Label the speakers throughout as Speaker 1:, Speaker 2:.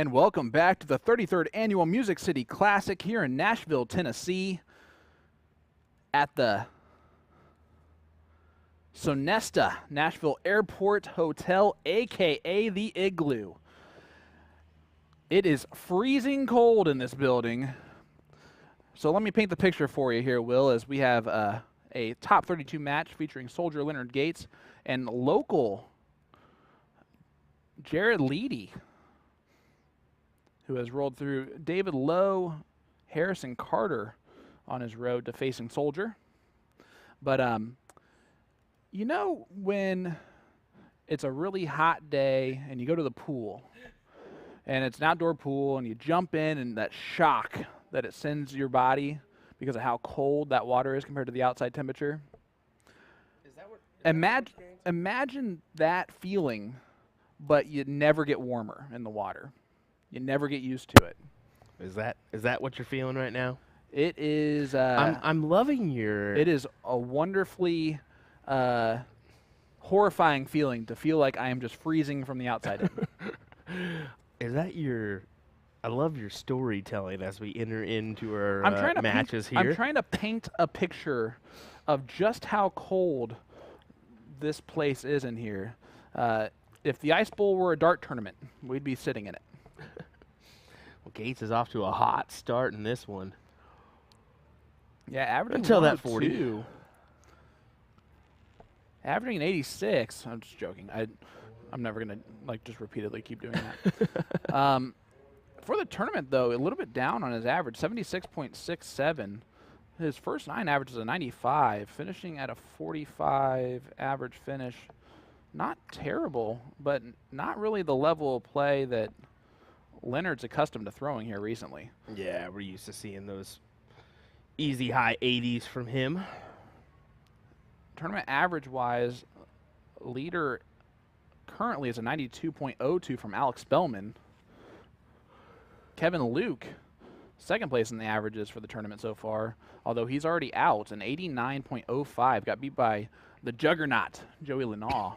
Speaker 1: And welcome back to the 33rd Annual Music City Classic here in Nashville, Tennessee at the Sonesta Nashville Airport Hotel, a.k.a. the Igloo. It is freezing cold in this building. So let me paint the picture for you here, Will, as we have a top 32 match featuring Soldier Leonard Gates and local Jared Leedy, who has rolled through David Lowe, Harrison Carter on his road to facing Soldier. But, you know, when it's a really hot day and you go to the pool, and it's an outdoor pool, and you jump in, and that shock that it sends your body because of how cold that water is compared to the outside temperature.
Speaker 2: Is that what
Speaker 1: Imagine that feeling, but you never get warmer in the water. You never get used to it.
Speaker 2: Is that what you're feeling right now?
Speaker 1: It is.
Speaker 2: I'm loving your.
Speaker 1: It is a wonderfully horrifying feeling to feel like I am just freezing from the outside in.
Speaker 2: Is that your? I love your storytelling as we enter into our matches here.
Speaker 1: I'm trying to paint a picture of just how cold this place is in here. If the Ice Bowl were a dart tournament, we'd be sitting in it.
Speaker 2: Well, Gates is off to a hot start in this one.
Speaker 1: Yeah, averaging
Speaker 2: Until that
Speaker 1: 102. Averaging an 86. I'm just joking. I'm never gonna just repeatedly keep doing that. For the tournament, though, a little bit down on his average, 76.67. His first 9 averages a 95, finishing at a 45 average finish. Not terrible, but not really the level of play that Leonard's accustomed to throwing here recently.
Speaker 2: Yeah, we're used to seeing those easy high 80s from him.
Speaker 1: Tournament average-wise, leader currently is a 92.02 from Alex Bellman. Kevin Luke, second place in the averages for the tournament so far, although he's already out, an 89.05. Got beat by the juggernaut, Joey Lenaw,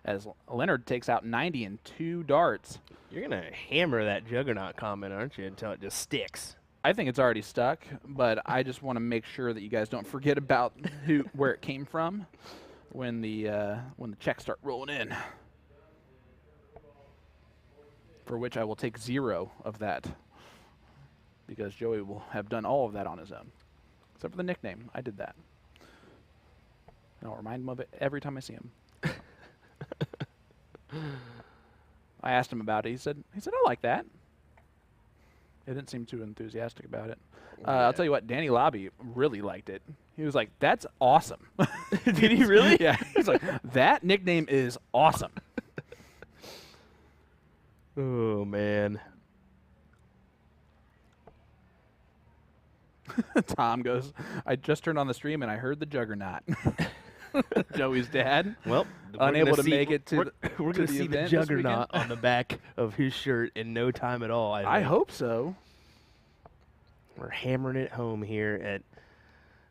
Speaker 1: as Leonard takes out 90 in 2 darts.
Speaker 2: You're going to hammer that juggernaut comment, aren't you, until it just sticks?
Speaker 1: I think it's already stuck, but I just want to make sure that you guys don't forget about where it came from when the checks start rolling in. For which I will take 0 of that, because Joey will have done all of that on his own. Except for the nickname. I did that. And I'll remind him of it every time I see him. I asked him about it. He said, I like that. He didn't seem too enthusiastic about it. I'll tell you what, Danny Lobby really liked it. He was like, that's awesome.
Speaker 2: Did he really?
Speaker 1: Yeah. He's like, that nickname is awesome.
Speaker 2: Oh, man.
Speaker 1: Tom goes, I just turned on the stream and I heard the juggernaut. Joey's dad.
Speaker 2: Well,
Speaker 1: unable to make it to
Speaker 2: we're going to see the juggernaut on the back of his shirt in no time at all.
Speaker 1: I hope so.
Speaker 2: We're hammering it home here at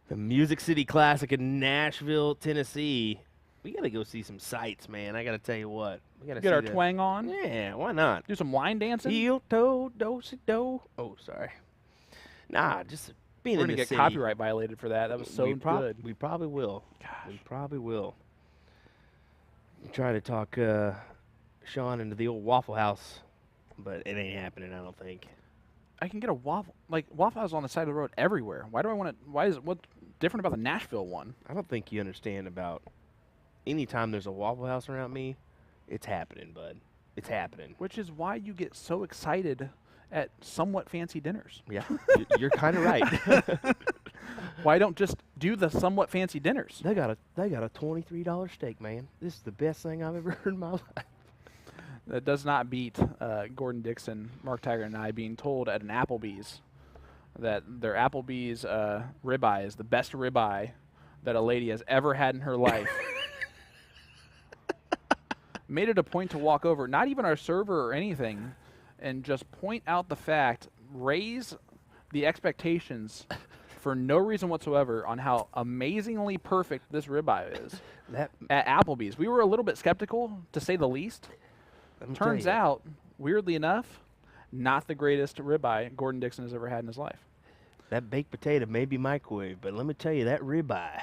Speaker 2: the Music City Classic in Nashville, Tennessee. We got to go see some sights, man. I got to tell you what. We got to
Speaker 1: get our twang on.
Speaker 2: Yeah, why not?
Speaker 1: Do some line dancing.
Speaker 2: Heel, toe, do-si-do. Oh, sorry. Nah, just being
Speaker 1: We're
Speaker 2: in
Speaker 1: going to
Speaker 2: the
Speaker 1: get
Speaker 2: city.
Speaker 1: Copyright violated for that. That was so good.
Speaker 2: We probably will.
Speaker 1: Gosh.
Speaker 2: We probably will. Try to talk Sean into the old Waffle House, but it ain't happening, I don't think.
Speaker 1: I can get a Waffle. Waffle House on the side of the road everywhere. Why do I want to? Why is it? What's different about the Nashville one?
Speaker 2: I don't think you understand about anytime there's a Waffle House around me, it's happening, bud. It's happening.
Speaker 1: Which is why you get so excited at somewhat fancy dinners.
Speaker 2: Yeah, you're kind of right.
Speaker 1: Why don't just do the somewhat fancy dinners?
Speaker 2: They got a $23 steak, man. This is the best thing I've ever heard in my life.
Speaker 1: That does not beat Gordon Dixon, Mark Tiger, and I being told at an Applebee's that their Applebee's ribeye is the best ribeye that a lady has ever had in her life. Made it a point to walk over, not even our server or anything, and just point out the fact, raise the expectations for no reason whatsoever on how amazingly perfect this ribeye is at Applebee's. We were a little bit skeptical, to say the least. Turns out weirdly enough, not the greatest ribeye Gordon Dixon has ever had in his life.
Speaker 2: That baked potato may be microwave, but let me tell you, that ribeye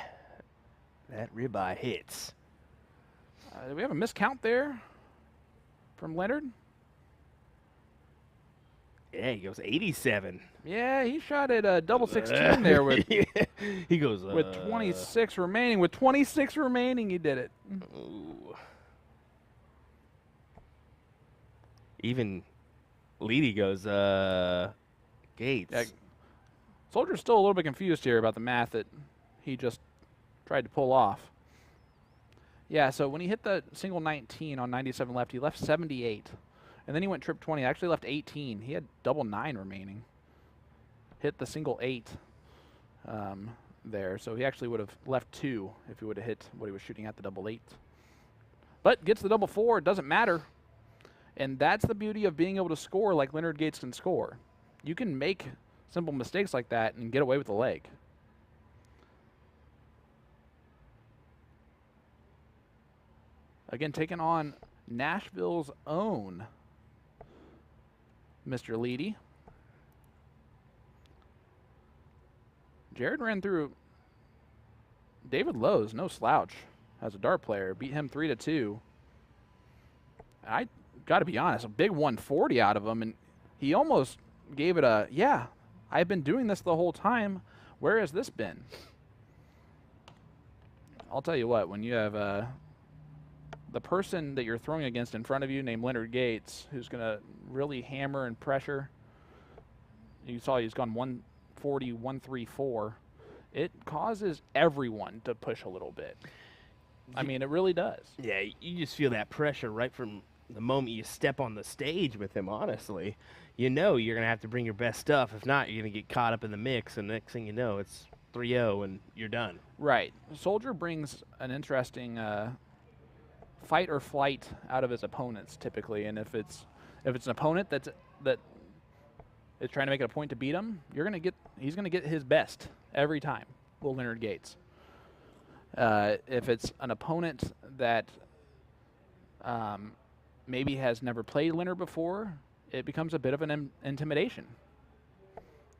Speaker 2: hits.
Speaker 1: Do we have a miscount there from Leonard?
Speaker 2: Yeah, he goes 87.
Speaker 1: Yeah, he shot at a double 16 there with
Speaker 2: he goes
Speaker 1: with 26 remaining. With 26 remaining, he did it.
Speaker 2: Ooh. Even Leedy goes Gates.
Speaker 1: Yeah, Soldier's still a little bit confused here about the math that he just tried to pull off. Yeah, so when he hit the single 19 on 97 left, he left 78. And then he went trip 20. Actually left 18. He had double 9 remaining. Hit the single 8 there. So he actually would have left 2 if he would have hit what he was shooting at, the double 8. But gets the double 4. It doesn't matter. And that's the beauty of being able to score like Leonard Gates can score. You can make simple mistakes like that and get away with the leg. Again, taking on Nashville's own Mr. Leedy. Jared ran through David Lowe's, no slouch, as a dart player. Beat him 3-2. I got to be honest, a big 140 out of him, and he almost gave it a, yeah, I've been doing this the whole time. Where has this been? I'll tell you what, when you have the person that you're throwing against in front of you named Leonard Gates, who's going to really hammer and pressure. You saw he's gone 140, 134. It causes everyone to push a little bit. I mean, it really does.
Speaker 2: Yeah, you just feel that pressure right from the moment you step on the stage with him, honestly. You know you're going to have to bring your best stuff. If not, you're going to get caught up in the mix, and next thing you know, it's 3-0 and you're done.
Speaker 1: Right. Soldier brings an interesting fight or flight out of his opponents typically, and if it's an opponent that is trying to make it a point to beat him, he's gonna get his best every time. Will Leonard Gates. If it's an opponent that maybe has never played Leonard before, it becomes a bit of an intimidation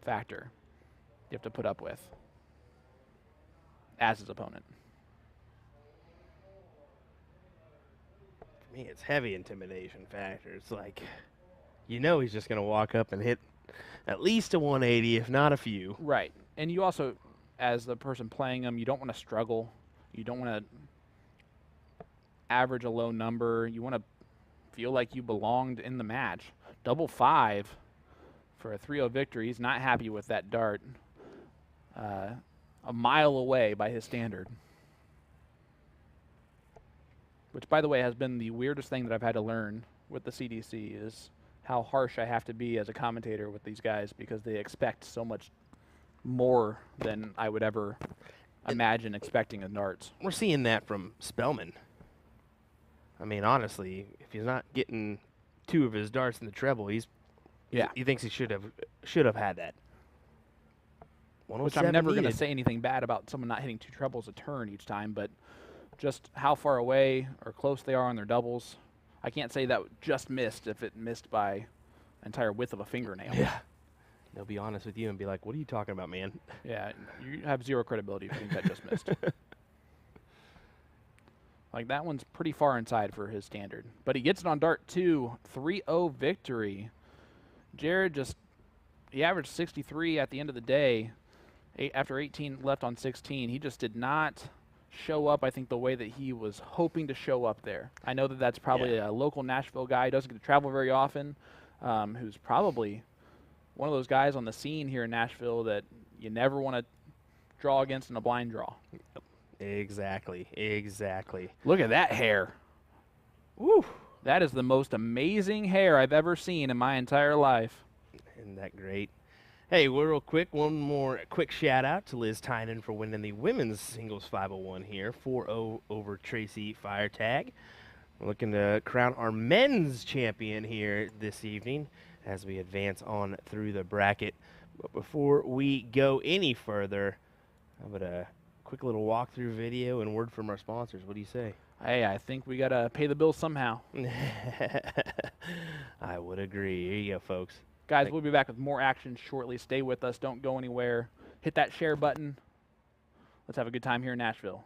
Speaker 1: factor you have to put up with as his opponent.
Speaker 2: For me, it's heavy intimidation factor. It's like, you know he's just going to walk up and hit at least a 180, if not a few.
Speaker 1: Right. And you also, as the person playing him, you don't want to struggle. You don't want to average a low number. You want to feel like you belonged in the match. Double 5 for a 3-0 victory. He's not happy with that dart. A mile away by his standard. Which, by the way, has been the weirdest thing that I've had to learn with the CDC is how harsh I have to be as a commentator with these guys because they expect so much more than I would ever imagine expecting in darts.
Speaker 2: We're seeing that from Spellman. I mean, honestly, if he's not getting 2 of his darts in the treble, he thinks he should have had that.
Speaker 1: Which I'm never going to say anything bad about someone not hitting 2 trebles a turn each time, but just how far away or close they are on their doubles. I can't say that just missed if it missed by entire width of a fingernail.
Speaker 2: Yeah. They'll be honest with you and be like, what are you talking about, man? Yeah,
Speaker 1: you have zero credibility if you think that just missed. Like, that one's pretty far inside for his standard. But he gets it on dart 2, 3-0 victory. Jared he averaged 63 at the end of the day. After 18 left on 16, he just did not show up, I think, the way that he was hoping to show up there. I know that that's probably a local Nashville guy, doesn't get to travel very often, who's probably one of those guys on the scene here in Nashville that you never want to draw against in a blind draw.
Speaker 2: Exactly.
Speaker 1: Look at that hair. Woo! That is the most amazing hair I've ever seen in my entire life.
Speaker 2: Isn't that great? Hey, real quick, one more quick shout out to Liz Tynan for winning the women's singles 501 here, 4-0 over Tracy Firetag. We're looking to crown our men's champion here this evening as we advance on through the bracket. But before we go any further, how about a quick little walkthrough video and word from our sponsors? What do you say?
Speaker 1: Hey, I think we got to pay the bills somehow.
Speaker 2: I would agree. Here you go, folks.
Speaker 1: Guys, we'll be back with more action shortly. Stay with us. Don't go anywhere. Hit that share button. Let's have a good time here in Nashville.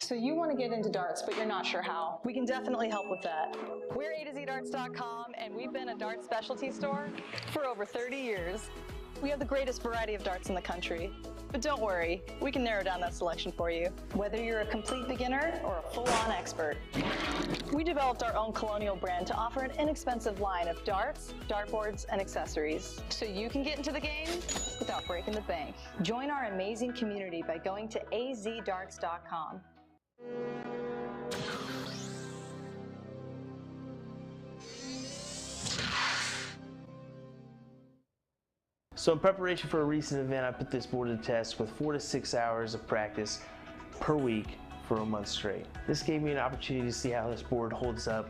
Speaker 3: So you want to get into darts, but you're not sure how. We can definitely help with that. We're usadartsproduction, and we've been a dart specialty store for over 30 years. We have the greatest variety of darts in the country. But don't worry, we can narrow down that selection for you, whether you're a complete beginner or a full-on expert. We developed our own Colonial brand to offer an inexpensive line of darts, dartboards, and accessories, so you can get into the game without breaking the bank. Join our amazing community by going to azdarts.com.
Speaker 2: So in preparation for a recent event, I put this board to the test with 4 to 6 hours of practice per week for a month straight. This gave me an opportunity to see how this board holds up,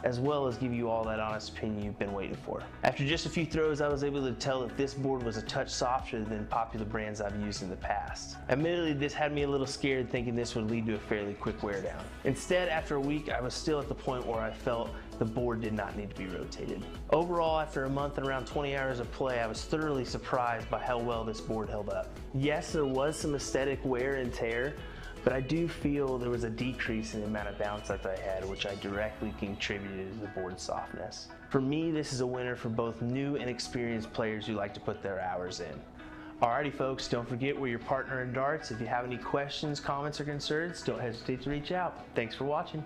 Speaker 2: as well as give you all that honest opinion you've been waiting for. After just a few throws, I was able to tell that this board was a touch softer than popular brands I've used in the past. Admittedly, this had me a little scared, thinking this would lead to a fairly quick wear down. Instead, after a week, I was still at the point where I felt the board did not need to be rotated. Overall, after a month and around 20 hours of play, I was thoroughly surprised by how well this board held up. Yes, there was some aesthetic wear and tear, but I do feel there was a decrease in the amount of bounce that I had, which I directly contributed to the board's softness. For me, this is a winner for both new and experienced players who like to put their hours in. Alrighty folks, don't forget we're your partner in darts. If you have any questions, comments, or concerns, don't hesitate to reach out. Thanks for watching.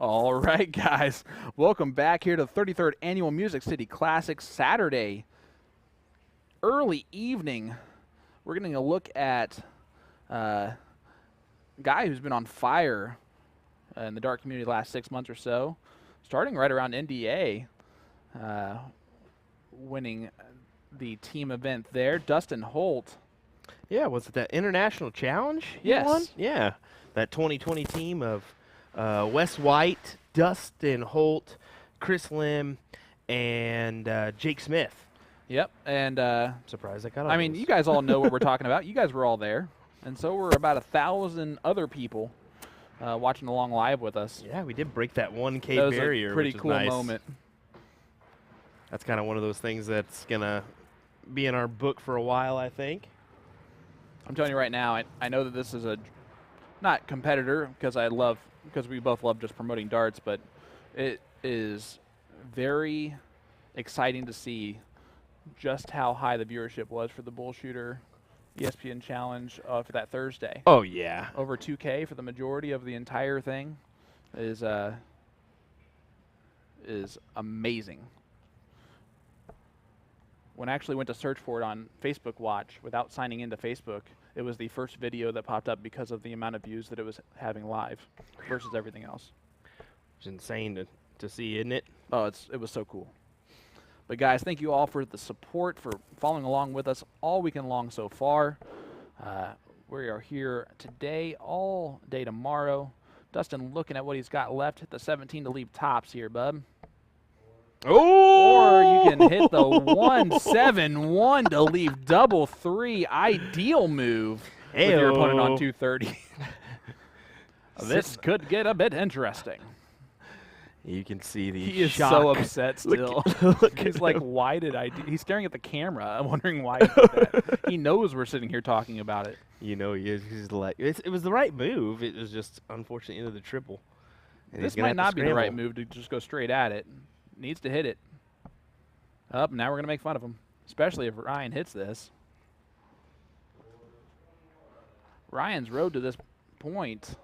Speaker 1: All right, guys. Welcome back here to the 33rd Annual Music City Classic Saturday. Early evening. We're getting a look at a guy who's been on fire in the dart community the last 6 months or so, starting right around NDA, winning the team event there. Dustin Holt.
Speaker 2: Yeah, was it that International Challenge?
Speaker 1: Yes.
Speaker 2: Won? Yeah, that 2020 team of Wes White, Dustin Holt, Chris Lim, and Jake Smith.
Speaker 1: Yep, and
Speaker 2: Surprised I got all
Speaker 1: I mean,
Speaker 2: those.
Speaker 1: you guys all know what we're talking about. You guys were all there, and so were about 1,000 other people watching along live with us.
Speaker 2: Yeah, we did break that 1K
Speaker 1: That was
Speaker 2: barrier,
Speaker 1: a pretty
Speaker 2: which is
Speaker 1: cool
Speaker 2: nice.
Speaker 1: moment.
Speaker 2: That's kind of one of those things that's gonna be in our book for a while, I think.
Speaker 1: I'm telling you right now, I know that this is a not competitor because we both love just promoting darts, but it is very exciting to see just how high the viewership was for the Bull Shooter ESPN Challenge for that Thursday.
Speaker 2: Oh yeah,
Speaker 1: Over 2K for the majority of the entire thing is amazing. When I actually went to search for it on Facebook Watch without signing into Facebook, it was the first video that popped up because of the amount of views that it was having live versus everything else.
Speaker 2: it's insane to see, isn't it?
Speaker 1: Oh, it was so cool. But guys, thank you all for the support, for following along with us all weekend long so far. We are here today, all day tomorrow. Dustin looking at what he's got left. Hit the 17 to leave tops here, bub.
Speaker 2: Oh!
Speaker 1: Or you can hit the 1-7-1 to leave double three. Ideal move with your opponent on 230. This could get a bit interesting.
Speaker 2: You can see the
Speaker 1: He is
Speaker 2: shock.
Speaker 1: so upset still.
Speaker 2: Look
Speaker 1: He's
Speaker 2: at
Speaker 1: like,
Speaker 2: him.
Speaker 1: why did I do? He's staring at the camera. I'm wondering why he did that. He knows we're sitting here talking about it.
Speaker 2: You know, he's like, it was the right move. It was just unfortunate into the triple. And
Speaker 1: This
Speaker 2: he's gonna
Speaker 1: might
Speaker 2: have to
Speaker 1: not be the right
Speaker 2: scramble.
Speaker 1: move to just go straight at it. Needs to hit it. Up, now we're going to make fun of him, especially if Ryan hits this. Ryan's road to this point.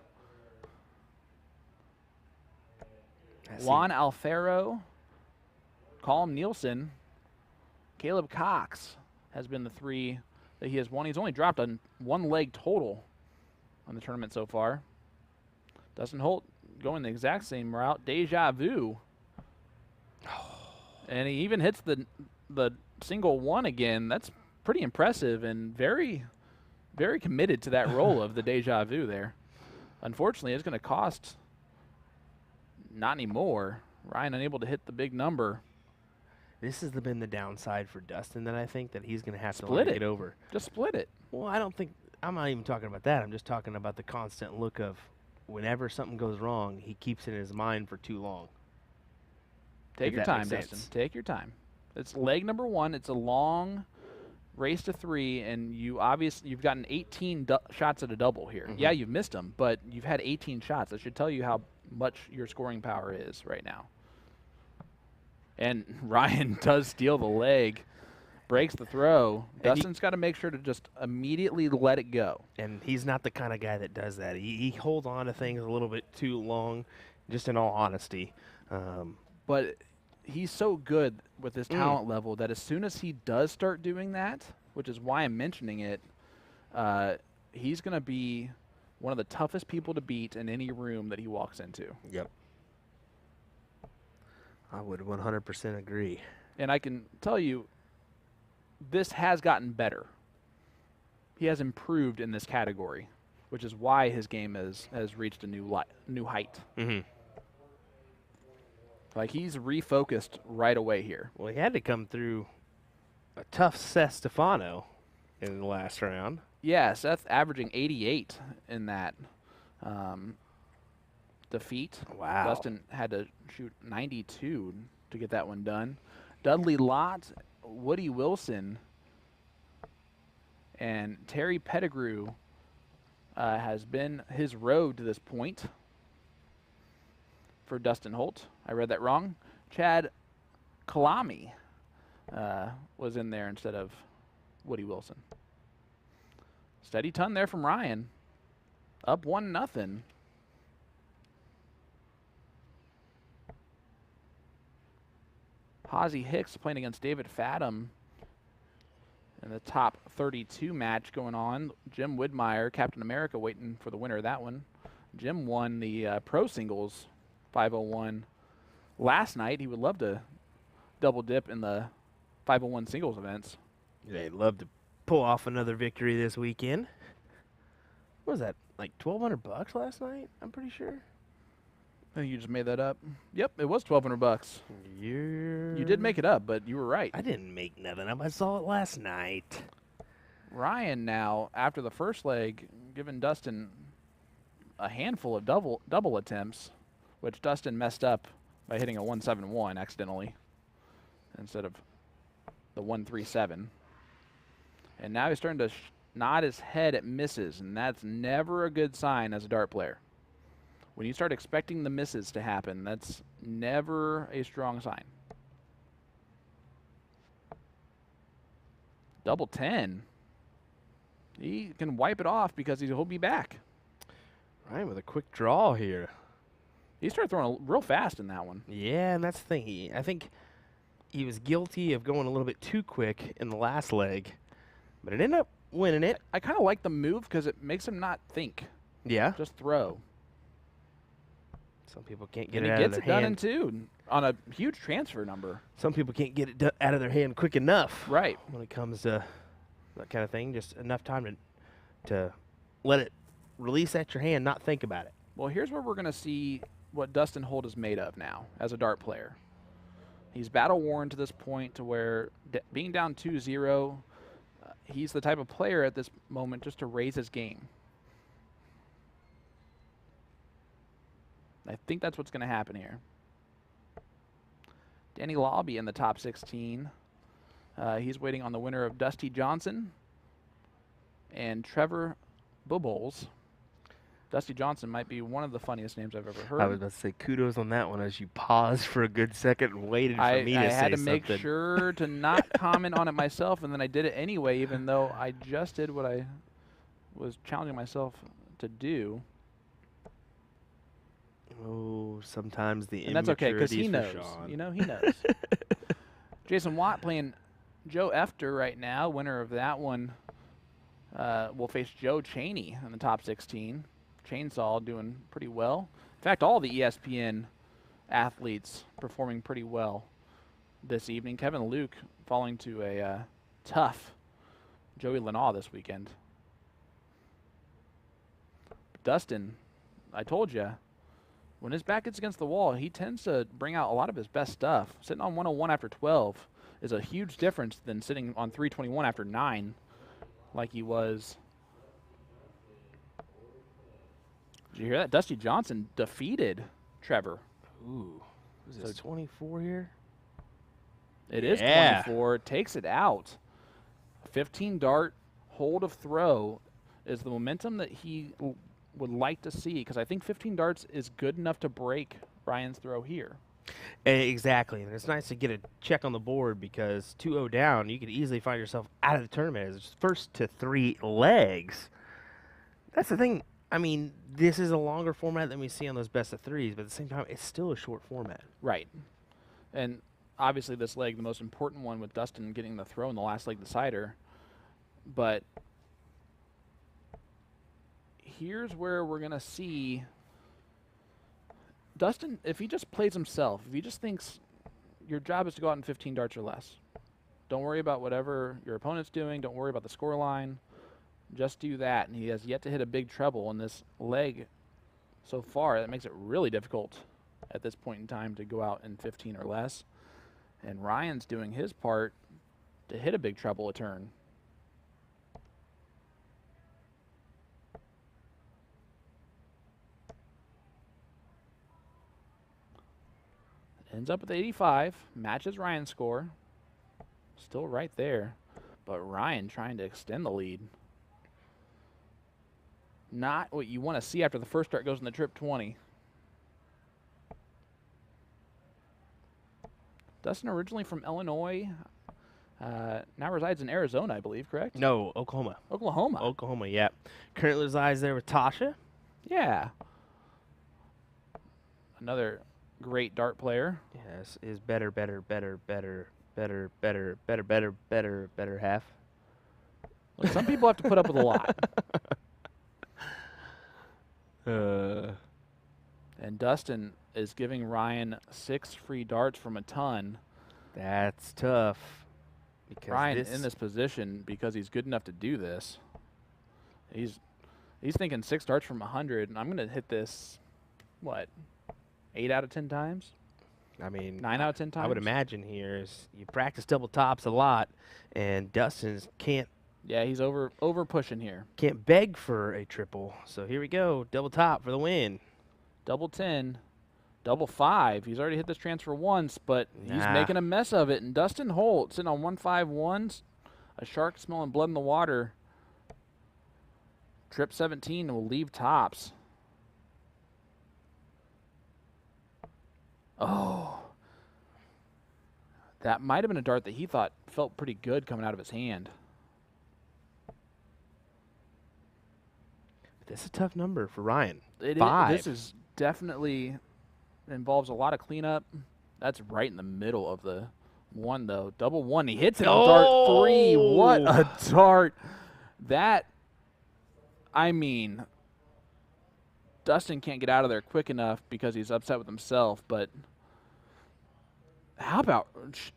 Speaker 1: Juan Alfaro, Colm Nielsen, Caleb Cox has been the three that he has won. He's only dropped on one leg total on the tournament so far. Dustin Holt going the exact same route. Deja vu. And he even hits the single one again. That's pretty impressive and very, very committed to that role of the deja vu there. Unfortunately, it's going to cost not anymore. Ryan unable to hit the big number.
Speaker 2: This has been the downside for Dustin that I think that he's going to have to
Speaker 1: Split
Speaker 2: let
Speaker 1: it.
Speaker 2: get over.
Speaker 1: Just split it.
Speaker 2: Well, I don't think I'm not even talking about that. I'm just talking about the constant look of whenever something goes wrong, he keeps it in his mind for too long.
Speaker 1: Take
Speaker 2: If
Speaker 1: your
Speaker 2: that
Speaker 1: time,
Speaker 2: makes
Speaker 1: Dustin.
Speaker 2: sense.
Speaker 1: Take your time. It's leg number one. It's a long race to three, and you've gotten 18 shots at a double here. Yeah, you've missed them, but you've had 18 shots. That should tell you how much your scoring power is right now. And Ryan does steal the leg, breaks the throw. Dustin's got to make sure to just immediately let it go.
Speaker 2: And he's not the kind of guy that does that. He holds on to things a little bit too long, just in all honesty.
Speaker 1: But he's so good with his talent level that as soon as he does start doing that, which is why I'm mentioning it, he's going to be one of the toughest people to beat in any room that he walks into.
Speaker 2: Yep. I would 100% agree.
Speaker 1: And I can tell you, this has gotten better. He has improved in this category, which is why his game has reached a new height.
Speaker 2: Mm-hmm.
Speaker 1: Like, he's refocused right away here.
Speaker 2: Well, he had to come through a tough Seth Stefano in the last round.
Speaker 1: Yeah, Seth averaging 88 in that defeat.
Speaker 2: Wow.
Speaker 1: Dustin had to shoot 92 to get that one done. Dudley Lott, Woody Wilson, and Terry Pettigrew has been his road to this point for Dustin Holt. I read that wrong. Chad Kalami was in there instead of Woody Wilson. Steady ton there from Ryan. Up 1-0. Posey Hicks playing against David Fathom in the top 32 match going on. Jim Widmeyer, Captain America, waiting for the winner of that one. Jim won the pro singles 501 last night. He would love to double dip in the 501 singles events.
Speaker 2: They'd love to pull off another victory this weekend. What was that, like $1,200 last night? I'm pretty sure.
Speaker 1: I think you just made that up. Yep, it was $1,200. You did make it up, but you were right.
Speaker 2: I didn't make nothing up. I saw it last night.
Speaker 1: Ryan now, after the first leg, giving Dustin a handful of double attempts, which Dustin messed up by hitting a 171 accidentally instead of the 137. And now he's starting to nod his head at misses, and that's never a good sign as a dart player. When you start expecting the misses to happen, that's never a strong sign. Double 10. He can wipe it off because he'll be back.
Speaker 2: Ryan with a quick draw here.
Speaker 1: He started throwing real fast in that one.
Speaker 2: Yeah, and that's the thing. I think he was guilty of going a little bit too quick in the last leg, but it ended up winning it.
Speaker 1: I kind of like the move because it makes him not think.
Speaker 2: Yeah.
Speaker 1: Just throw.
Speaker 2: Some people can't get
Speaker 1: And
Speaker 2: it
Speaker 1: he
Speaker 2: out of
Speaker 1: gets
Speaker 2: their
Speaker 1: it done
Speaker 2: hand.
Speaker 1: in two on a huge transfer number.
Speaker 2: Some people can't get it out of their hand quick enough.
Speaker 1: Right.
Speaker 2: When it comes to that kind of thing, just enough time to let it release at your hand, not think about it.
Speaker 1: Well, here's where we're going to see what Dustin Holt is made of now as a dart player. He's battle-worn to this point to where being down 2-0, he's the type of player at this moment just to raise his game. I think that's what's going to happen here. Danny Lobby in the top 16. He's waiting on the winner of Dusty Johnson and Trevor Bubbles. Dusty Johnson might be one of the funniest names I've ever heard.
Speaker 2: I was about to say kudos on that one as you paused for a good second and waited for me to say something.
Speaker 1: I had to make sure to not comment on it myself, and then I did it anyway, even though I just did what I was challenging myself to do.
Speaker 2: Oh, sometimes the
Speaker 1: and that's okay, because he
Speaker 2: immaturities
Speaker 1: knows.
Speaker 2: for Sean.
Speaker 1: You know, he knows. Jason Watt playing Joe Efter right now. Winner of that one will face Joe Chaney in the top 16. Chainsaw doing pretty well. In fact, all the ESPN athletes performing pretty well this evening. Kevin Luke falling to a tough Joey Lenaw this weekend. Dustin, I told you, when his back gets against the wall, he tends to bring out a lot of his best stuff. Sitting on 101 after 12 is a huge difference than sitting on 321 after 9 like he was. Did you hear that? Dusty Johnson defeated Trevor.
Speaker 2: Ooh. Is this 24 here?
Speaker 1: It is 24. Takes it out. 15 dart, hold of throw is the momentum that he would like to see, because I think 15 darts is good enough to break Ryan's throw here.
Speaker 2: Exactly, and it's nice to get a check on the board because 2-0 down, you could easily find yourself out of the tournament as it's first to 3 legs. That's the thing. I mean, this is a longer format than we see on those best of threes, but at the same time, it's still a short format.
Speaker 1: Right. And obviously this leg, the most important one with Dustin getting the throw in the last leg decider. But here's where we're going to see Dustin, if he just plays himself, if he just thinks your job is to go out in 15 darts or less, don't worry about whatever your opponent's doing, don't worry about the score line, just do that. And he has yet to hit a big treble in this leg so far. That makes it really difficult at this point in time to go out in 15 or less. And Ryan's doing his part to hit a big treble a turn. Ends up with 85, matches Ryan's score. Still right there, but Ryan trying to extend the lead. Not what you want to see after the first start goes in the trip 20. Dustin originally from Illinois, now resides in Arizona, I believe, correct?
Speaker 2: No, Oklahoma.
Speaker 1: Oklahoma.
Speaker 2: Oklahoma, yeah. Currently resides there with Tasha.
Speaker 1: Yeah. Another great dart player.
Speaker 2: Yes, is better half.
Speaker 1: Look, some people have to put up with a lot. And Dustin is giving Ryan 6 free darts from a ton.
Speaker 2: That's tough. Because
Speaker 1: Ryan in this position because he's good enough to do this. He's thinking 6 darts from 100, and I'm going to hit this, what, 8 out of 10 times?
Speaker 2: I mean,
Speaker 1: 9 out of 10 times?
Speaker 2: I would imagine here is you practice double tops a lot, and Dustin can't.
Speaker 1: Yeah, he's over pushing here.
Speaker 2: Can't beg for a triple. So here we go, double top for the win.
Speaker 1: Double 10, double 5. He's already hit this transfer once, but he's making a mess of it. And Dustin Holt sitting on 151s, a shark smelling blood in the water. Trip 17 will leave tops. Oh. That might have been a dart that he thought felt pretty good coming out of his hand.
Speaker 2: This is a tough number for Ryan.
Speaker 1: 5. This is definitely involves a lot of cleanup. That's right in the middle of the one, though. Double 1. He hits it on dart 3. What a dart. That, I mean, Dustin can't get out of there quick enough because he's upset with himself, but how about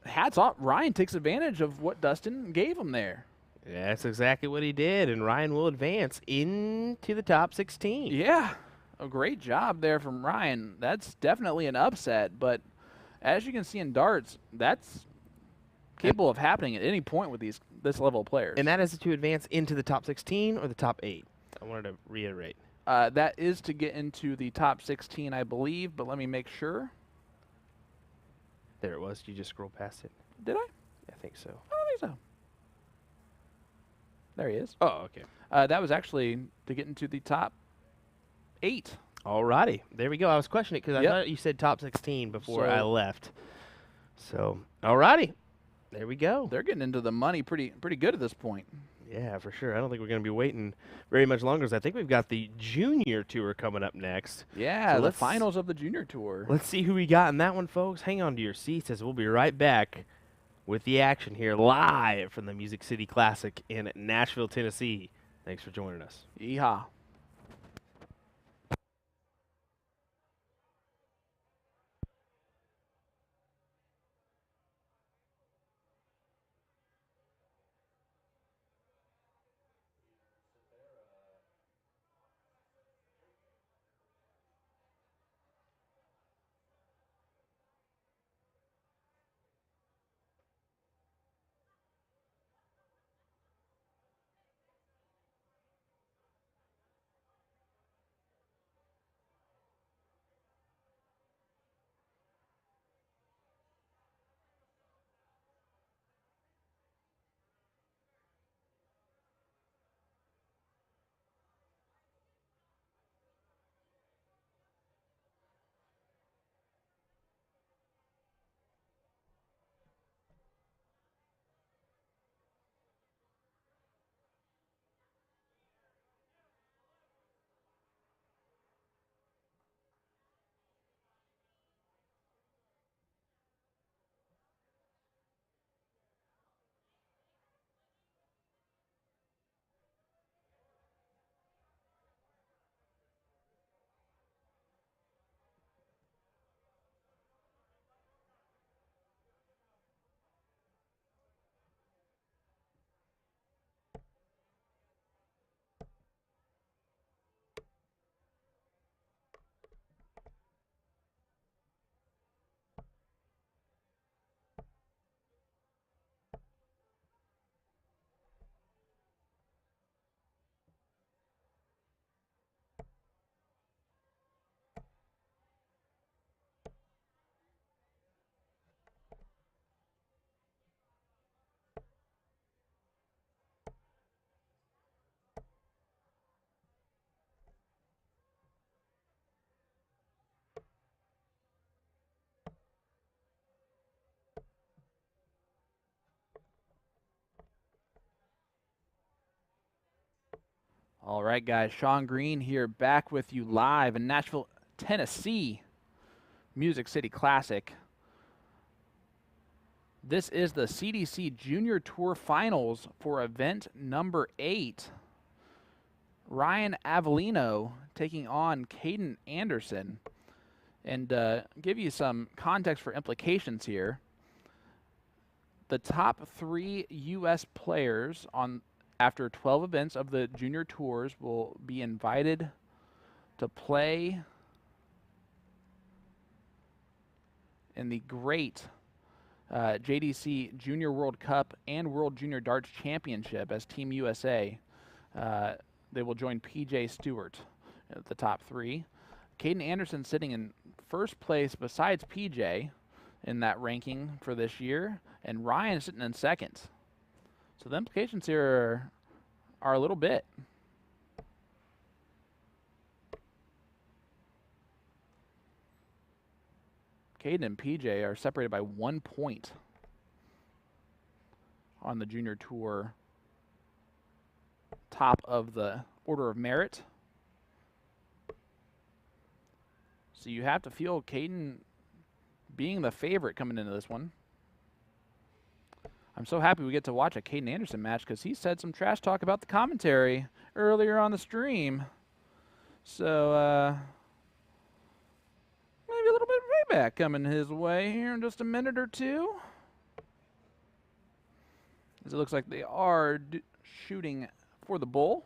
Speaker 1: hats off. Ryan takes advantage of what Dustin gave him there.
Speaker 2: Yeah, that's exactly what he did, and Ryan will advance into the top 16.
Speaker 1: Yeah, a great job there from Ryan. That's definitely an upset, but as you can see in darts, that's capable of happening at any point with this level of players.
Speaker 2: And that is to advance into the top 16 or the top 8? I wanted to reiterate.
Speaker 1: That is to get into the top 16, I believe, but let me make sure.
Speaker 2: There it was. Did you just scroll past it?
Speaker 1: Did I?
Speaker 2: I think so.
Speaker 1: I don't think so. There he is.
Speaker 2: Oh, okay.
Speaker 1: That was actually to get into the top 8.
Speaker 2: Alrighty. There we go. I was questioning it because I thought you said top 16 before I left. So, alrighty. There we go.
Speaker 1: They're getting into the money pretty good at this point.
Speaker 2: Yeah, for sure. I don't think we're going to be waiting very much longer. I think we've got the Junior Tour coming up next.
Speaker 1: Yeah, so the finals of the Junior Tour.
Speaker 2: Let's see who we got in that one, folks. Hang on to your seats as we'll be right back with the action here live from the Music City Classic in Nashville, Tennessee. Thanks for joining us.
Speaker 1: Yeehaw. All right, guys. Sean Green here, back with you live in Nashville, Tennessee Music City Classic. This is the CDC Junior Tour Finals for event number 8. Ryan Avelino taking on Caden Anderson. And give you some context for implications here. The top 3 U.S. players after 12 events of the Junior Tours will be invited to play in the great JDC Junior World Cup and World Junior Darts Championship as Team USA. They will join PJ Stuart at the top 3. Caden Anderson sitting in first place besides PJ in that ranking for this year, and Ryan is sitting in second. So the implications here are a little bit. Caden and PJ are separated by 1 point on the Junior Tour top of the order of merit. So you have to feel Caden being the favorite coming into this one. I'm so happy we get to watch a Caden Anderson match because he said some trash talk about the commentary earlier on the stream. So maybe a little bit of payback coming his way here in just a minute or two. As it looks like they are shooting for the bull.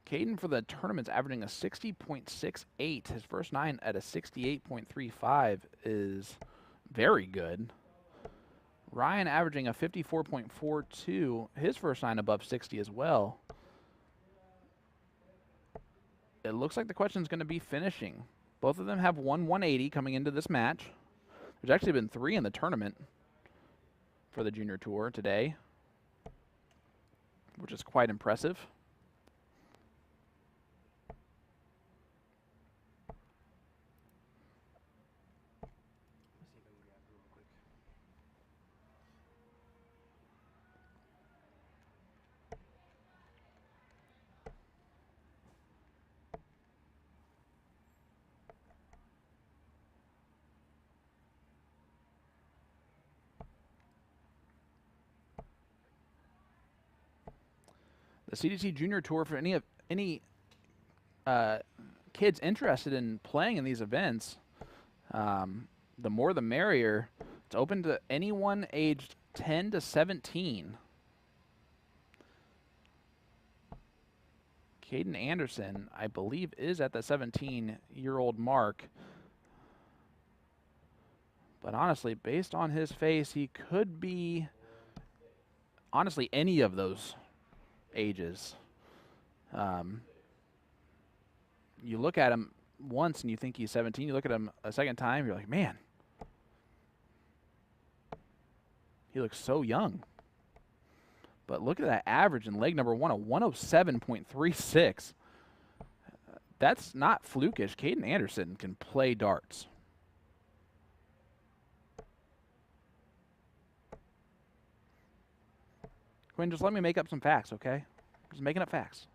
Speaker 1: Caden for the tournament's averaging a 60.68. His first 9 at a 68.35 is very good. Ryan averaging a 54.42. His first 9 above 60 as well. It looks like the question is going to be finishing. Both of them have won 180 coming into this match. There's actually been 3 in the tournament for the Junior Tour today, which is quite impressive. The CDC Junior Tour, for any kids interested in playing in these events, the more the merrier. It's open to anyone aged 10 to 17. Caden Anderson, I believe, is at the 17-year-old mark. But honestly, based on his face, he could be, honestly, any of those ages. You look at him once and you think he's 17. You look at him a second time, you're like, man, he looks so young. But look at that average in leg number 1, a 107.36. That's not flukish. Caden Anderson can play darts. Quinn, just let me make up some facts, okay? Just making up facts.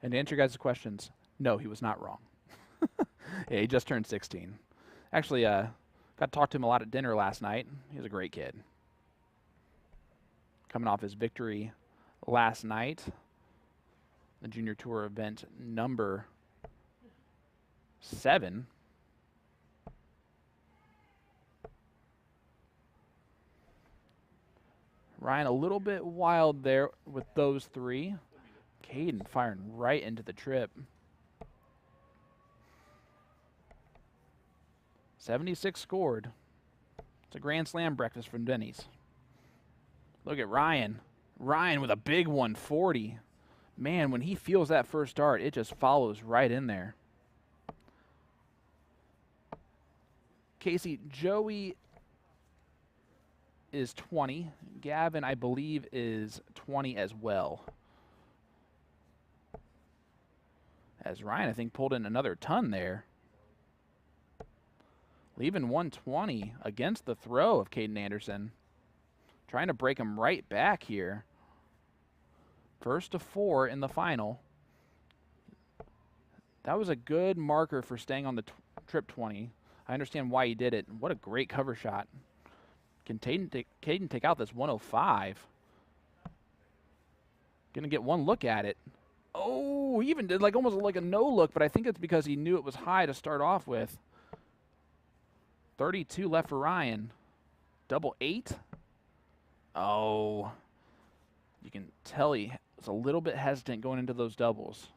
Speaker 1: And to answer your guys' questions, no, he was not wrong. Yeah, he just turned 16. Actually, got to talk to him a lot at dinner last night. He's a great kid. Coming off his victory last night, the Junior Tour event number 7. Ryan a little bit wild there with those 3. Caden firing right into the trip. 76 scored. It's a Grand Slam breakfast from Denny's. Look at Ryan. Ryan with a big 140. Man, when he feels that first dart, it just follows right in there. Casey, Joey is 20. Gavin, I believe, is 20 as well. As Ryan, I think, pulled in another ton there. Leaving 120 against the throw of Caden Anderson. Trying to break him right back here. First to 4 in the final. That was a good marker for staying on the trip 20. I understand why he did it. What a great cover shot. Can Caden take out this 105? Gonna get one look at it. Oh, he even did like almost like a no look, but I think it's because he knew it was high to start off with. 32 left for Ryan. Double 8. Oh, you can tell he was a little bit hesitant going into those doubles.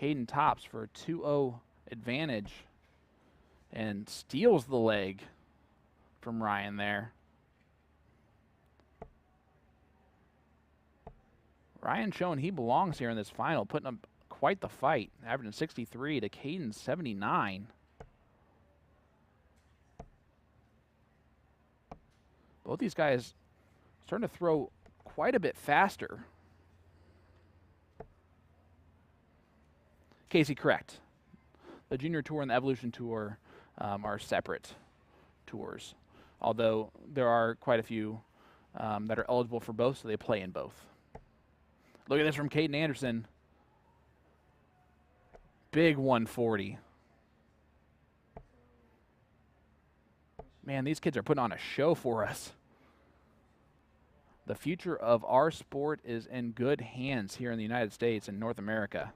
Speaker 1: Caden tops for a 2-0 advantage and steals the leg from Ryan there. Ryan showing he belongs here in this final, putting up quite the fight, averaging 63 to Caden's 79. Both these guys starting to throw quite a bit faster. Casey, correct. The Junior Tour and the Evolution Tour are separate tours, although there are quite a few that are eligible for both, so they play in both. Look at this from Caden Anderson. Big 140. Man, these kids are putting on a show for us. The future of our sport is in good hands here in the United States and North America.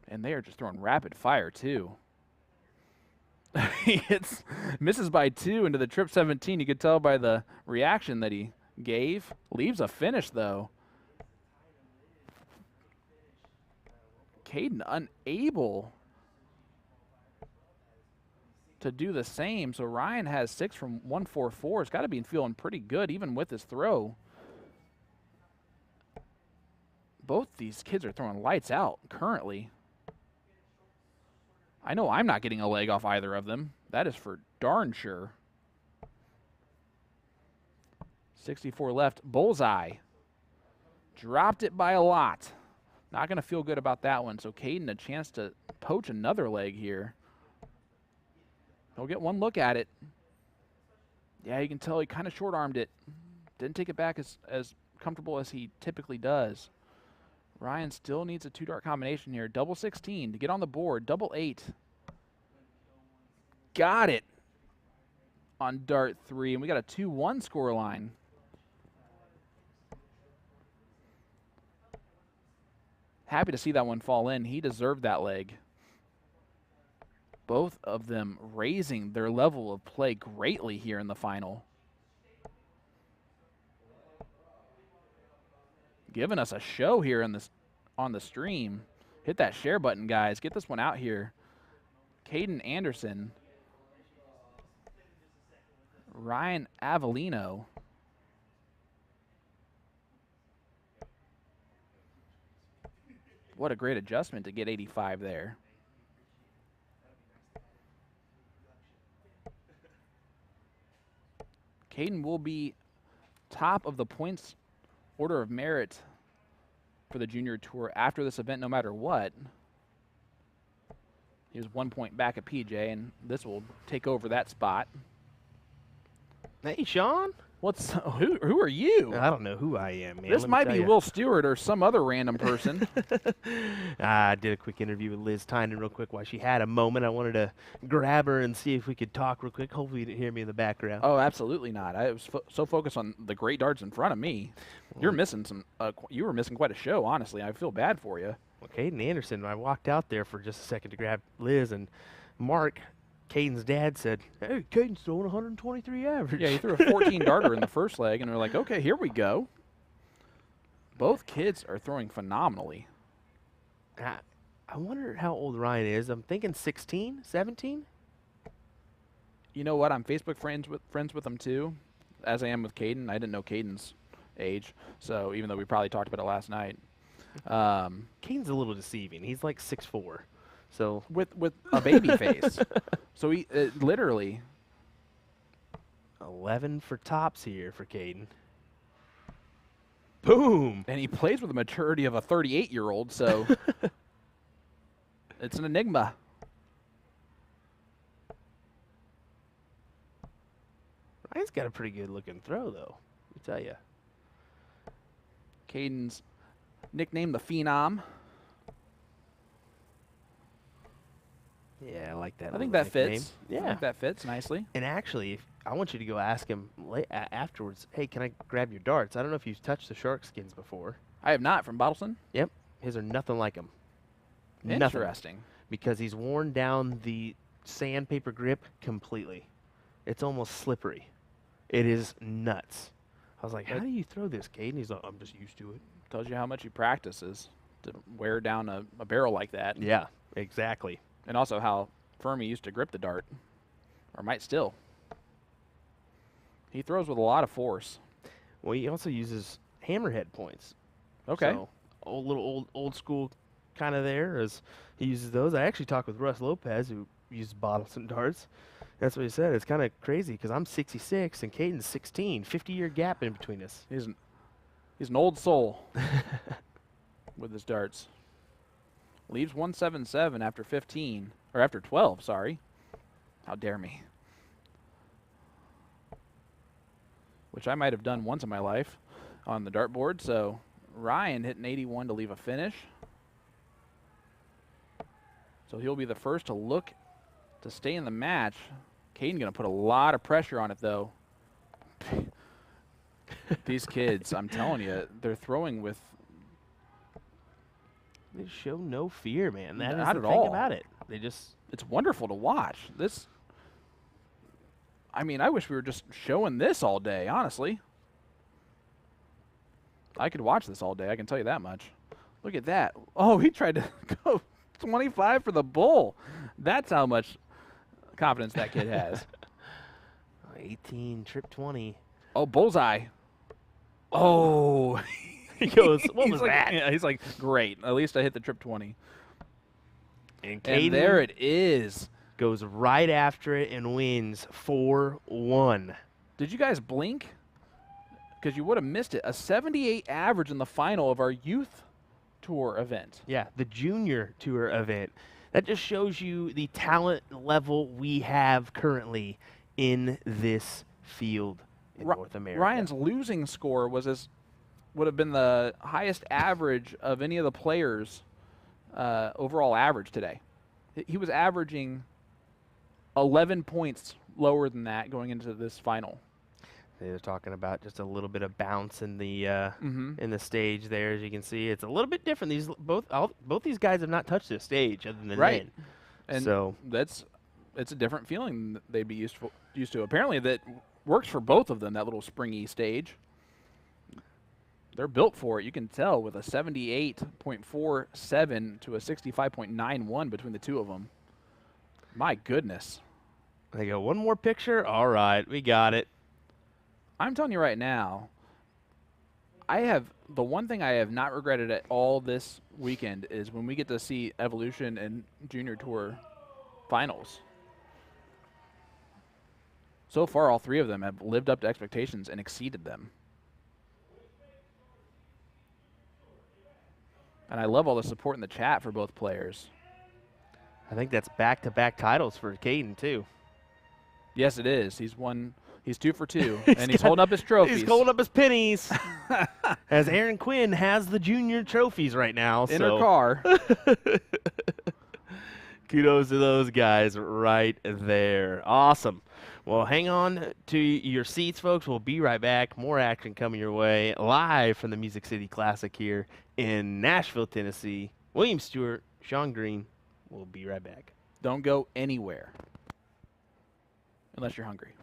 Speaker 1: And they are just throwing rapid fire, too. He hits, misses by 2 into the trip 17. You could tell by the reaction that he gave. Leaves a finish, though. Caden unable to do the same. So Ryan has 6 from 144. It's got to be feeling pretty good, even with his throw. Both these kids are throwing lights out currently. I know I'm not getting a leg off either of them. That is for darn sure. 64 left. Bullseye. Dropped it by a lot. Not going to feel good about that one. So Caden a chance to poach another leg here. He'll get one look at it. Yeah, you can tell he kind of short-armed it. Didn't take it back as comfortable as he typically does. Ryan still needs a 2-dart combination here. Double 16 to get on the board. Double 8. Got it on dart 3. And we got a 2-1 score line. Happy to see that one fall in. He deserved that leg. Both of them raising their level of play greatly here in the final. Giving us a show here in this on the stream. Hit that share button, guys. Get this one out here. Caden Anderson. Ryan Avelino. What a great adjustment to get 85 there. Caden will be top of the points order of merit for the Junior Tour after this event, no matter what. He was 1 point back at PJ, and this will take over that spot.
Speaker 2: Hey, Sean.
Speaker 1: Who are you?
Speaker 2: I don't know who I am, man.
Speaker 1: This might be Will Stuart or some other random person.
Speaker 2: I did a quick interview with Liz Tynan real quick while she had a moment. I wanted to grab her and see if we could talk real quick. Hopefully you didn't hear me in the background.
Speaker 1: Oh, absolutely not. I was so focused on the great darts in front of me. You're missing some. You were missing quite a show, honestly. I feel bad for you.
Speaker 2: Well, Caden Anderson, I walked out there for just a second to grab Liz, and Mark, Caden's dad, said, "Hey, Caden's throwing 123 average."
Speaker 1: Yeah, he threw a 14 darter in the first leg, and we're like, okay, here we go. Both kids are throwing phenomenally.
Speaker 2: I wonder how old Ryan is. I'm thinking 16, 17?
Speaker 1: You know what? I'm Facebook friends with him too, as I am with Caden. I didn't know Caden's age, so even though we probably talked about it last night.
Speaker 2: Caden's a little deceiving. He's like 6'4", so
Speaker 1: with a baby face. So he literally
Speaker 2: 11 for tops here for Caden. Boom!
Speaker 1: And he plays with the maturity of a 38-year-old, so it's an enigma.
Speaker 2: Ryan's got a pretty good looking throw, though. Let me tell you.
Speaker 1: Caden's nicknamed the Phenom.
Speaker 2: Yeah, I like that.
Speaker 1: I think
Speaker 2: little
Speaker 1: that
Speaker 2: nickname.
Speaker 1: fits.
Speaker 2: Yeah.
Speaker 1: I think that fits nicely.
Speaker 2: And actually, I want you to go ask him afterwards, hey, can I grab your darts? I don't know if you've touched the shark skins before.
Speaker 1: I have not from Bottleson.
Speaker 2: Yep. His are nothing like them.
Speaker 1: Interesting.
Speaker 2: Because he's worn down the sandpaper grip completely. It's almost slippery. It is nuts. I was like, how do you throw this, Caden? He's like, I'm just used to it.
Speaker 1: Tells you how much he practices to wear down a barrel like that.
Speaker 2: Yeah, exactly.
Speaker 1: And also how firm he used to grip the dart, or might still. He throws with a lot of force.
Speaker 2: Well, he also uses hammerhead points.
Speaker 1: Okay.
Speaker 2: So, old school kind of there as he uses those. I actually talked with Russ Lopez, who uses Bottleson darts. That's what he said. It's kind of crazy because I'm 66 and Caden's 16. 50-year gap in between us.
Speaker 1: He's an old soul with his darts. Leaves 177 after 15, or after 12, sorry. How dare me. Which I might have done once in my life on the dartboard. So Ryan hit an 81 to leave a finish. So he'll be the first to look to stay in the match. Caden going to put a lot of pressure on it, though. These kids, I'm telling you, they're throwing with...
Speaker 2: They show no fear, man. That
Speaker 1: Not
Speaker 2: is
Speaker 1: at
Speaker 2: the thing
Speaker 1: all.
Speaker 2: about it. They just...
Speaker 1: It's wonderful to watch. This... I mean, I wish we were just showing this all day, honestly. I could watch this all day, I can tell you that much. Look at that. Oh, he tried to go 25 for the bull. That's how much confidence that kid has.
Speaker 2: 18, trip 20.
Speaker 1: Oh, bullseye. Oh.
Speaker 2: He goes, what was
Speaker 1: like,
Speaker 2: that?
Speaker 1: Yeah, he's like, great. At least I hit the trip 20.
Speaker 2: And
Speaker 1: And there it is.
Speaker 2: goes right after it and wins 4-1.
Speaker 1: Did you guys blink? Because you would have missed it. A 78 average in the final of our youth tour event.
Speaker 2: Yeah, the junior tour event. That just shows you the talent level we have currently in this field in North America.
Speaker 1: Ryan's losing score would have been the highest average of any of the players' overall average today. He was averaging 11 points lower than that going into this final.
Speaker 2: They're talking about just a little bit of bounce in the in the stage there, as you can see. It's a little bit different. Both these guys have not touched this stage other than
Speaker 1: Right.
Speaker 2: Lynn.
Speaker 1: And
Speaker 2: so
Speaker 1: it's a different feeling that they'd be used to. Apparently that works for both of them, that little springy stage. They're built for it. You can tell with a 78.47 to a 65.91 between the two of them. My goodness.
Speaker 2: they go, one more picture? All right, we got it.
Speaker 1: I'm telling you right now, the one thing I have not regretted at all this weekend is when we get to see Evolution and Junior Tour finals. So far, all three of them have lived up to expectations and exceeded them. And I love all the support in the chat for both players.
Speaker 2: I think that's back-to-back titles for Caden, too.
Speaker 1: Yes, it is. He's 2 for 2, and he's holding up his trophies.
Speaker 2: He's holding up his pennies. As Aaron Quinn has the junior trophies right now.
Speaker 1: In her car.
Speaker 2: Kudos to those guys right there. Awesome. Well, hang on to your seats, folks. We'll be right back. More action coming your way live from the Music City Classic here in Nashville, Tennessee. William Stewart, Sean Green. We'll be right back.
Speaker 1: Don't go anywhere unless you're hungry.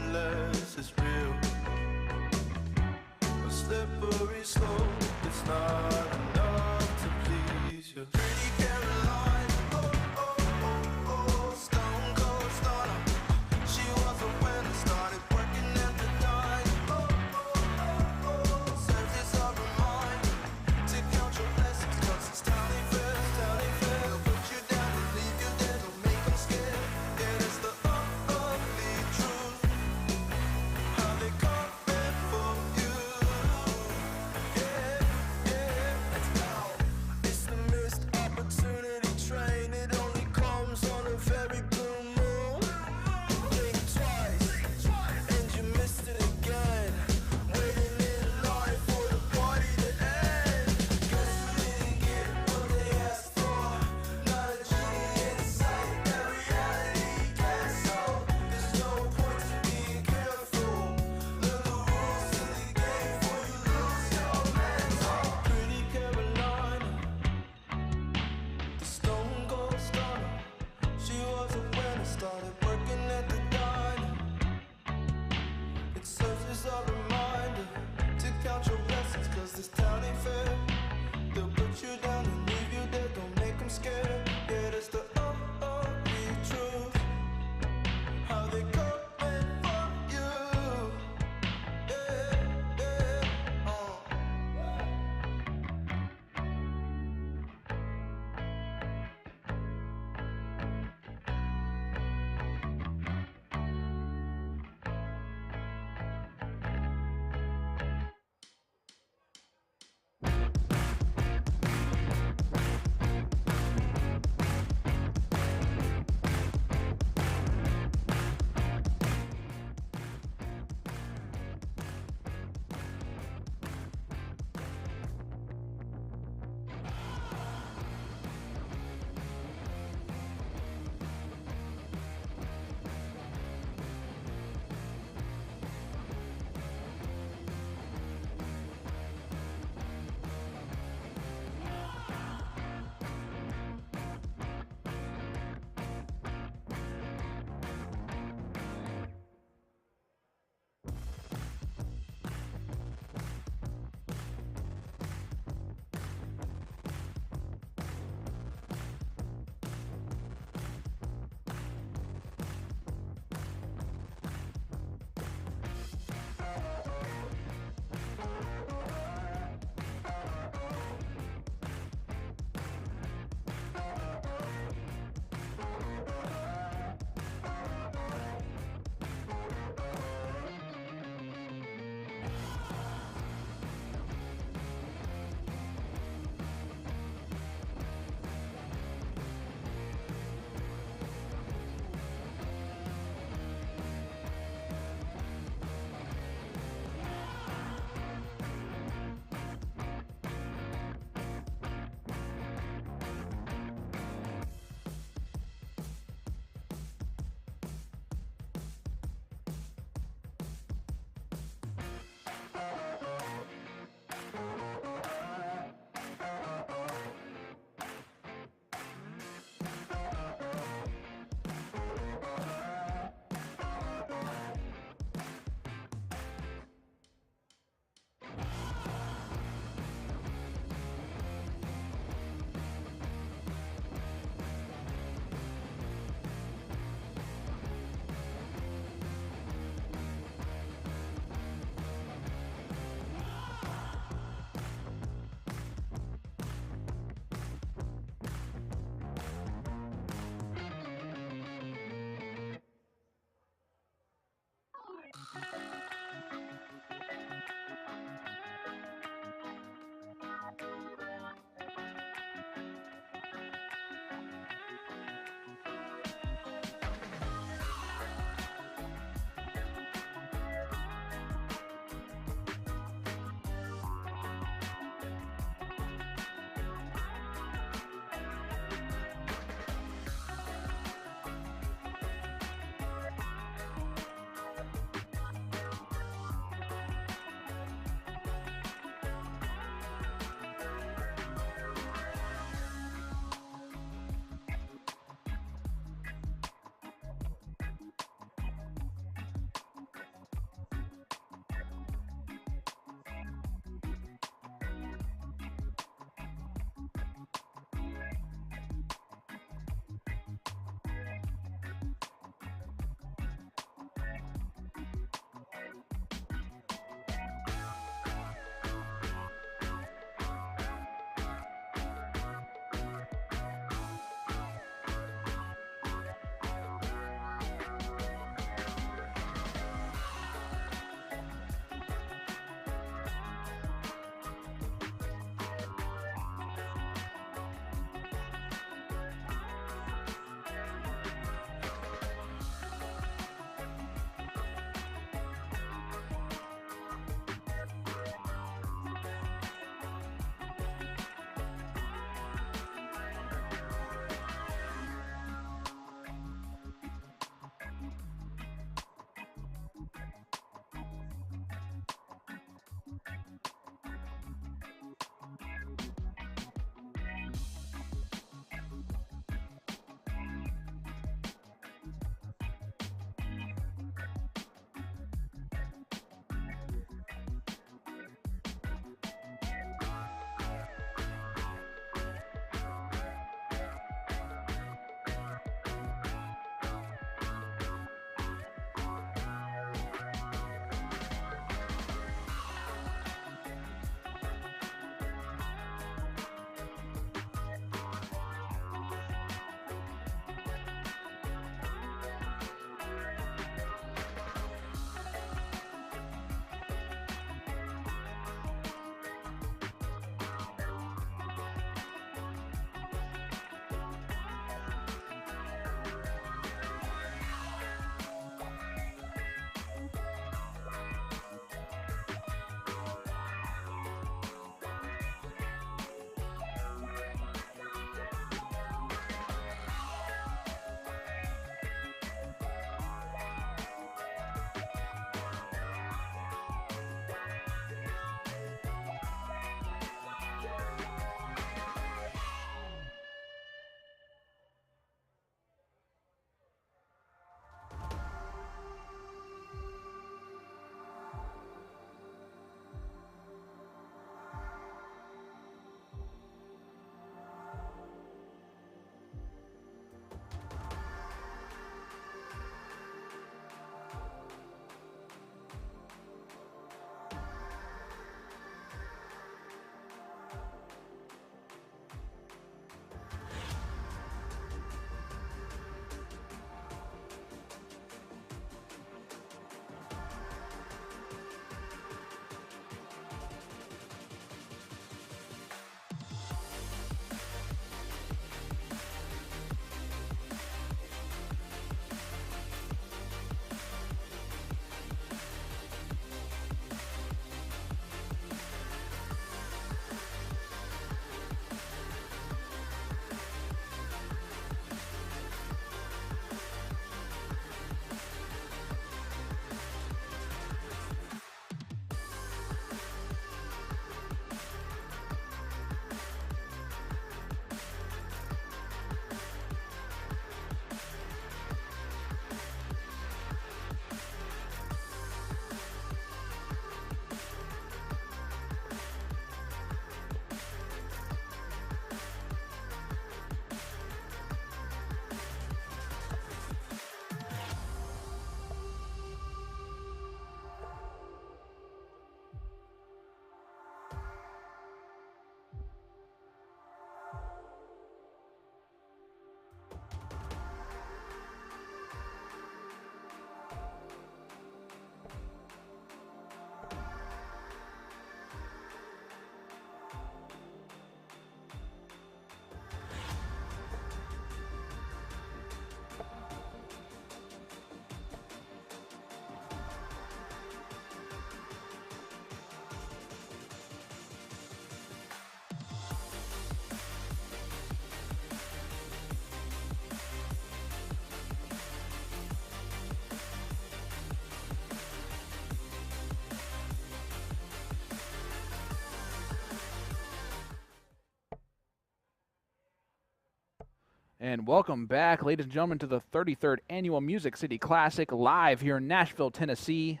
Speaker 1: And welcome back, ladies and gentlemen, to the 33rd Annual Music City Classic, live here in Nashville, Tennessee,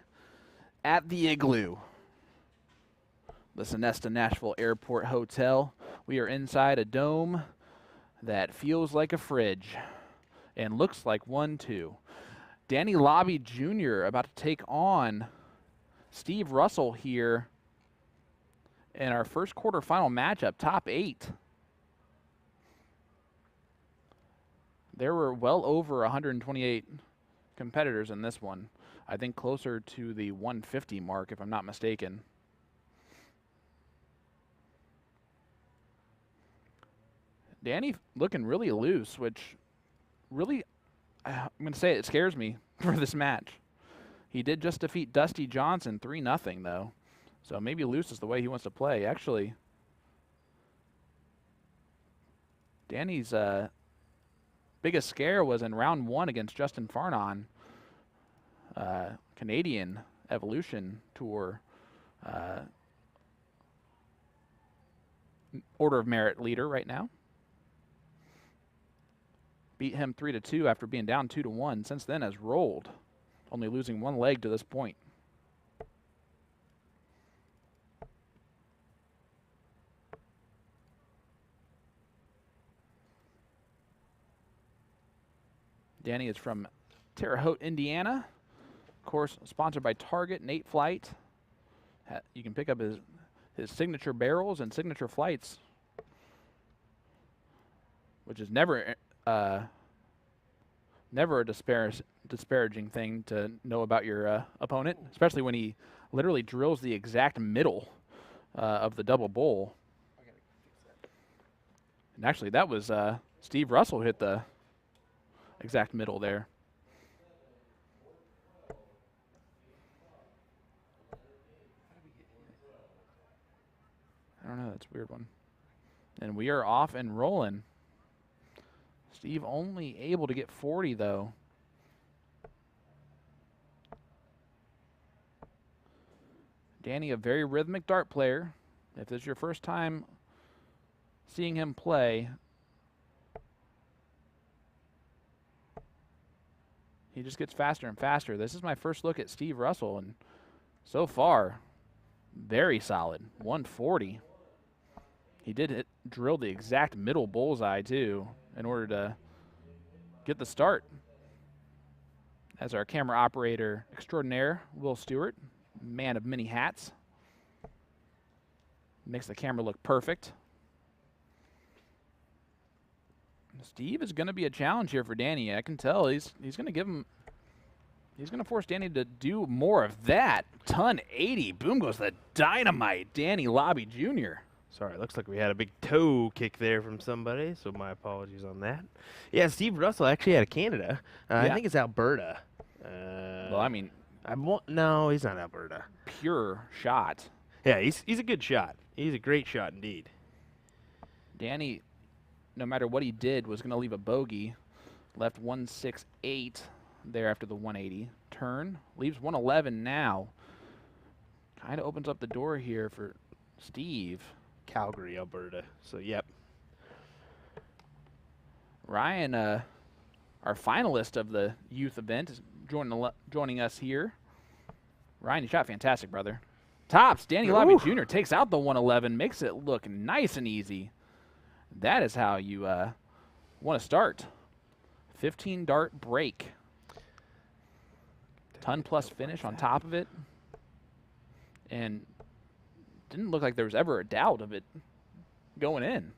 Speaker 1: at the Igloo, the Sonesta Nashville Airport Hotel. We are inside a dome that feels like a fridge and looks like one, too. Danny Lobby Jr. about to take on Steve Russell here in our first quarterfinal matchup, top 8. There were well over 128 competitors in this one. I think closer to the 150 mark, if I'm not mistaken. Danny looking really loose, which really, I'm going to say it scares me for this match. He did just defeat Dusty Johnson 3-0, though. So maybe loose is the way he wants to play. Actually, Danny's biggest scare was in round 1 against Justin Farnon, Canadian Evolution Tour Order of Merit leader right now. Beat him 3-2 after being down 2-1. Since then has rolled, only losing 1 leg to this point. Danny is from Terre Haute, Indiana. Of course, sponsored by Target, Nate Flight. You can pick up his signature barrels and signature flights, which is never a disparaging thing to know about your opponent, especially when he literally drills the exact middle of the double bowl. And actually, that was Steve Russell hit the exact middle there. I don't know, that's a weird one. And we are off and rolling. Steve only able to get 40, though. Danny, a very rhythmic dart player. If this is your first time seeing him play, he just gets faster and faster. This is my first look at Steve Russell, and so far, very solid. 140. He did drill the exact middle bullseye, too, in order to get the start. As our camera operator extraordinaire, Will Stuart, man of many hats, makes the camera look perfect. Steve is going to be a challenge here for Danny. I can tell he's going to give him. He's going to force Danny to do more of that. Ton 80. Boom goes the dynamite. Danny Lobby Jr.
Speaker 2: Sorry, looks like we had a big toe kick there from somebody, so my apologies on that. Yeah, Steve Russell actually out of Canada.
Speaker 1: Yeah.
Speaker 2: I think it's Alberta.
Speaker 1: Well, I mean,
Speaker 2: no, he's not Alberta.
Speaker 1: Pure shot.
Speaker 2: Yeah, he's a good shot. He's a great shot indeed.
Speaker 1: Danny, no matter what he did, was going to leave a bogey. Left 168 there after the 180. Turn. Leaves 111 now. Kind of opens up the door here for Steve.
Speaker 2: Calgary, Alberta. So, yep.
Speaker 1: Ryan, our finalist of the youth event, is joining us here. Ryan, you shot fantastic, brother. Tops. Danny Lobby Jr. takes out the 111, makes it look nice and easy. That is how you want to start. 15 dart break. Ton plus finish on top of it. And didn't look like there was ever a doubt of it going in.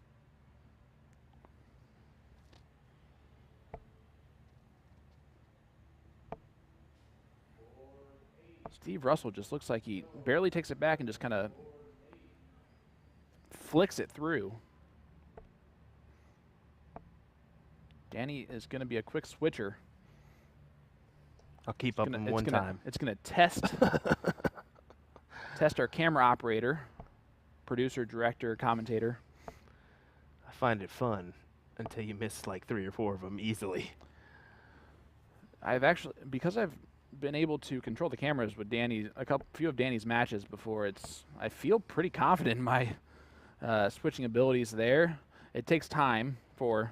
Speaker 1: Steve Russell just looks like he barely takes it back and just kind of flicks it through. Danny is going to be a quick switcher.
Speaker 2: I'll keep up in one time.
Speaker 1: It's going to test test our camera operator, producer, director, commentator.
Speaker 2: I find it fun until you miss like 3 or 4 of them easily.
Speaker 1: I've actually, because I've been able to control the cameras with Danny, few of Danny's matches before, I feel pretty confident in my switching abilities there. It takes time for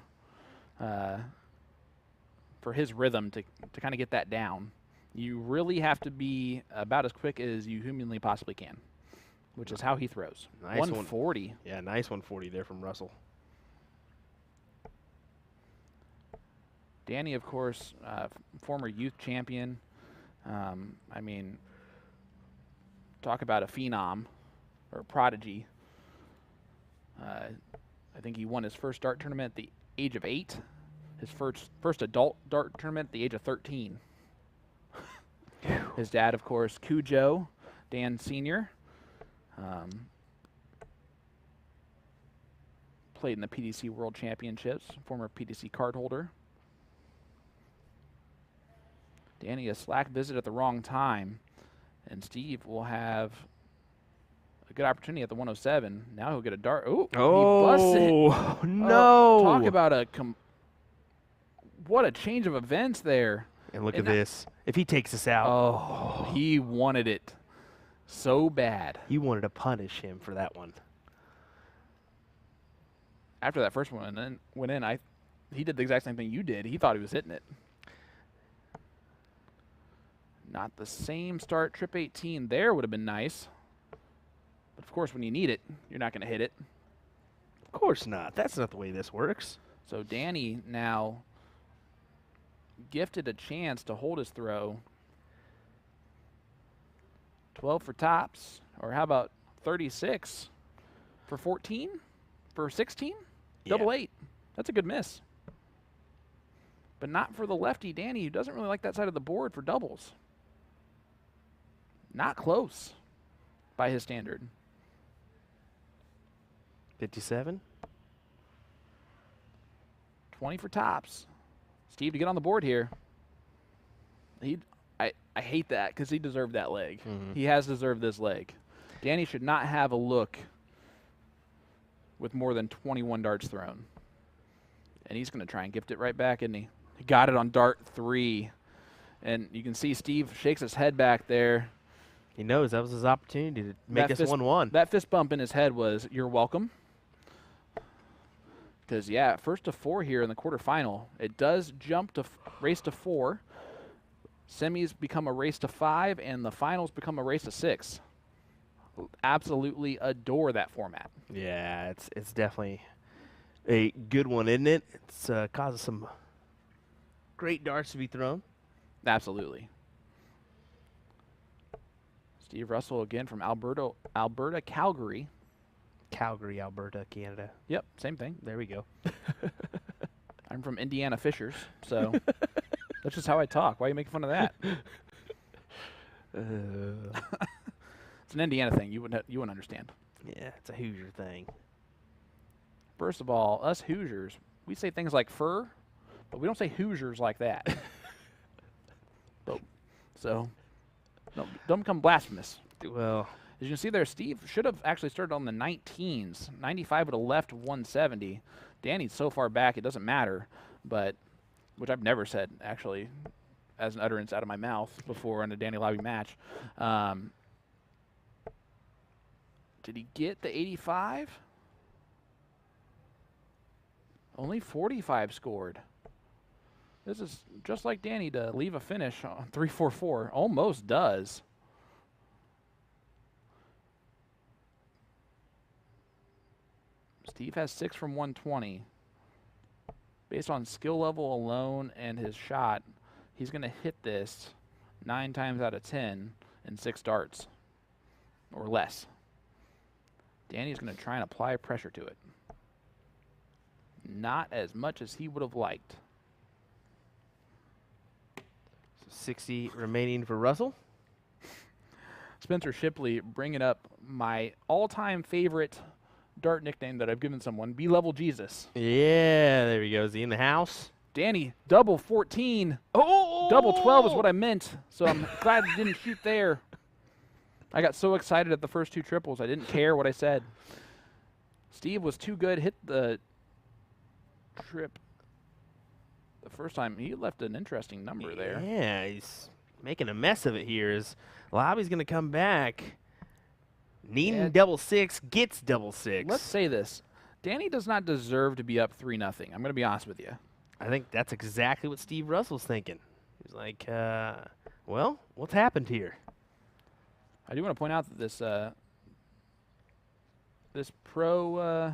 Speaker 1: for his rhythm to kind of get that down. You really have to be about as quick as you humanly possibly can, which is how he throws.
Speaker 2: Nice
Speaker 1: 140.
Speaker 2: Yeah, nice 140 there from Russell.
Speaker 1: Danny, of course, former youth champion. I mean, talk about a phenom or a prodigy. I think he won his first dart tournament at the age of 8. His first adult dart tournament at the age of 13. His dad, of course, Cujo, Dan Sr. Played in the PDC World Championships, former PDC card holder. Danny, a slack visit at the wrong time, and Steve will have a good opportunity at the 107. Now he'll get a dart. Ooh, he busts it.
Speaker 2: No!
Speaker 1: Talk about what a change of events there.
Speaker 2: And look at this. If he takes us out.
Speaker 1: Oh, he wanted it so bad.
Speaker 2: You wanted to punish him for that one.
Speaker 1: After that first one went in, he did the exact same thing you did. He thought he was hitting it. Not the same start. Trip 18 there would have been nice. But, of course, when you need it, you're not going to hit it.
Speaker 2: Of course not. That's not the way this works.
Speaker 1: So Danny now gifted a chance to hold his throw. 12 for tops. Or how about 36 for 14? For 16?
Speaker 2: Yeah.
Speaker 1: Double 8. That's a good miss. But not for the lefty Danny, who doesn't really like that side of the board for doubles. Not close by his standard.
Speaker 2: 57.
Speaker 1: 20 for tops. Steve to get on the board here. I hate that because he deserved that leg.
Speaker 2: Mm-hmm.
Speaker 1: He has deserved this leg. Danny should not have a look with more than 21 darts thrown. And he's going to try and gift it right back, isn't he? He got it on dart 3. And you can see Steve shakes his head back there.
Speaker 2: He knows that was his opportunity to make us 1-1.
Speaker 1: That fist bump in his head was, "You're welcome." Because, yeah, first to 4 here in the quarterfinal. It does jump to race to 4. Semis become a race to 5, and the finals become a race to 6. Absolutely adore that format.
Speaker 2: Yeah, it's definitely a good one, isn't it? It's causes some great darts to be thrown.
Speaker 1: Absolutely. Steve Russell again from Alberta, Calgary.
Speaker 2: Calgary, Alberta, Canada.
Speaker 1: Yep, same thing.
Speaker 2: There we go.
Speaker 1: I'm from Indiana Fishers, so that's just how I talk. Why are you making fun of that? It's an Indiana thing. You wouldn't understand.
Speaker 2: Yeah, it's a Hoosier thing.
Speaker 1: First of all, us Hoosiers, we say things like fur, but we don't say Hoosiers like that. So, don't become blasphemous.
Speaker 2: Well,
Speaker 1: as you can see there, Steve should have actually started on the 19s. 95 would have left 170. Danny's so far back it doesn't matter, but which I've never said actually as an utterance out of my mouth before in a Danny Lobby match. Did he get the 85? Only 45 scored. This is just like Danny to leave a finish on 344. Almost does. Steve has 6 from 120. Based on skill level alone and his shot, he's going to hit this 9 times out of 10 in 6 darts or less. Danny's going to try and apply pressure to it. Not as much as he would have liked.
Speaker 2: 60 remaining for Russell.
Speaker 1: Spencer Shipley bringing up my all-time favorite dart nickname that I've given someone, B-Level Jesus.
Speaker 2: Yeah, there he goes. Is he in the house?
Speaker 1: Danny, double 14.
Speaker 2: Oh!
Speaker 1: Double 12 is what I meant, so I'm glad I didn't shoot there. I got so excited at the first 2 triples, I didn't care what I said. Steve was too good, hit the trip the first time. He left an interesting number there.
Speaker 2: Yeah, he's making a mess of it here. As Lobby's going to come back. Needing double 6, gets double 6.
Speaker 1: Let's say this. Danny does not deserve to be up 3-0. I'm going to be honest with you.
Speaker 2: I think that's exactly what Steve Russell's thinking. He's like, well, what's happened here?
Speaker 1: I do want to point out that this pro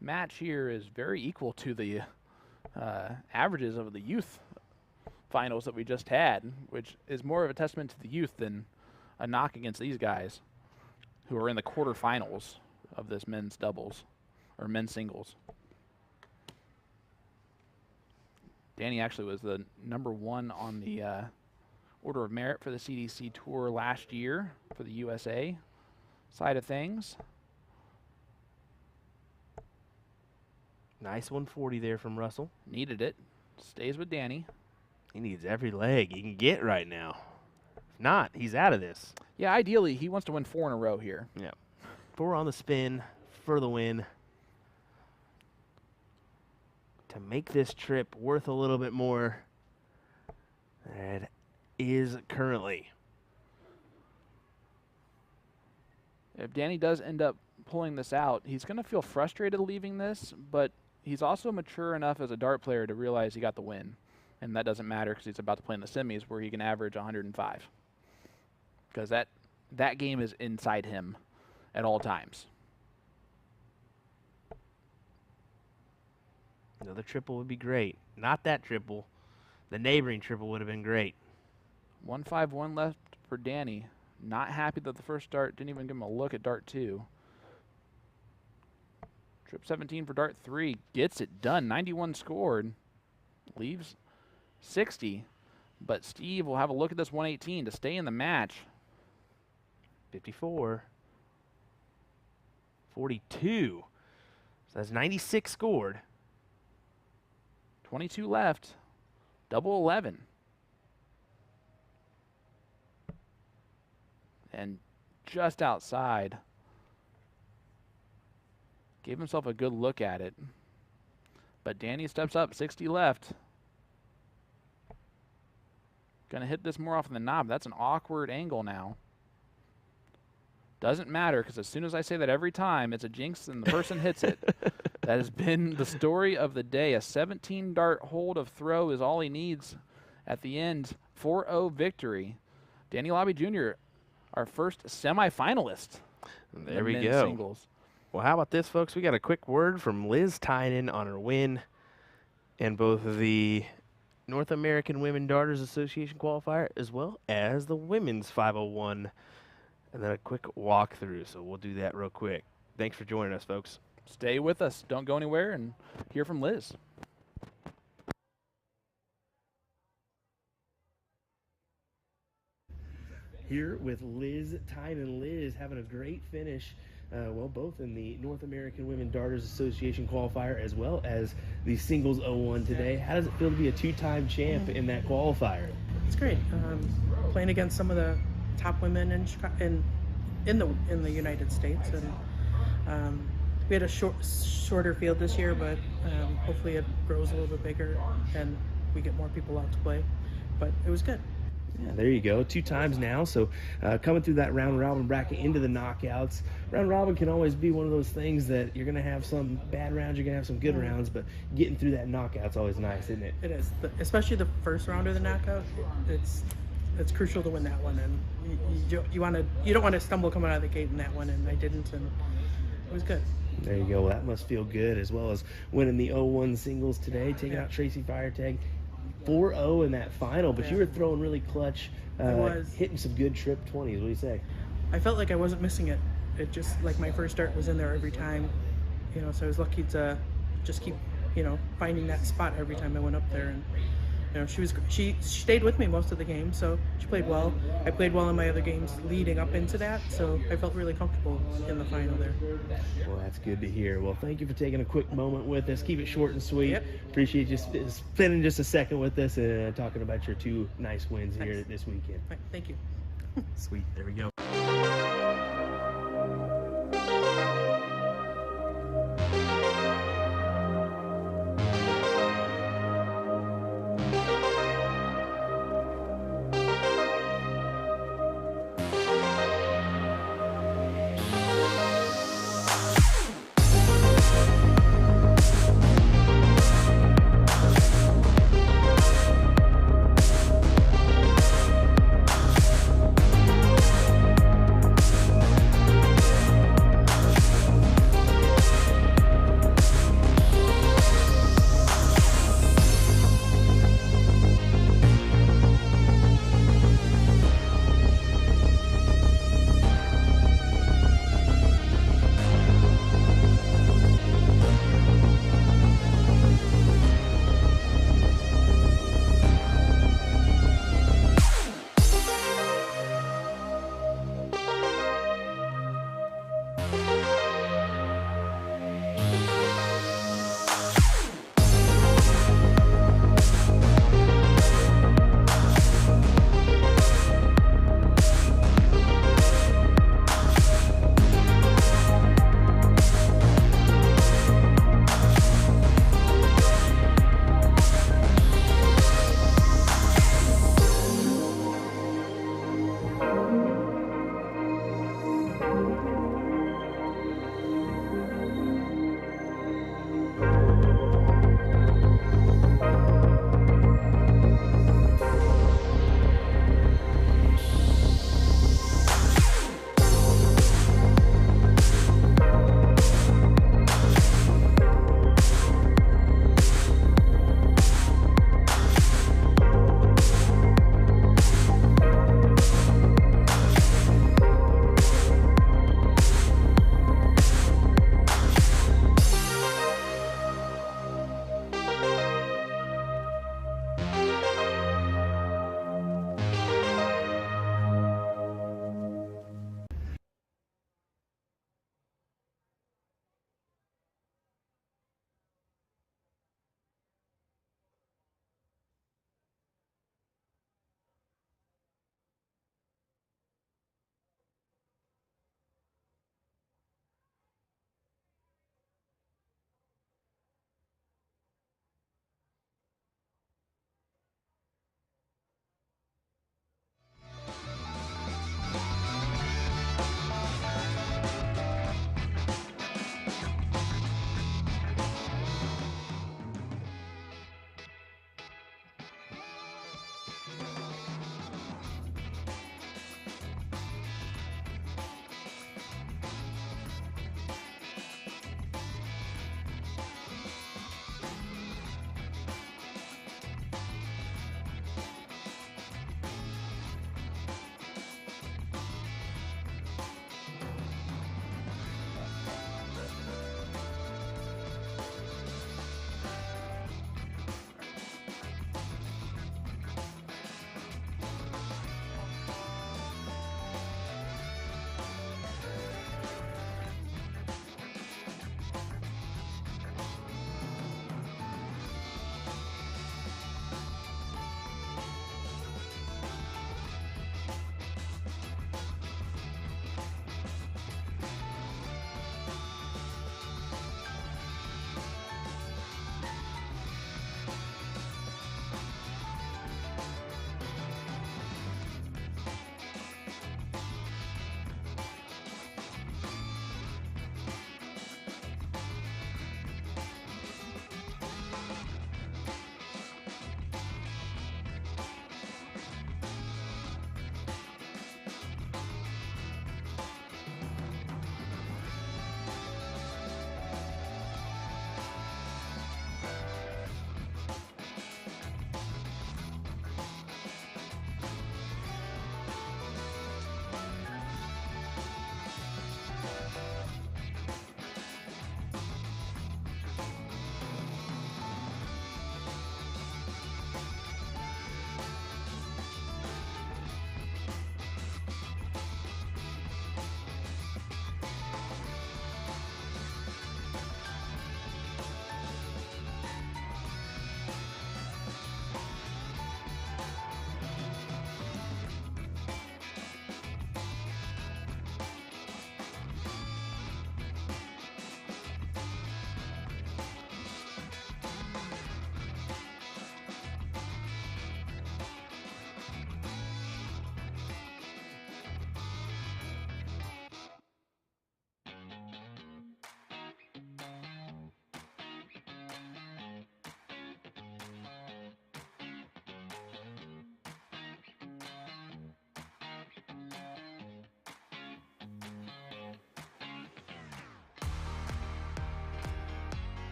Speaker 1: match here is very equal to the averages of the youth finals that we just had, which is more of a testament to the youth than a knock against these guys who are in the quarterfinals of this men's doubles or men's singles. Danny actually was the #1 on the Order of Merit for the CDC Tour last year for the USA side of things.
Speaker 2: Nice 140 there from Russell.
Speaker 1: Needed it. Stays with Danny.
Speaker 2: He needs every leg he can get right now. If not, he's out of this.
Speaker 1: Yeah, ideally, he wants to win 4 in a row here.
Speaker 2: Yeah. 4 on the spin for the win. To make this trip worth a little bit more than it is currently.
Speaker 1: If Danny does end up pulling this out, he's going to feel frustrated leaving this, but he's also mature enough as a dart player to realize he got the win. And that doesn't matter because he's about to play in the semis where he can average 105. Because that game is inside him at all times.
Speaker 2: Another triple would be great. Not that triple. The neighboring triple would have been great.
Speaker 1: 151 left for Danny. Not happy that the first dart didn't even give him a look at dart 2. Trip 17 for dart 3. Gets it done. 91 scored. Leaves 60. But Steve will have a look at this 118 to stay in the match.
Speaker 2: 54. 42. So that's 96 scored.
Speaker 1: 22 left. Double 11. And just outside. Gave himself a good look at it. But Danny steps up, 60 left. Gonna hit this more often than not, but that's an awkward angle now. Doesn't matter, because as soon as I say that every time, it's a jinx and the person hits it. That has been the story of the day. A 17-dart hold of throw is all he needs at the end. 4-0 victory. Danny Lobby Jr., our first semifinalist.
Speaker 2: There we go.
Speaker 1: Singles.
Speaker 2: Well, how about this, folks? We got a quick word from Liz Tynan on her win in both the North American Women Darters Association qualifier as well as the Women's 501. And then a quick walkthrough, so we'll do that real quick. Thanks for joining us, folks.
Speaker 1: Stay with us. Don't go anywhere and hear from Liz.
Speaker 2: Here with Liz Tynan. Liz having a great finish, well, both in the North American Women Darters Association qualifier as well as the Singles 01 today. How does it feel to be a two-time champ in that qualifier?
Speaker 4: It's great. Playing against some of the top women in the United States, and we had a shorter field this year, but hopefully it grows a little bit bigger and we get more people out to play. But it was good.
Speaker 2: Yeah, there you go. 2 times now. So coming through that round robin bracket into the knockouts. Round robin can always be one of those things that you're going to have some bad rounds, you're going to have some good rounds, but getting through that knockout's always nice, isn't it?
Speaker 4: It is, especially the first round of the knockout. It's crucial to win that one, and you don't want to stumble coming out of the gate in that one, and I didn't, and it was good.
Speaker 2: There you go. Well, that must feel good, as well as winning the 01 singles today, taking out Tracy Firetag. 4-0 in that final, but you were throwing really clutch, hitting some good trip 20s. What do you say?
Speaker 4: I felt like I wasn't missing it. It just, like, my first dart was in there every time, so I was lucky to just keep, finding that spot every time I went up there. And she stayed with me most of the game, so she played well. I played well in my other games leading up into that, so I felt really comfortable in the final there.
Speaker 2: Well, that's good to hear. Well, thank you for taking a quick moment with us. Keep it short and sweet.
Speaker 4: Yep.
Speaker 2: Appreciate you spending just a second with us and talking about your 2 nice wins here this weekend.
Speaker 4: Right, thank you.
Speaker 2: Sweet. There we go.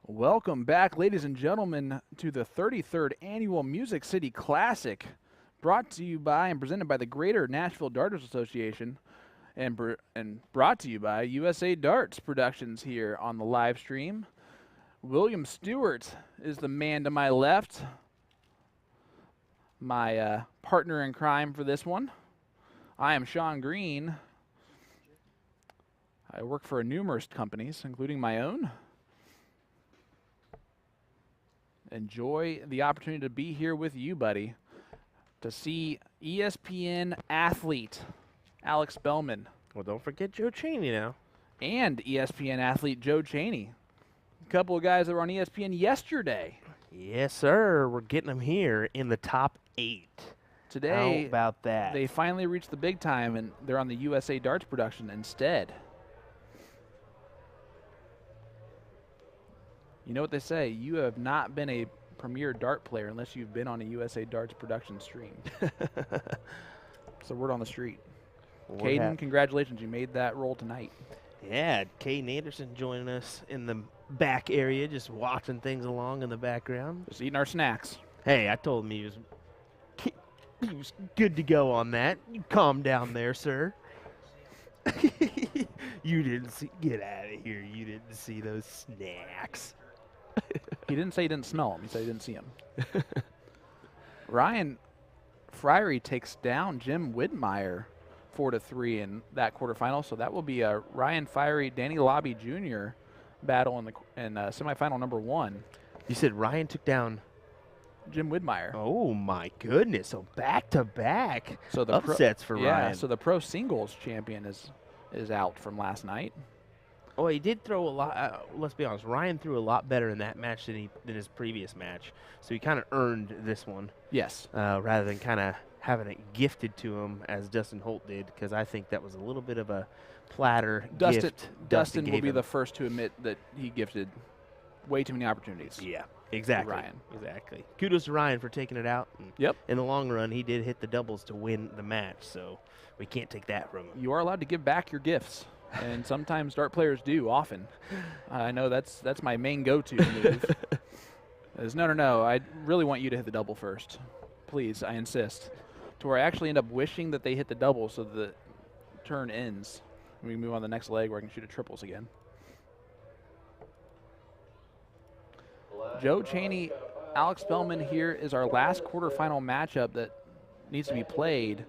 Speaker 1: Welcome back, ladies and gentlemen, to the 33rd Annual Music City Classic, brought to you by and presented by the Greater Nashville Darters Association, and brought to you by USA Darts Productions here on the live stream. William Stuart is the man to my left, my partner in crime for this one. I am Sean Green. I work for numerous companies, including my own. Enjoy the opportunity to be here with you, buddy, to see ESPN athlete Alex Bellman.
Speaker 2: Well, don't forget Joe Chaney now.
Speaker 1: And ESPN athlete Joe Chaney. A couple of guys that were on ESPN yesterday.
Speaker 2: Yes, sir. We're getting them here in the top 8.
Speaker 1: Today,
Speaker 2: how about that?
Speaker 1: They finally reached the big time, and they're on the USA Darts Production instead. You know what they say, you have not been a premier dart player unless you've been on a USA Darts Production stream. It's the word on the street. Caden, congratulations, you made that roll tonight.
Speaker 2: Yeah, Caden Anderson joining us in the back area, just watching things along in the background.
Speaker 1: Just eating our snacks.
Speaker 2: Hey, I told him he was He was good to go on that. You calm down there, sir. You didn't see. Get out of here. You didn't see those snacks.
Speaker 1: He didn't say he didn't smell them. He said he didn't see them. Ryan Friery takes down Jim Widmeyer 4-3 in that quarterfinal. So that will be a Ryan Friery, Danny Lobby Jr. battle in semifinal number 1.
Speaker 2: You said Ryan took down
Speaker 1: Jim Widmeyer.
Speaker 2: Oh my goodness! So back-to-back
Speaker 1: So the
Speaker 2: upsets for Ryan.
Speaker 1: So the pro singles champion is out from last night.
Speaker 2: Oh, he did throw a lot. Let's be honest. Ryan threw a lot better in that match than his previous match. So he kind of earned this one.
Speaker 1: Yes.
Speaker 2: Rather than kind of having it gifted to him as Dustin Holt did, because I think that was a little bit of a platter gift.
Speaker 1: Dustin will
Speaker 2: gave
Speaker 1: be
Speaker 2: him.
Speaker 1: the first to admit that he gifted way too many opportunities.
Speaker 2: Yeah, exactly.
Speaker 1: Ryan.
Speaker 2: Exactly. Kudos to Ryan for taking it out. And
Speaker 1: Yep.
Speaker 2: in the long run, he did hit the doubles to win the match, so we can't take that from him.
Speaker 1: You are allowed to give back your gifts, and sometimes dart players do. Often, I know that's my main go-to move. Is no. I really want you to hit the double first, please. I insist. To where I actually end up wishing that they hit the double so the turn ends. And we move on to the next leg where I can shoot a triples again. Joe Chaney, Alex Bellman here is our last quarterfinal matchup that needs to be played.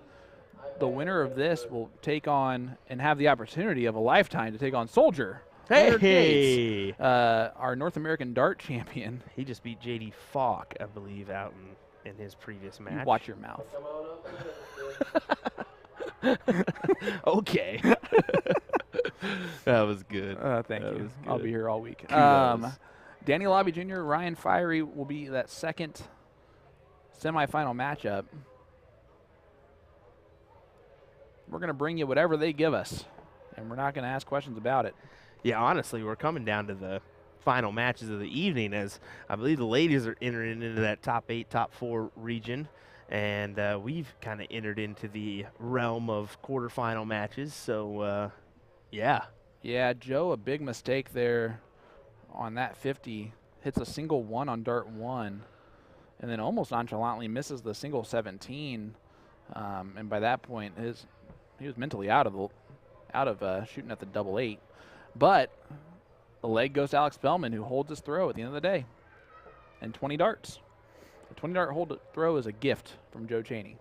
Speaker 1: The winner of this will take on and have the opportunity of a lifetime to take on Soldier. Leonard Gates, our North American dart champion.
Speaker 2: He just beat J.D. Falk, I believe, out in his previous match.
Speaker 1: You watch your mouth.
Speaker 2: Okay. That was good.
Speaker 1: Thank you. I'll be here all week.
Speaker 2: Kudos.
Speaker 1: Danny Lobby Jr., Ryan Friery will be that second semifinal matchup. We're going to bring you whatever they give us, and we're not going to ask questions about it.
Speaker 2: Yeah, honestly, we're coming down to the final matches of the evening, as I believe the ladies are entering into that top 8, top 4 region, and we've kind of entered into the realm of quarterfinal matches. So, yeah.
Speaker 1: Yeah, Joe, a big mistake there on that 50. Hits a single 1 on dart 1, and then almost nonchalantly misses the single 17. And by that point, he was mentally out of shooting at the double 8. But the leg goes to Alex Bellman, who holds his throw at the end of the day. And 20 darts. A 20 dart hold throw is a gift from Joe Chaney.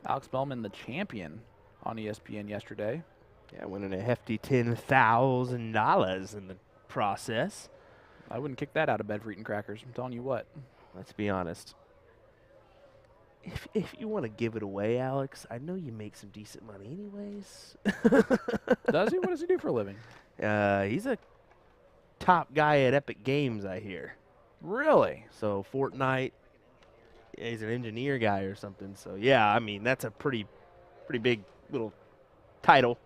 Speaker 1: Alex Bellman, the champion on ESPN yesterday.
Speaker 2: Yeah, winning a hefty $10,000 in the process.
Speaker 1: I wouldn't kick that out of bed for eating crackers. I'm telling you what.
Speaker 2: Let's be honest. If you want to give it away, Alex, I know you make some decent money anyways.
Speaker 1: Does he? What does he do for a living?
Speaker 2: He's a top guy at Epic Games, I hear.
Speaker 1: Really?
Speaker 2: So Fortnite, he's an engineer guy or something. So yeah, I mean that's a pretty big little title.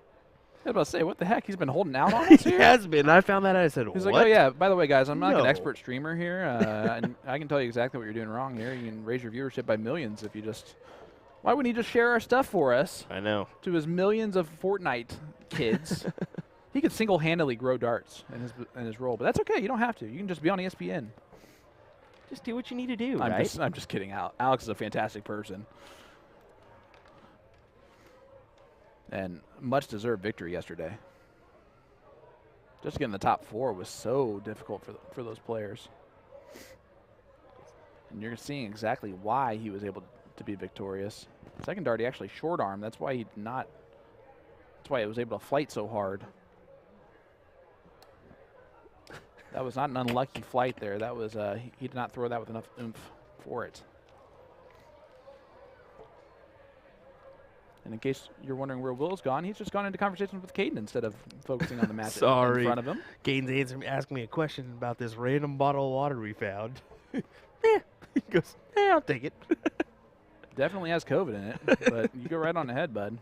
Speaker 1: I was about to say, what the heck? He's been holding out on us
Speaker 2: He
Speaker 1: here?
Speaker 2: has been. I found that out. I said,
Speaker 1: He's
Speaker 2: what?
Speaker 1: like, oh, yeah, by the way, guys, I'm not like an
Speaker 2: No.
Speaker 1: expert streamer here. And I can tell you exactly what you're doing wrong here. You can raise your viewership by millions if you just – why wouldn't he just share our stuff for us
Speaker 2: I know.
Speaker 1: to his millions of Fortnite kids? He could single-handedly grow darts in his role. But that's okay. You don't have to. You can just be on ESPN.
Speaker 2: Just do what you need to do,
Speaker 1: I'm
Speaker 2: right?
Speaker 1: just kidding. Alex is a fantastic person. And much-deserved victory yesterday. Just getting the top 4 was so difficult for those players. And you're seeing exactly why he was able to be victorious. Second dart, he actually short arm. That's why he was able to flight so hard. That was not an unlucky flight there. That was he did not throw that with enough oomph for it. And in case you're wondering where Will's gone, he's just gone into conversations with Caden instead of focusing on the match in front of him.
Speaker 2: Gaines asking me a question about this random bottle of water we found. He goes, I'll take it.
Speaker 1: Definitely has COVID in it, but you go right on ahead, bud.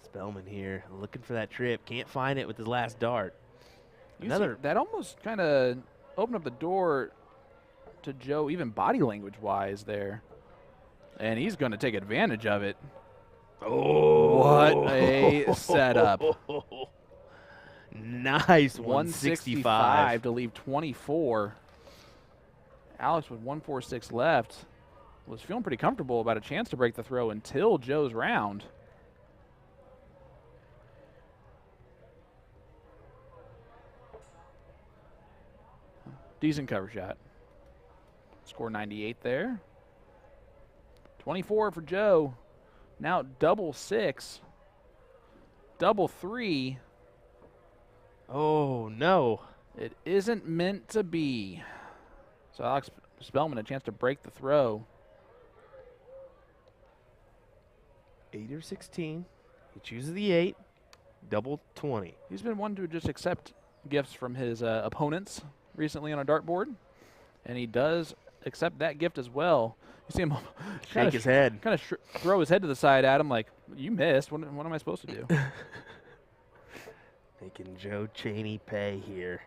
Speaker 2: Spellman here, looking for that trip. Can't find it with his last dart.
Speaker 1: That almost kind of opened up the door to Joe, even body language-wise there. And he's going to take advantage of it.
Speaker 2: Oh,
Speaker 1: What a setup.
Speaker 2: Nice 165.
Speaker 1: to leave 24. Alex with 146 left was feeling pretty comfortable about a chance to break the throw until Joe's round. Decent cover shot. Score 98 there. 24 for Joe. Now double 6. Double 3.
Speaker 2: Oh, no.
Speaker 1: It isn't meant to be. So Alex Bellman a chance to break the throw.
Speaker 2: 8 or 16. He chooses the 8. Double 20.
Speaker 1: He's been one to just accept gifts from his opponents recently on a dartboard, and he does accept that gift as well. You see him
Speaker 2: shake his head,
Speaker 1: kind of throw his head to the side at him like, you missed. What am I supposed to do?
Speaker 2: Making Joe Chaney pay here.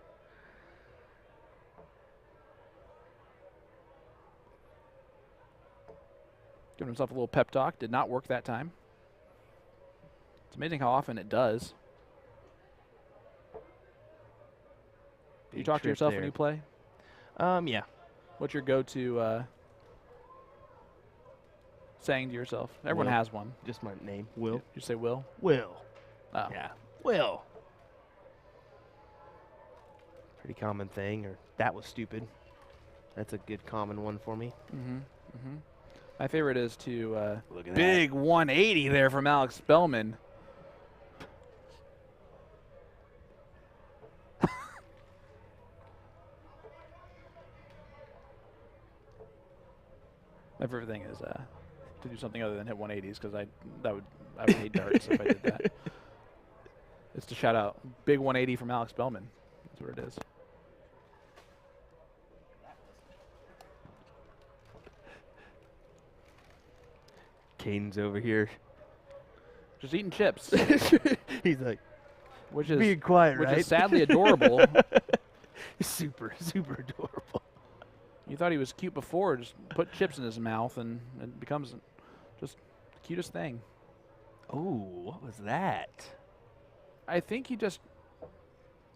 Speaker 1: Giving himself a little pep talk. Did not work that time. It's amazing how often it does. Do you talk to yourself when you play?
Speaker 2: Yeah.
Speaker 1: What's your go-to saying to yourself? Everyone
Speaker 2: Will.
Speaker 1: has one.
Speaker 2: Just my name, Will.
Speaker 1: You say Will?
Speaker 2: Will.
Speaker 1: Oh.
Speaker 2: Yeah, Will. Pretty common thing, or that was stupid. That's a good common one for me.
Speaker 1: My favorite is to
Speaker 2: Look at
Speaker 1: big 180 there from Alex Bellman. My favorite thing is to do something other than hit 180s, because I would hate darts if I did that. It's to shout out big 180 from Alex Bellman. That's what it is.
Speaker 2: Caden's over here.
Speaker 1: Just eating chips,
Speaker 2: He's like,
Speaker 1: which is
Speaker 2: being quiet,
Speaker 1: which
Speaker 2: right?
Speaker 1: is sadly adorable.
Speaker 2: super, super adorable.
Speaker 1: You thought he was cute before, just put chips in his mouth and it becomes just the cutest thing.
Speaker 2: Oh, what was that?
Speaker 1: I think he just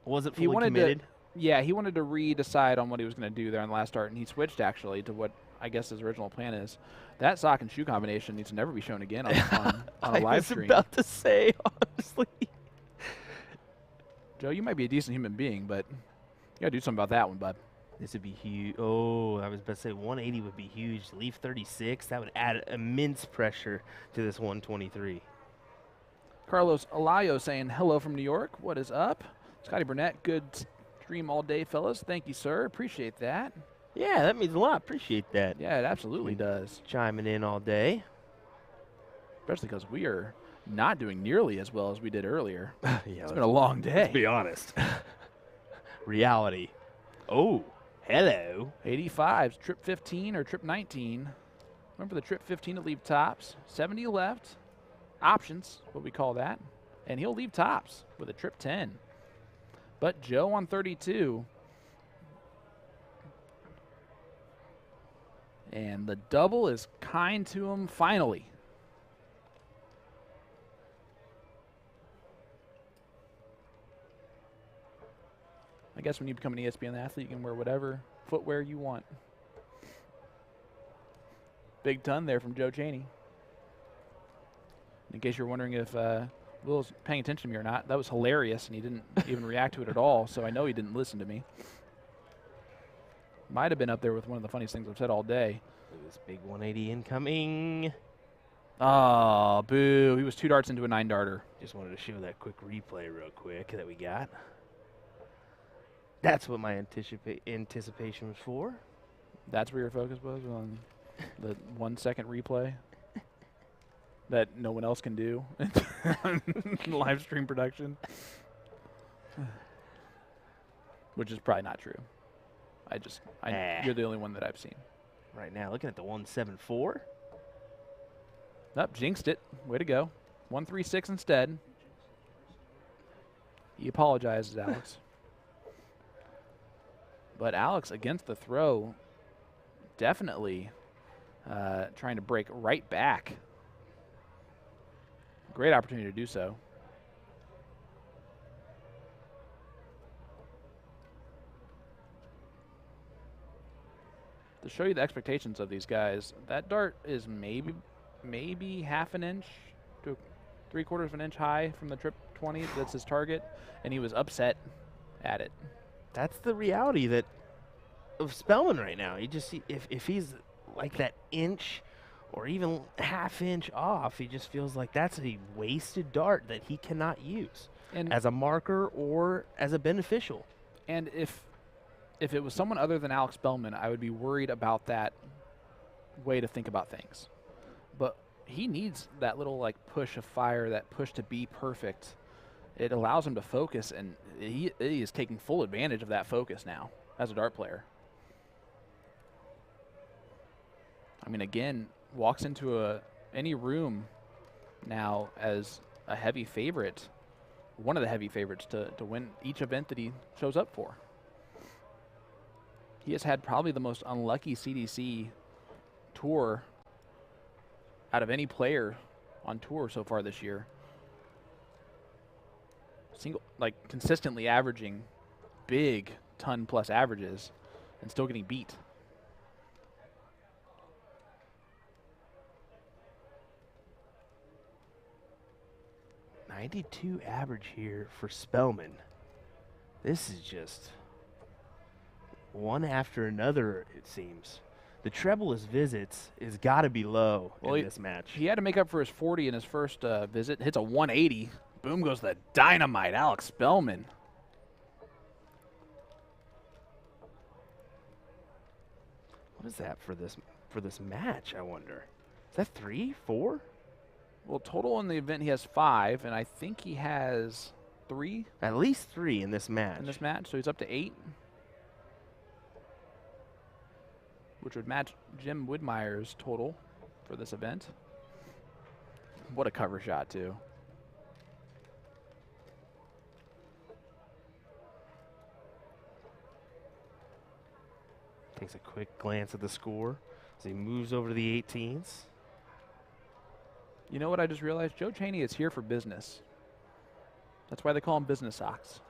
Speaker 2: Was it
Speaker 1: he
Speaker 2: fully
Speaker 1: wanted
Speaker 2: committed?
Speaker 1: he wanted to re-decide on what he was going to do there on the last start, and he switched actually to what I guess his original plan is. That sock and shoe combination needs to never be shown again on a live stream.
Speaker 2: I was about to say, honestly.
Speaker 1: Joe, you might be a decent human being, but you got to do something about that one, bud.
Speaker 2: This would be huge. Oh, I was about to say 180 would be huge. To leave 36, that would add immense pressure to this 123.
Speaker 1: Carlos Alayo saying hello from New York. What is up? Scotty Burnett, good stream all day, fellas. Thank you, sir. Appreciate that.
Speaker 2: Yeah, that means a lot. Appreciate that.
Speaker 1: Yeah, it absolutely does.
Speaker 2: Chiming in all day.
Speaker 1: Especially because we are not doing nearly as well as we did earlier.
Speaker 2: Yeah,
Speaker 1: It's been a long day.
Speaker 2: Let's be honest. Reality. Oh, hello.
Speaker 1: 85s, trip 15 or trip 19. Remember the trip 15 to leave tops. 70 left. Options, what we call that. And he'll leave tops with a trip 10. But Joe on 32. And the double is kind to him finally. I guess when you become an ESPN athlete, you can wear whatever footwear you want. Big ton there from Joe Chaney. In case you're wondering if Will's paying attention to me or not, that was hilarious, and he didn't even react to it at all, so I know he didn't listen to me. Might have been up there with one of the funniest things I've said all day.
Speaker 2: Look at this big 180 incoming.
Speaker 1: Oh, boo. He was 2 darts into a 9-darter.
Speaker 2: Just wanted to show that quick replay real quick that we got. That's what my anticipation was for.
Speaker 1: That's where your focus was, on the 1 second replay that no one else can do live stream production, which is probably not true. You're the only one that I've seen.
Speaker 2: Right now, looking at the 174.
Speaker 1: Nope, jinxed it. Way to go. 136 instead. He apologizes, Alex. But Alex, against the throw, definitely trying to break right back. Great opportunity to do so. to show you the expectations of these guys, that dart is maybe half an inch to 3/4 of an inch high from the trip 20. That's his target, and he was upset at it.
Speaker 2: That's the reality of Spellman right now. You just see if he's like that inch or even half inch off, he just feels like that's a wasted dart that he cannot use as a marker or as a beneficial.
Speaker 1: And if it was someone other than Alex Bellman, I would be worried about that way to think about things. But he needs that little like push of fire, that push to be perfect. It allows him to focus, and he is taking full advantage of that focus now as a dart player. I mean, again, walks into any room now as a heavy favorite, one of the heavy favorites to win each event that he shows up for. He has had probably the most unlucky CDC tour out of any player on tour so far this year. Consistently averaging big ton-plus averages and still getting beat.
Speaker 2: .92 average here for Spellman. This is just one after another, it seems. The treble his visits has got to be low in this match.
Speaker 1: He had to make up for his 40 in his first visit. Hits a 180. Boom goes the dynamite, Alex Bellman.
Speaker 2: What is that for this match, I wonder? Is that 3, 4?
Speaker 1: Well, total in the event he has 5, and I think he has 3.
Speaker 2: At least 3 in this match.
Speaker 1: So he's up to 8. Which would match Jim Widmeyer's total for this event. What a cover shot, too.
Speaker 2: Takes a quick glance at the score as he moves over to the 18s.
Speaker 1: You know what I just realized? Joe Chaney is here for business. That's why they call him Business Socks.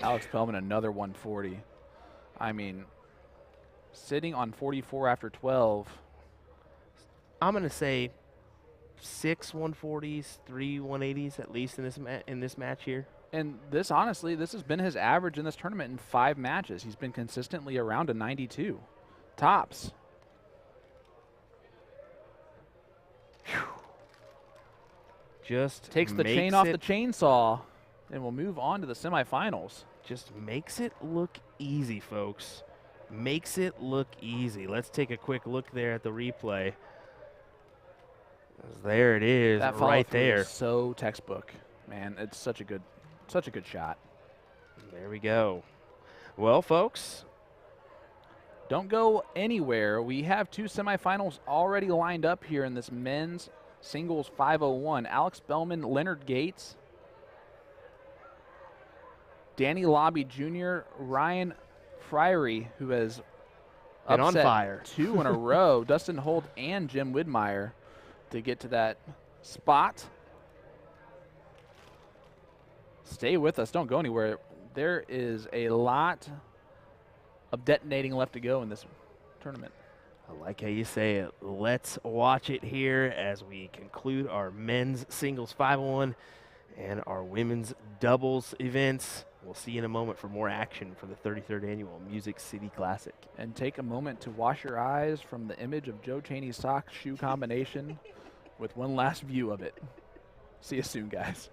Speaker 1: Alex Bellman, another 140. I mean, sitting on 44 after 12.
Speaker 2: I'm going to say 6 140s, 3 180s at least in this match here.
Speaker 1: And this, honestly, this has been his average in this tournament in 5 matches. He's been consistently around a 92. Tops.
Speaker 2: Whew. Just
Speaker 1: takes the chain off the chainsaw, and we'll move on to the semifinals.
Speaker 2: Just makes it look easy, folks. Makes it look easy. Let's take a quick look there at the replay. There it is,
Speaker 1: that
Speaker 2: right there.
Speaker 1: Is so textbook, man. It's such a good shot.
Speaker 2: There we go. Well, folks,
Speaker 1: don't go anywhere. We have 2 semifinals already lined up here in this men's singles 501. Alex Bellman, Leonard Gates, Danny Lobby Jr., Ryan Friery, who has
Speaker 2: been on fire
Speaker 1: 2 in a row, Dustin Holt and Jim Widmeyer to get to that spot. Stay with us. Don't go anywhere. There is a lot of detonating left to go in this tournament.
Speaker 2: I like how you say it. Let's watch it here as we conclude our men's singles 501 and our women's doubles events. We'll see you in a moment for more action for the 33rd Annual Music City Classic.
Speaker 1: And take a moment to wash your eyes from the image of Joe Chaney's sock-shoe combination with one last view of it. See you soon, guys.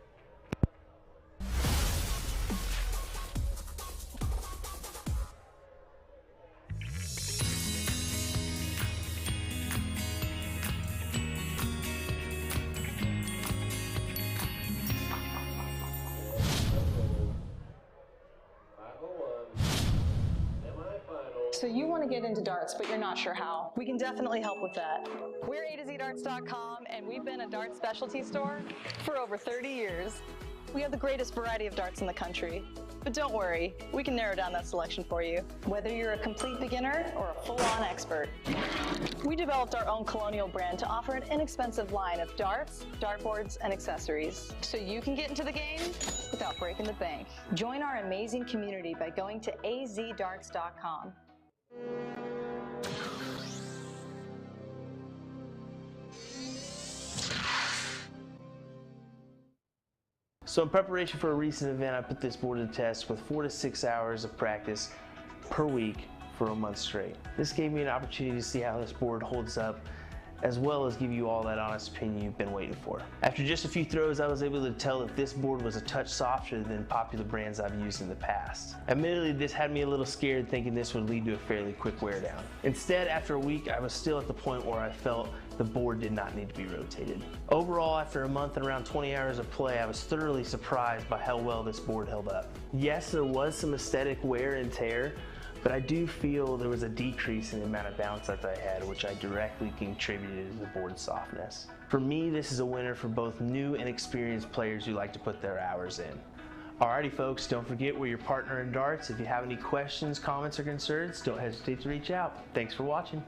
Speaker 3: So you want to get into darts, but you're not sure how. We can definitely help with that. We're usadartsproduction, and we've been a dart specialty store for over 30 years. We have the greatest variety of darts in the country. But don't worry, we can narrow down that selection for you, whether you're a complete beginner or a full-on expert. We developed our own Colonial brand to offer an inexpensive line of darts, dartboards, and accessories, so you can get into the game without breaking the bank. Join our amazing community by going to usadartsproduction.com.
Speaker 5: So in preparation for a recent event, I put this board to the test with 4 to 6 hours of practice per week for a month straight. This gave me an opportunity to see how this board holds up, as well as give you all that honest opinion you've been waiting for. After just a few throws, I was able to tell that this board was a touch softer than popular brands I've used in the past. Admittedly, this had me a little scared, thinking this would lead to a fairly quick wear down. Instead, after a week, I was still at the point where I felt the board did not need to be rotated. Overall, after a month and around 20 hours of play, I was thoroughly surprised by how well this board held up. Yes, there was some aesthetic wear and tear, but I do feel there was a decrease in the amount of bounce that I had, which I directly contributed to the board's softness. For me, this is a winner for both new and experienced players who like to put their hours in. Alrighty folks, don't forget we're your partner in darts. If you have any questions, comments, or concerns, don't hesitate to reach out. Thanks for watching.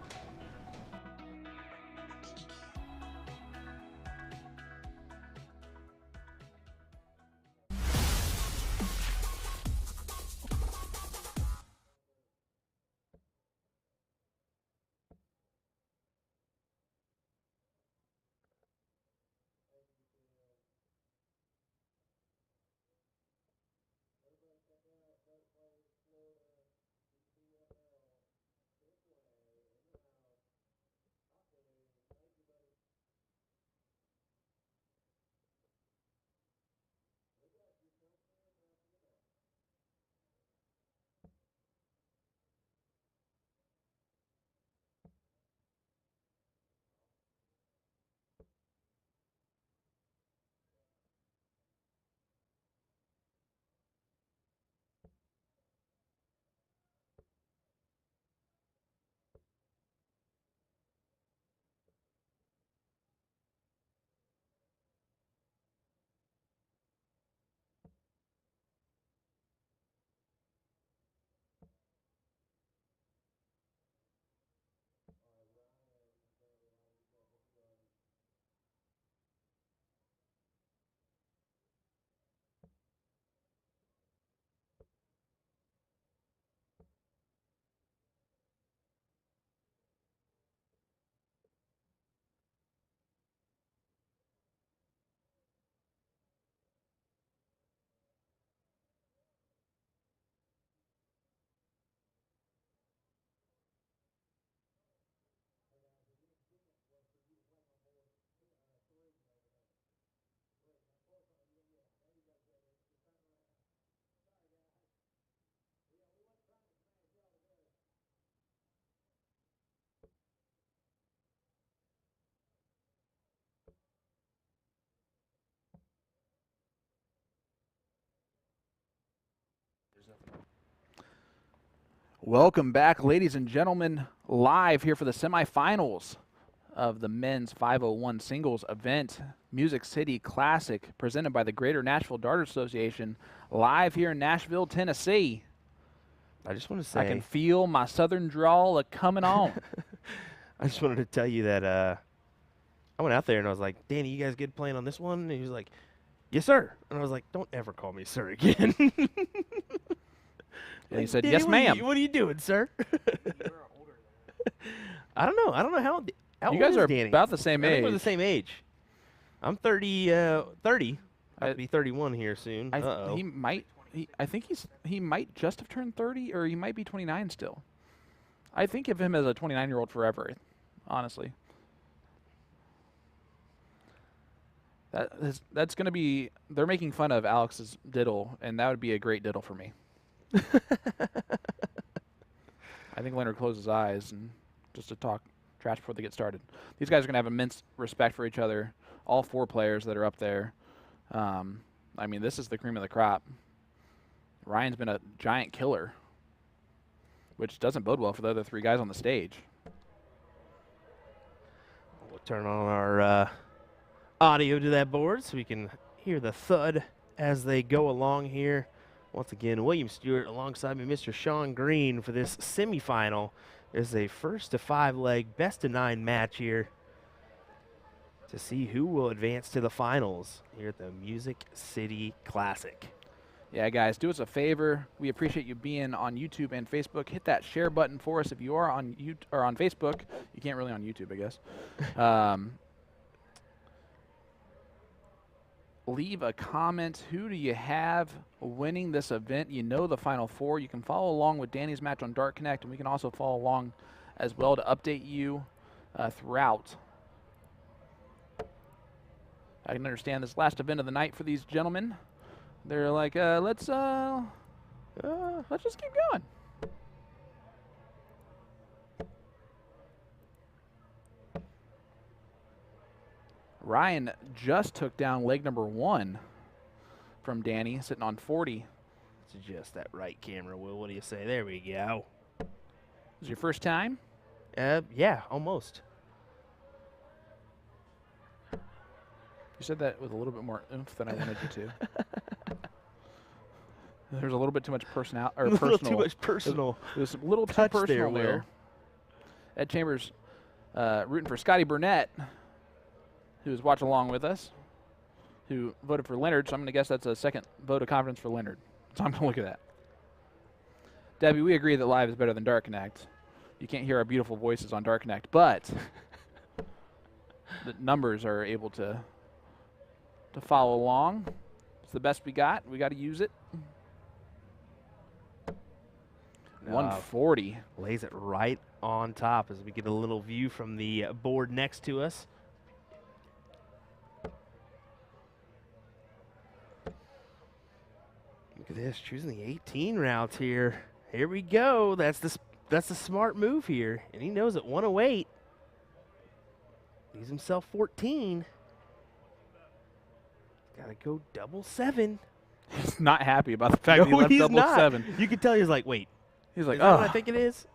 Speaker 1: Welcome back, ladies and gentlemen, live here for the semifinals of the men's 501 singles event, Music City Classic, presented by the Greater Nashville Darting Association, live here in Nashville, Tennessee.
Speaker 2: I just want to say,
Speaker 1: I can feel my southern drawl coming on.
Speaker 2: I just wanted to tell you that I went out there and I was like, Danny, you guys good playing on this one? And he was like, yes, sir. And I was like, don't ever call me sir again.
Speaker 1: And he said,
Speaker 2: Danny,
Speaker 1: yes, ma'am.
Speaker 2: What are you doing, sir? I don't know. I don't know how
Speaker 1: You guys
Speaker 2: old
Speaker 1: are
Speaker 2: is Danny?
Speaker 1: about the same
Speaker 2: I think
Speaker 1: age.
Speaker 2: we're the same age. I'm 30. I'll be 31 here soon.
Speaker 1: He might. I think he might just have turned 30, or he might be 29 still. I think of him as a 29-year-old forever, honestly. That's going to be. They're making fun of Alex's diddle, and that would be a great diddle for me. I think Leonard closed his eyes and just to talk trash before they get started. These guys are going to have immense respect for each other. All four players that are up there. I mean, this is the cream of the crop. Ryan's been a giant killer, which doesn't bode well for the other three guys on the stage.
Speaker 2: We'll turn on our audio to that board so we can hear the thud as they go along here. Once again, William Stuart alongside me, Mr. Sean Green, for this semifinal. There's a first to 5 leg, best of 9 match here to see who will advance to the finals here at the Music City Classic.
Speaker 1: Yeah, guys, do us a favor. We appreciate you being on YouTube and Facebook. Hit that share button for us if you are on on Facebook. You can't really on YouTube, I guess. Leave a comment. Who do you have winning this event? You know the Final Four. You can follow along with Danny's match on Dart Connect, and we can also follow along as well to update you throughout. I can understand this last event of the night for these gentlemen. They're like, let's just keep going. Ryan just took down leg number 1 from Danny, sitting on 40.
Speaker 2: Let's adjust that right camera, Will. What do you say? There we go.
Speaker 1: Is it your first time?
Speaker 2: Yeah, almost.
Speaker 1: You said that with a little bit more oomph than I wanted you to. There's a little bit too much personal.
Speaker 2: A little too much personal.
Speaker 1: There's a little too
Speaker 2: touch
Speaker 1: personal
Speaker 2: there,
Speaker 1: there. Ed Chambers rooting for Scotty Burnett, who is watching along with us, who voted for Leonard, so I'm going to guess that's a second vote of confidence for Leonard. So I'm going to look at that. Debbie, we agree that live is better than Dart Connect. You can't hear our beautiful voices on Dart Connect, but the numbers are able to follow along. It's the best we got. We got to use it. 140.
Speaker 2: Lays it right on top as we get a little view from the board next to us. Look at this, choosing the 18 routes here. Here we go. That's the smart move here, and he knows at 108. Leaves himself 14. Got to go double 7.
Speaker 1: He's not happy about the fact that he left
Speaker 2: he's
Speaker 1: double
Speaker 2: not.
Speaker 1: 7.
Speaker 2: You can tell he's like, wait.
Speaker 1: He's like,
Speaker 2: is that
Speaker 1: oh.
Speaker 2: what I think it is?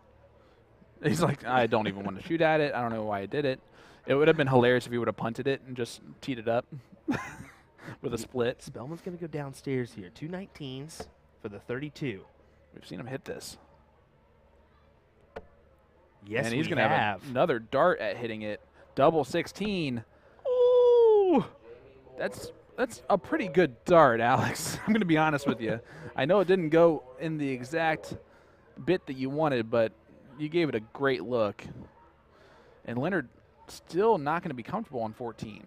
Speaker 1: He's like, I don't even want to shoot at it. I don't know why I did it. It would have been hilarious if he would have punted it and just teed it up with a split.
Speaker 2: Bellman's going to go downstairs here. 2 19s for the 32.
Speaker 1: We've seen him hit this.
Speaker 2: Yes,
Speaker 1: and he's
Speaker 2: we
Speaker 1: going to have another dart at hitting it. Double 16.
Speaker 2: Ooh!
Speaker 1: That's a pretty good dart, Alex. I'm going to be honest with you. I know it didn't go in the exact bit that you wanted, but you gave it a great look. And Leonard still not going to be comfortable on 14.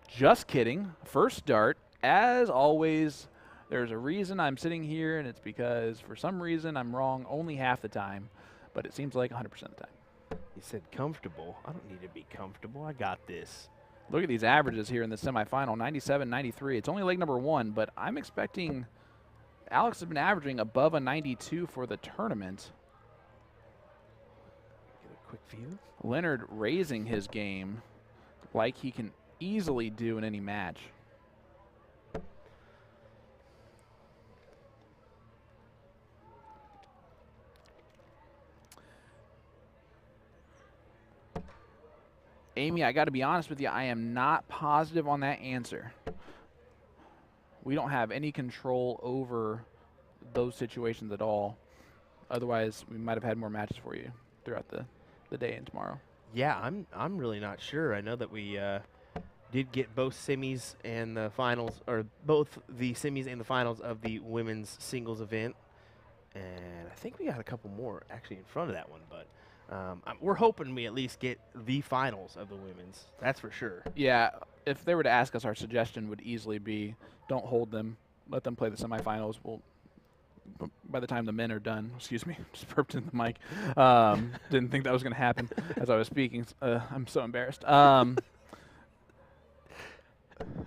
Speaker 1: Just kidding. First dart. As always, there's a reason I'm sitting here, and it's because for some reason I'm wrong only half the time, but it seems like 100% of the time.
Speaker 2: He said comfortable. I don't need to be comfortable. I got this.
Speaker 1: Look at these averages here in the semifinal, 97, 93. It's only leg number 1, but I'm expecting Alex has been averaging above a 92 for the tournament.
Speaker 2: Get a quick view.
Speaker 1: Leonard raising his game like he can easily do in any match. Amy, I got to be honest with you, I am not positive on that answer. We don't have any control over those situations at all. Otherwise, we might have had more matches for you throughout the day and tomorrow.
Speaker 2: Yeah, I'm really not sure. I know that we did get both semis and the finals, or both the semis and the finals of the women's singles event. And I think we got a couple more actually in front of that one, but we're hoping we at least get the finals of the women's. That's for sure.
Speaker 1: Yeah, if they were to ask us, our suggestion would easily be don't hold them. Let them play the semifinals. By the time the men are done, excuse me, just burped in the mic. Didn't think that was going to happen as I was speaking. I'm so embarrassed. I don't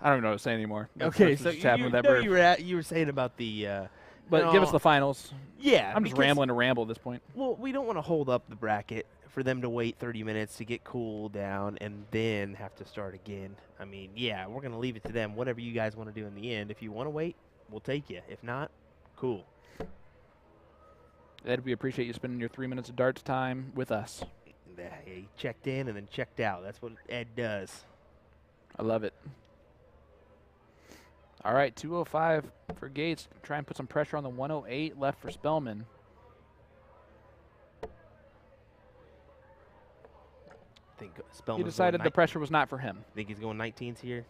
Speaker 1: even know what to say anymore.
Speaker 2: Okay, so you were saying about the
Speaker 1: but give us the finals.
Speaker 2: Yeah.
Speaker 1: I'm just rambling to ramble at this point.
Speaker 2: Well, we don't want to hold up the bracket for them to wait 30 minutes to get cooled down and then have to start again. I mean, yeah, we're going to leave it to them. Whatever you guys want to do in the end. If you want to wait, we'll take you. If not, cool.
Speaker 1: Ed, we appreciate you spending your 3 minutes of darts time with us.
Speaker 2: He checked in and then checked out. That's what Ed does.
Speaker 1: I love it. All right, 205 for Gates. Try and put some pressure on the 108 left for Spellman.
Speaker 2: I think Spellman's
Speaker 1: He decided
Speaker 2: going
Speaker 1: the pressure was not for him.
Speaker 2: think he's going 19s here.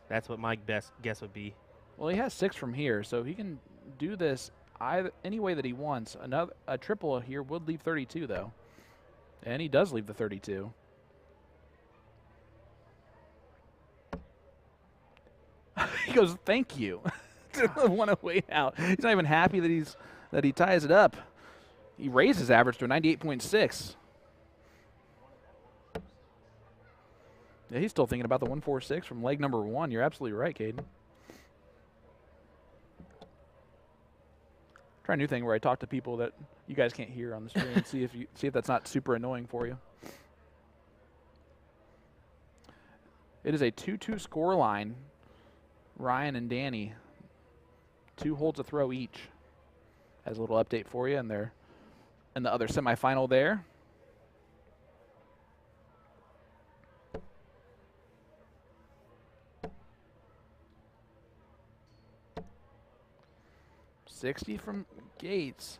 Speaker 2: That's what my best guess would be.
Speaker 1: Well, he has 6 from here, so he can do this any way that he wants. A triple here would leave 32, though. And he does leave the 32. He goes, thank you. To the 108 out. He's not even happy that he ties it up. He raised his average to a 98.6. Yeah, he's still thinking about the 146 from leg number 1. You're absolutely right, Caden. Try a new thing where I talk to people that you guys can't hear on the stream and see if that's not super annoying for you. It is a 2-2 score line. Ryan and Danny, 2 holds a throw each. As a little update for you, and they're in the other semifinal there. .60 from Gates,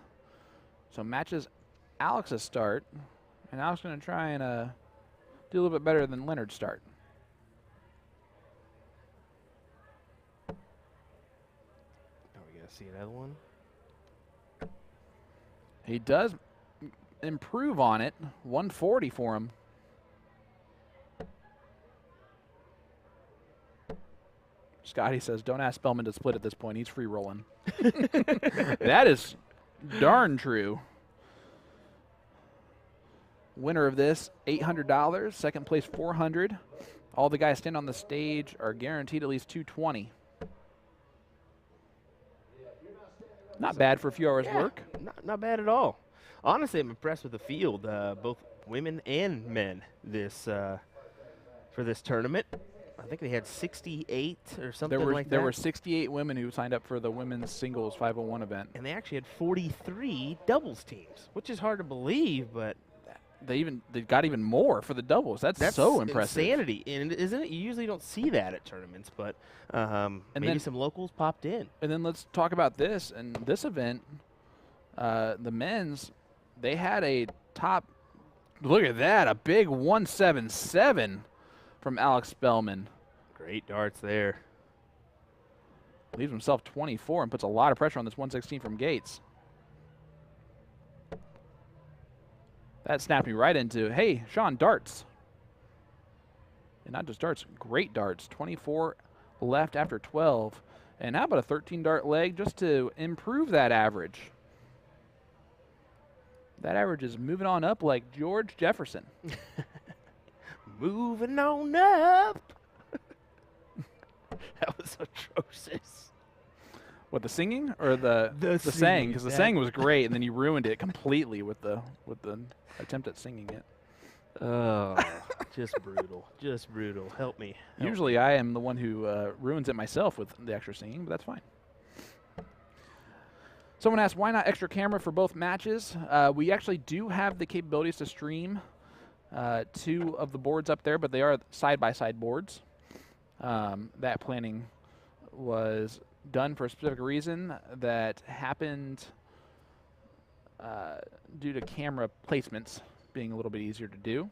Speaker 1: so matches Alex's start, and Alex going to try and do a little bit better than Leonard's start.
Speaker 2: See another one.
Speaker 1: He does improve on it. 140 for him. Scotty says, don't ask Bellman to split at this point. He's free rolling. That is darn true. Winner of this, $800. Second place, $400. All the guys standing on the stage are guaranteed at least $220. Not bad for a few hours work.
Speaker 2: Not bad at all. Honestly, I'm impressed with the field, both women and men for this tournament. I think they had 68 or something like that.
Speaker 1: There were 68 women who signed up for the women's singles 501 event.
Speaker 2: And they actually had 43 doubles teams, which is hard to believe, but
Speaker 1: they got even more for the doubles. That's so impressive.
Speaker 2: Insanity, and isn't it? You usually don't see that at tournaments, but maybe some locals popped in.
Speaker 1: And then let's talk about this. And this event, the men's, they had a top. Look at that, a big 177 from Alex Bellman.
Speaker 2: Great darts there.
Speaker 1: Leaves himself 24 and puts a lot of pressure on this 116 from Gates. That snapped me right into, hey, Sean, darts. And not just darts, great darts. 24 left after 12. And how about a 13 dart leg just to improve that average? That average is moving on up like George Jefferson.
Speaker 2: Moving on up. That was atrocious.
Speaker 1: What, the singing or the saying? Because the saying was great, and then you ruined it completely with the attempt at singing it.
Speaker 2: Oh, just brutal. Just brutal. Help me.
Speaker 1: Usually I am the one who ruins it myself with the extra singing, but that's fine. Someone asked, why not extra camera for both matches? We actually do have the capabilities to stream 2 of the boards up there, but they are side-by-side boards. That planning was done for a specific reason that happened due to camera placements being a little bit easier to do.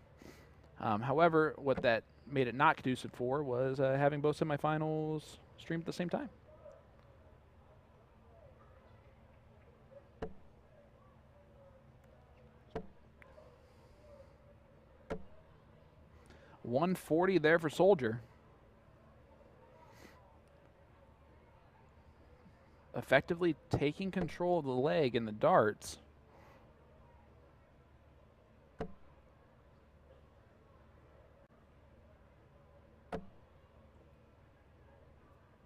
Speaker 1: However, what that made it not conducive for was having both semifinals streamed at the same time. $140 there for Soldier. Effectively taking control of the leg in the darts.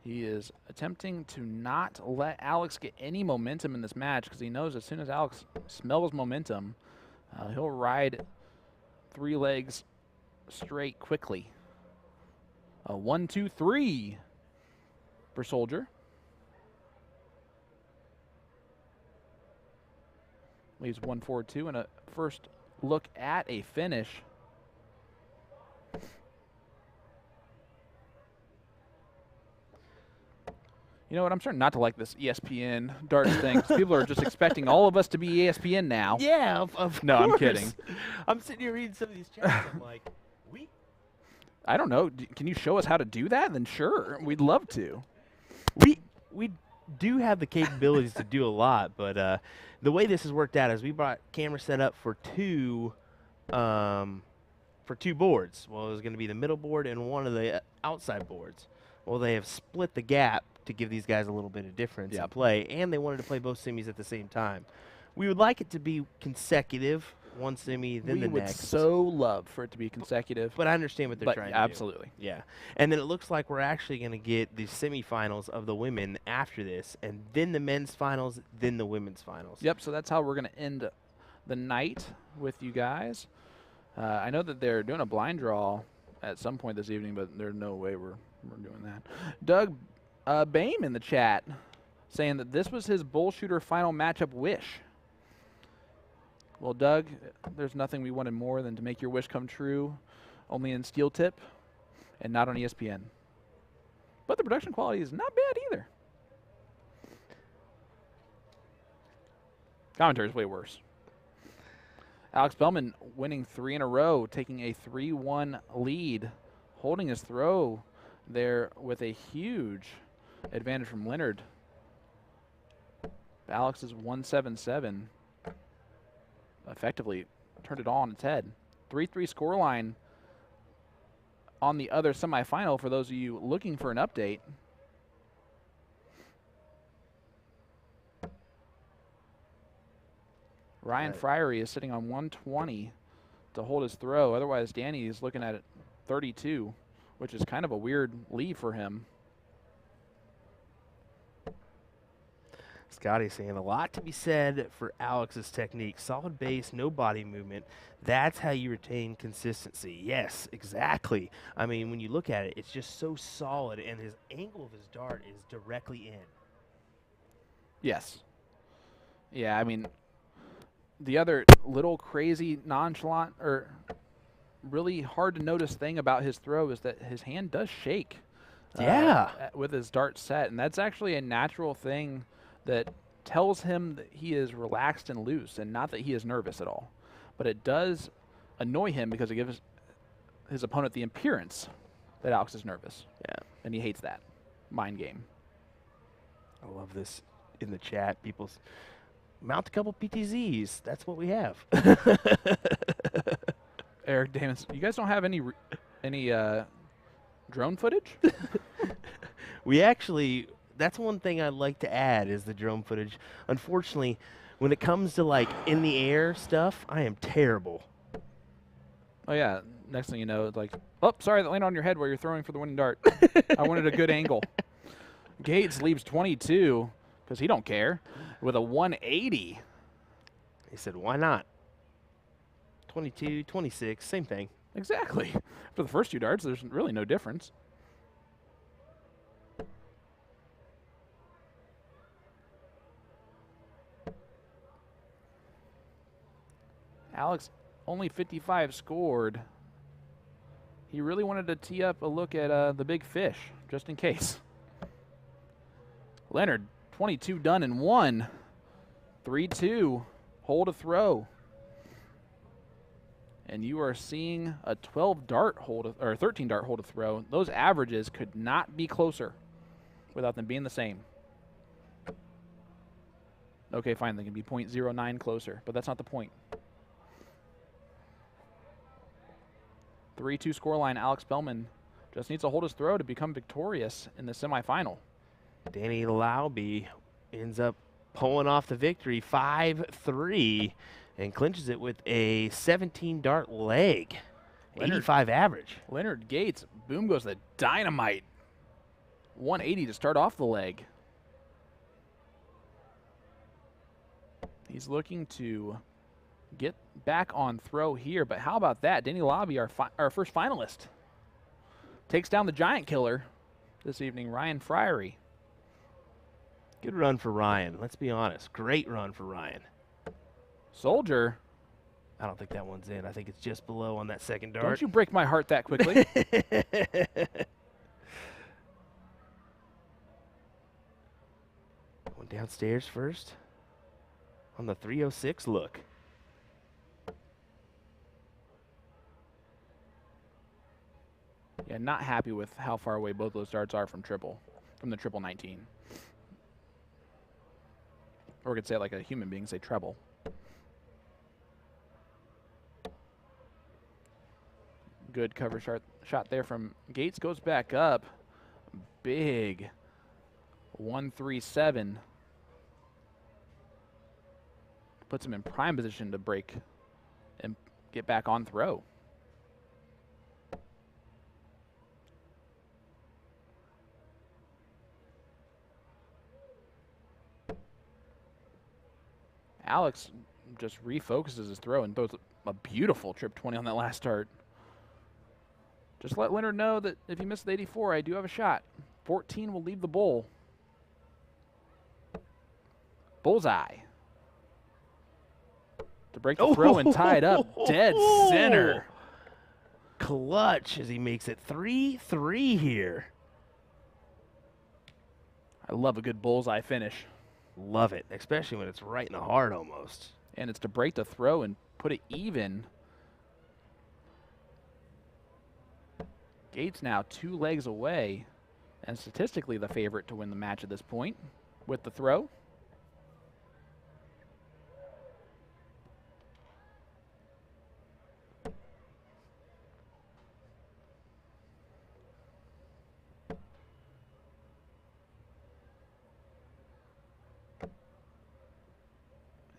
Speaker 1: He is attempting to not let Alex get any momentum in this match because he knows as soon as Alex smells momentum, he'll ride 3 legs straight quickly. A 1-2-3 for Soldier. Leaves 1-4-2 and a first look at a finish. You know what? I'm starting not to like this ESPN darts thing. 'Cause people are just expecting all of us to be ESPN now.
Speaker 2: Yeah, of
Speaker 1: No, I'm
Speaker 2: course.
Speaker 1: kidding.
Speaker 2: I'm sitting here reading some of these chats. I'm like,
Speaker 1: I don't know. Can you show us how to do that? Then sure, we'd love to.
Speaker 2: we do have the capabilities to do a lot, but the way this has worked out is we brought camera set up for two boards. Well, it was going to be the middle board and one of the outside boards. Well, they have split the gap to give these guys a little bit of difference in play, and they wanted to play both semis at the same time. We would like it to be consecutive, one semi, then the next.
Speaker 1: We would so love for it to be consecutive.
Speaker 2: But I understand what they're trying to do.
Speaker 1: Absolutely.
Speaker 2: Yeah. And then it looks like we're actually going to get the semifinals of the women after this, and then the men's finals, then the women's finals.
Speaker 1: Yep, so that's how we're going to end the night with you guys. I know that they're doing a blind draw at some point this evening, but there's no way we're doing that. Doug Bame in the chat saying that this was his bull shooter final matchup wish. Well, Doug, there's nothing we wanted more than to make your wish come true, only in steel tip and not on ESPN. But the production quality is not bad either. Commentary is way worse. Alex Bellman winning 3 in a row, taking a 3-1 lead, holding his throw there with a huge advantage from Leonard. Alex is 177. Effectively turned it all on its head. 3-3 scoreline on the other semifinal for those of you looking for an update. Ryan Friery is sitting on 120 to hold his throw. Otherwise, Danny is looking at 32, which is kind of a weird lead for him.
Speaker 2: Scotty saying a lot to be said for Alex's technique. Solid base, no body movement. That's how you retain consistency. Yes, exactly. I mean, when you look at it, it's just so solid, and his angle of his dart is directly in.
Speaker 1: Yes. Yeah, I mean, the other little crazy nonchalant or really hard to notice thing about his throw is that his hand does shake. With his dart set, and that's actually a natural thing that tells him that he is relaxed and loose, and not that he is nervous at all. But it does annoy him because it gives his opponent the appearance that Alex is nervous.
Speaker 2: Yeah.
Speaker 1: And he hates that mind game.
Speaker 2: I love this in the chat. People's mount a couple PTZs. That's what we have.
Speaker 1: Eric Davis, you guys don't have any drone footage?
Speaker 2: We actually, that's one thing I'd like to add is the drone footage. Unfortunately, when it comes to like in the air stuff, I am terrible.
Speaker 1: Oh yeah, next thing you know, it's like, oh, sorry, that landed on your head while you're throwing for the winning dart. I wanted a good angle. Gates leaves 22 because he don't care with a 180.
Speaker 2: He said, why not? 22, 26, same thing.
Speaker 1: Exactly. For the first two darts, there's really no difference. Alex only 55 scored. He really wanted to tee up a look at the big fish, just in case. Leonard, 22 done in 1. 3-2, hold a throw. And you are seeing a 12 dart hold, or 13 dart hold a throw. Those averages could not be closer without them being the same. Okay, fine, they can be 0.09 closer, but that's not the point. 3-2 scoreline. Alex Bellman just needs to hold his throw to become victorious in the semifinal.
Speaker 2: Danny Lauby ends up pulling off the victory 5-3 and clinches it with a 17 dart leg. 85 average.
Speaker 1: Leonard Gates, boom goes the dynamite. 180 to start off the leg. He's looking to get back on throw here, but how about that? Danny Lauby, our first finalist, takes down the giant killer this evening, Ryan Friery.
Speaker 2: Good run for Ryan. Let's be honest. Great run for Ryan.
Speaker 1: Soldier.
Speaker 2: I don't think that one's in. I think it's just below on that second dart.
Speaker 1: Don't you break my heart that quickly.
Speaker 2: Going downstairs first. On the 306 look.
Speaker 1: Yeah, not happy with how far away both those darts are from the triple 19. Or we could say it like a human being, say treble. Good cover shot there from Gates. Goes back up. Big 137. Puts him in prime position to break and get back on throw. Alex just refocuses his throw and throws a beautiful trip 20 on that last start. Just let Leonard know that if he missed the 84, I do have a shot. 14 will leave the bowl. Bullseye. To break the throw and tie it up. Dead center.
Speaker 2: Clutch as he makes it 3-3 here.
Speaker 1: I love a good bullseye finish.
Speaker 2: Love it, especially when it's right in the heart almost.
Speaker 1: And it's to break the throw and put it even. Gates now 2 legs away, and statistically the favorite to win the match at this point with the throw.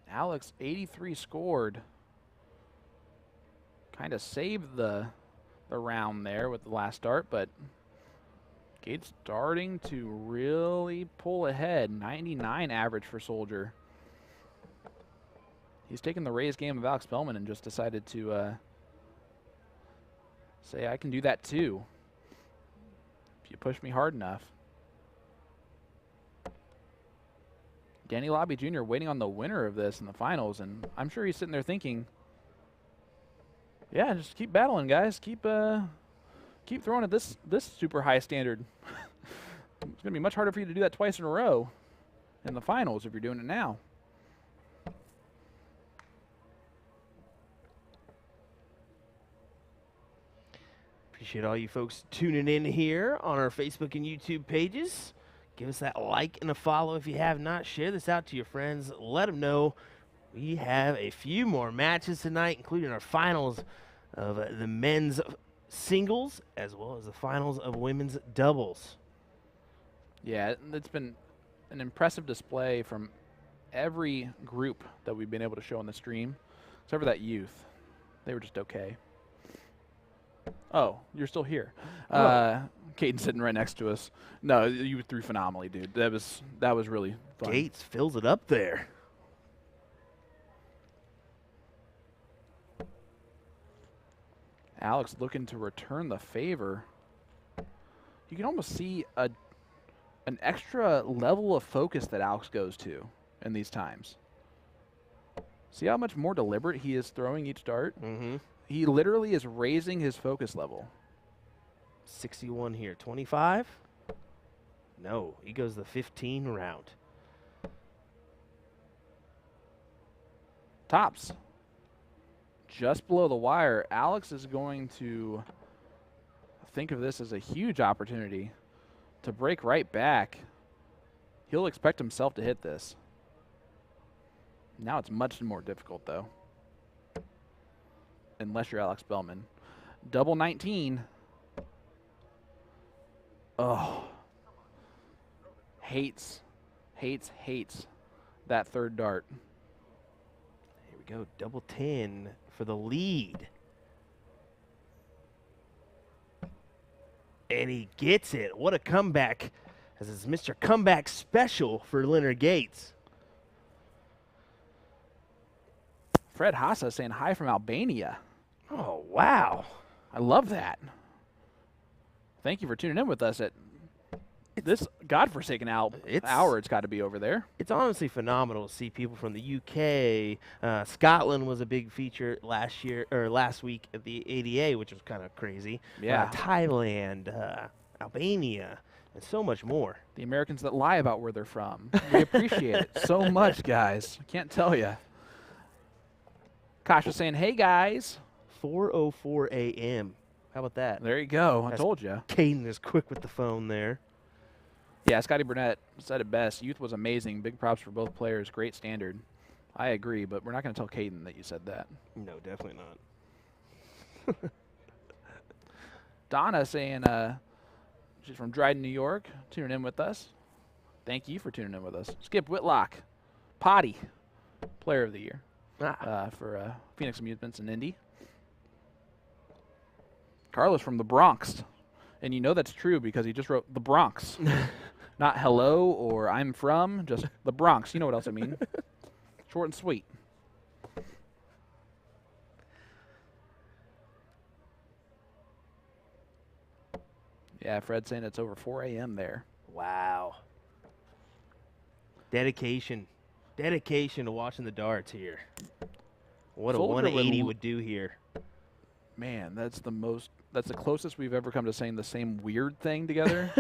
Speaker 1: Alex, 83 scored. Kind of saved the round there with the last dart, but Gates starting to really pull ahead. 99 average for Soldier. He's taken the raised game of Alex Bellman and just decided to say, I can do that too, if you push me hard enough. Danny Lobby Jr. waiting on the winner of this in the finals, and I'm sure he's sitting there thinking, yeah, just keep battling, guys. Keep throwing at this super high standard. It's going to be much harder for you to do that twice in a row in the finals if you're doing it now.
Speaker 2: Appreciate all you folks tuning in here on our Facebook and YouTube pages. Give us that like and a follow if you have not. Share this out to your friends. Let them know we have a few more matches tonight, including our finals of the men's singles as well as the finals of women's doubles.
Speaker 1: Yeah, it's been an impressive display from every group that we've been able to show on the stream, except for that youth. They were just okay. Oh, you're still here. Caden's sitting right next to us. No, you threw phenomenally, dude. That was really fun.
Speaker 2: Gates fills it up there.
Speaker 1: Alex looking to return the favor. You can almost see an extra level of focus that Alex goes to in these times. See how much more deliberate he is throwing each dart?
Speaker 2: Mm-hmm.
Speaker 1: He literally is raising his focus level.
Speaker 2: 61 here. 25? No, he goes the 15 round.
Speaker 1: Tops. Just below the wire. Alex is going to think of this as a huge opportunity to break right back. He'll expect himself to hit this. Now it's much more difficult, though. Unless you're Alex Bellman. Double 19. Oh. Hates that third dart.
Speaker 2: Here we go. Double 10 for the lead. And he gets it. What a comeback. This is Mr. Comeback Special for Leonard Gates.
Speaker 1: Fred Hassa saying hi from Albania.
Speaker 2: Oh, wow.
Speaker 1: I love that. Thank you for tuning in with us at this godforsaken hour. It's got to be over there.
Speaker 2: It's honestly phenomenal to see people from the UK. Scotland was a big feature last week at the ADA, which was kind of crazy.
Speaker 1: Yeah.
Speaker 2: Thailand, Albania, and so much more.
Speaker 1: The Americans that lie about where they're from. We appreciate it so much, guys. I can't tell you. Kosh was saying, hey, guys.
Speaker 2: 4:04 a.m. How about that?
Speaker 1: There you go. I
Speaker 2: That's
Speaker 1: told you.
Speaker 2: Caden is quick with the phone there.
Speaker 1: Yeah, Scotty Burnett said it best. Youth was amazing. Big props for both players. Great standard. I agree, but we're not going to tell Caden that you said that.
Speaker 2: No, definitely not.
Speaker 1: Donna saying she's from Dryden, New York, tuning in with us. Thank you for tuning in with us. Skip Whitlock, Potty, Player of the Year for Phoenix Amusements and Indy. Carlos from the Bronx. And you know that's true because he just wrote the Bronx. Not hello or I'm from, just the Bronx. You know what else I mean. Short and sweet. Yeah, Fred's saying it's over 4 a.m. there.
Speaker 2: Wow. Dedication. Dedication to watching the darts here. What a
Speaker 1: Soldier
Speaker 2: 180 would do here.
Speaker 1: Man, that's the closest we've ever come to saying the same weird thing together.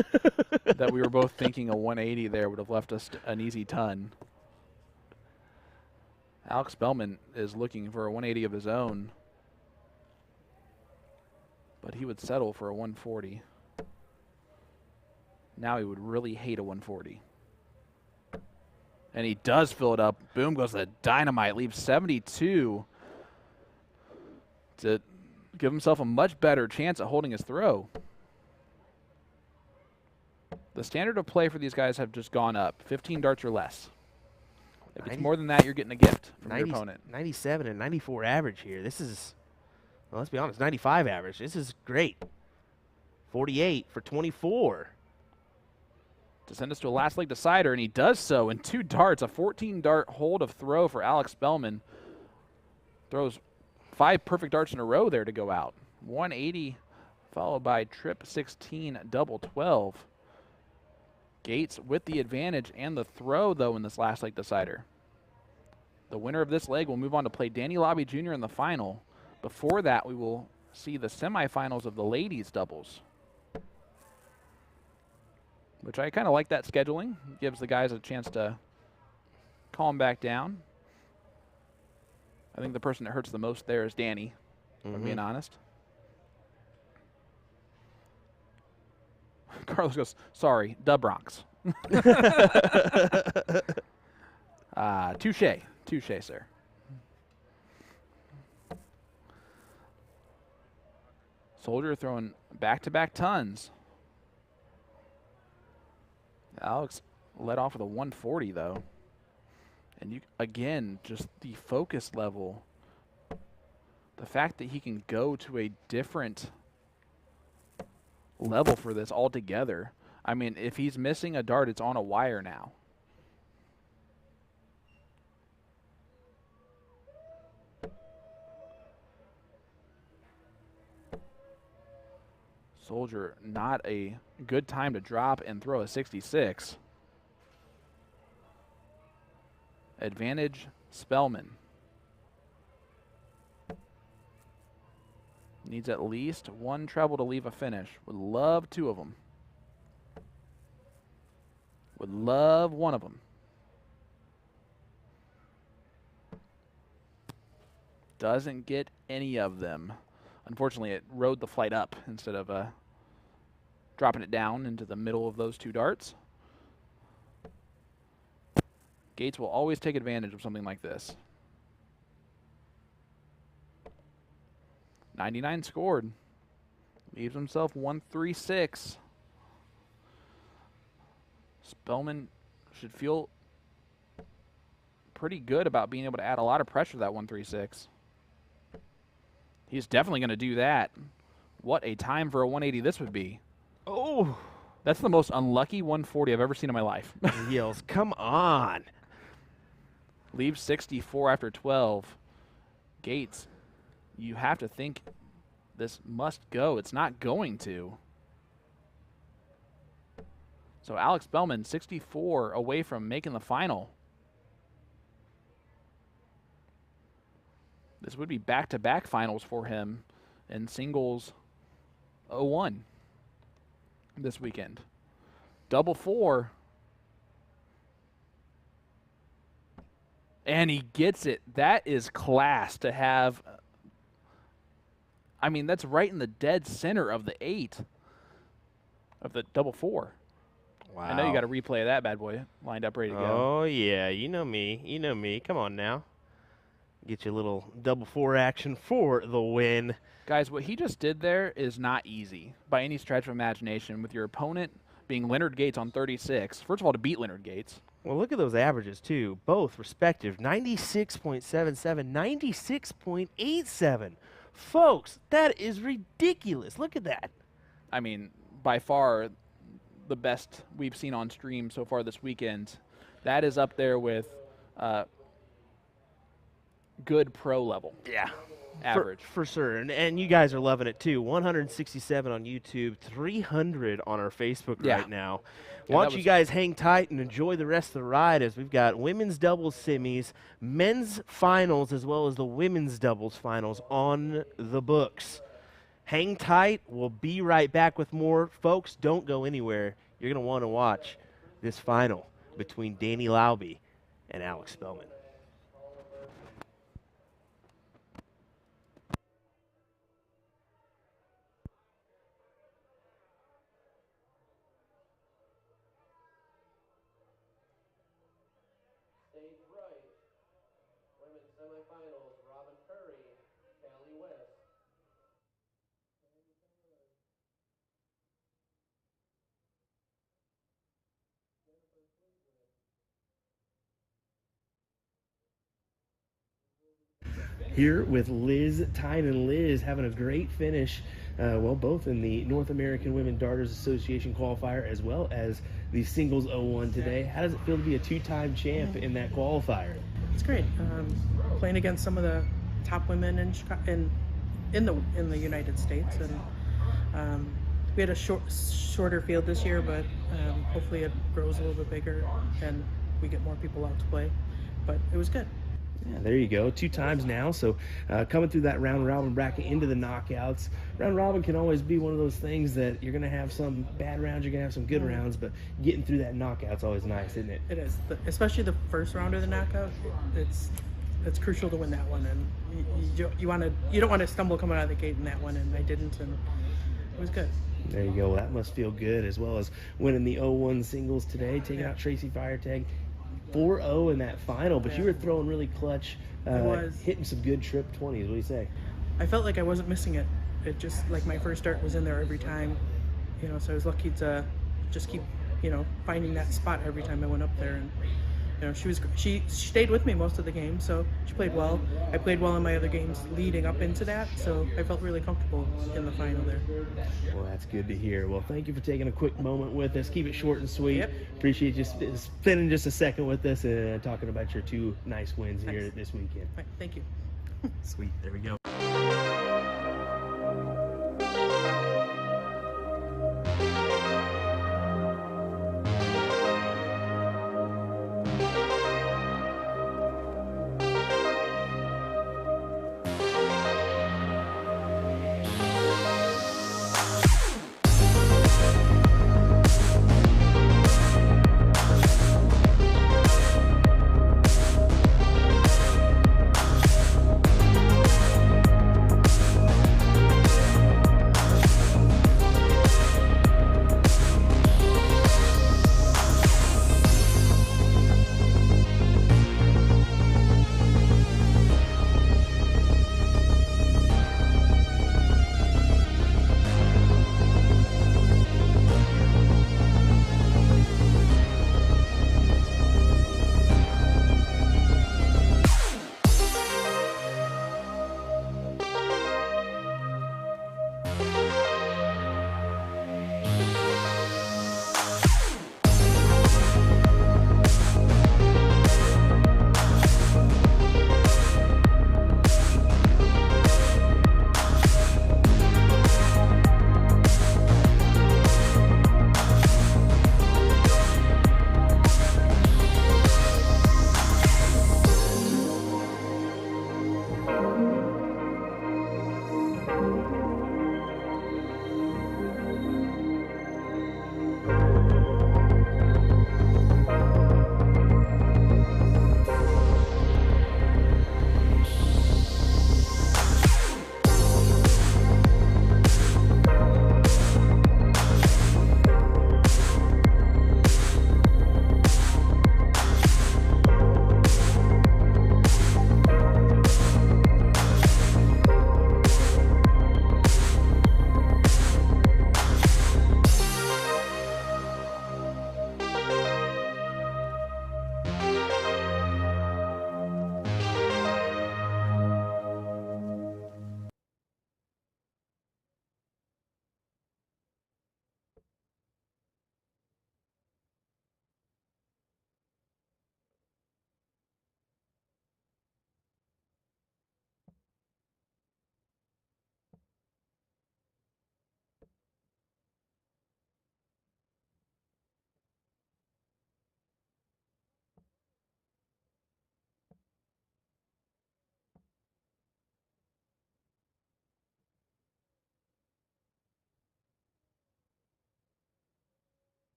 Speaker 1: That we were both thinking a 180 there would have left us an easy ton. Alex Bellman is looking for a 180 of his own, but he would settle for a 140. Now he would really hate a 140. And he does fill it up. Boom goes the dynamite. Leaves 72 to give himself a much better chance at holding his throw. The standard of play for these guys have just gone up. 15 darts or less. If it's more than that, you're getting a gift from your opponent.
Speaker 2: 97 and 94 average here. This is, well, let's be honest, 95 average. This is great. 48 for 24.
Speaker 1: To send us to a last leg decider, and he does so in 2 darts. A 14-dart hold of throw for Alex Bellman. Throws 5 perfect darts in a row there to go out. 180 followed by trip 16, double 12. Gates with the advantage and the throw, though, in this last leg decider. The winner of this leg will move on to play Danny Lobby Jr. in the final. Before that, we will see the semifinals of the ladies' doubles, which I kind of like that scheduling. It gives the guys a chance to calm back down. I think the person that hurts the most there is Danny, if I'm being honest. Carlos goes, sorry, the Bronx. Touche. Touche, sir. Soldier throwing back-to-back tons. Alex led off with a 140, though. And you again, just the focus level. The fact that he can go to a different level for this altogether. I mean, if he's missing a dart, it's on a wire now. Soldier, not a good time to drop and throw a 66. Advantage, Spellman. Needs at least 1 treble to leave a finish. Would love 2 of them. Would love 1 of them. Doesn't get any of them. Unfortunately, it rode the flight up instead of dropping it down into the middle of those 2 darts. Gates will always take advantage of something like this. 99 scored. Leaves himself 136. Spellman should feel pretty good about being able to add a lot of pressure to that 136. He's definitely going to do that. What a time for a 180 this would be.
Speaker 2: Oh,
Speaker 1: that's the most unlucky 140 I've ever seen in my life.
Speaker 2: He yells, come on.
Speaker 1: Leaves 64 after 12. Gates, you have to think this must go. It's not going to. So Alex Bellman, 64 away from making the final. This would be back-to-back finals for him in singles 01 this weekend. Double 4. And he gets it. That is class to have. I mean, that's right in the dead center of the 8 of the double 4.
Speaker 2: Wow.
Speaker 1: I know you got a replay of that bad boy lined up, ready to go.
Speaker 2: Oh, yeah. You know me. You know me. Come on now. Get you a little double 4 action for the win.
Speaker 1: Guys, what he just did there is not easy by any stretch of imagination with your opponent being Leonard Gates on 36. First of all, to beat Leonard Gates.
Speaker 2: Well, look at those averages, too. Both respective, 96.77, 96.87. Folks, that is ridiculous. Look at that.
Speaker 1: I mean, by far the best we've seen on stream so far this weekend. That is up there with good pro level.
Speaker 2: Yeah.
Speaker 1: Average.
Speaker 2: For sure. And you guys are loving it, too. 167 on YouTube, 300 on our Facebook right now. Why don't you guys hang tight and enjoy the rest of the ride as we've got women's doubles semis, men's finals, as well as the women's doubles finals on the books. Hang tight. We'll be right back with more. Folks, don't go anywhere. You're going to want to watch this final between Danny Lauby and Alex Bellman. Here with Liz Tynan. Liz having a great finish, both in the North American Women Darters Association qualifier as well as the singles 01 today. How does it feel to be a 2-time champ in that qualifier?
Speaker 4: It's great. Playing against some of the top women in the United States, and we had a shorter field this year, but hopefully it grows a little bit bigger and we get more people out to play. But it was good.
Speaker 2: Yeah, there you go. 2 times now. So coming through that round robin bracket into the knockouts. Round robin can always be one of those things that you're going to have some bad rounds, you're going to have some good rounds, but getting through that knockout's always nice, isn't it?
Speaker 4: It is. Especially the first round of the knockout. It's crucial to win that one, and you don't want to stumble coming out of the gate in that one, and I didn't, and it was good.
Speaker 2: There you go. Well, that must feel good, as well as winning the 01 singles today, taking out Tracy Firetag. 4-0 in that final, but you were throwing really clutch, hitting some good trip 20s. What do you say?
Speaker 4: I felt like I wasn't missing it. It just, like, my first start was in there every time, so I was lucky to just keep, finding that spot every time I went up there. And, she stayed with me most of the game, so she played well. I played well in my other games leading up into that, so I felt really comfortable in the final there.
Speaker 2: Well, that's good to hear. Well, thank you for taking a quick moment with us. Keep it short and sweet.
Speaker 4: Yep.
Speaker 2: Appreciate you spending just a second with us and talking about your 2 nice wins here this weekend.
Speaker 4: Right, thank you.
Speaker 2: Sweet. There we go.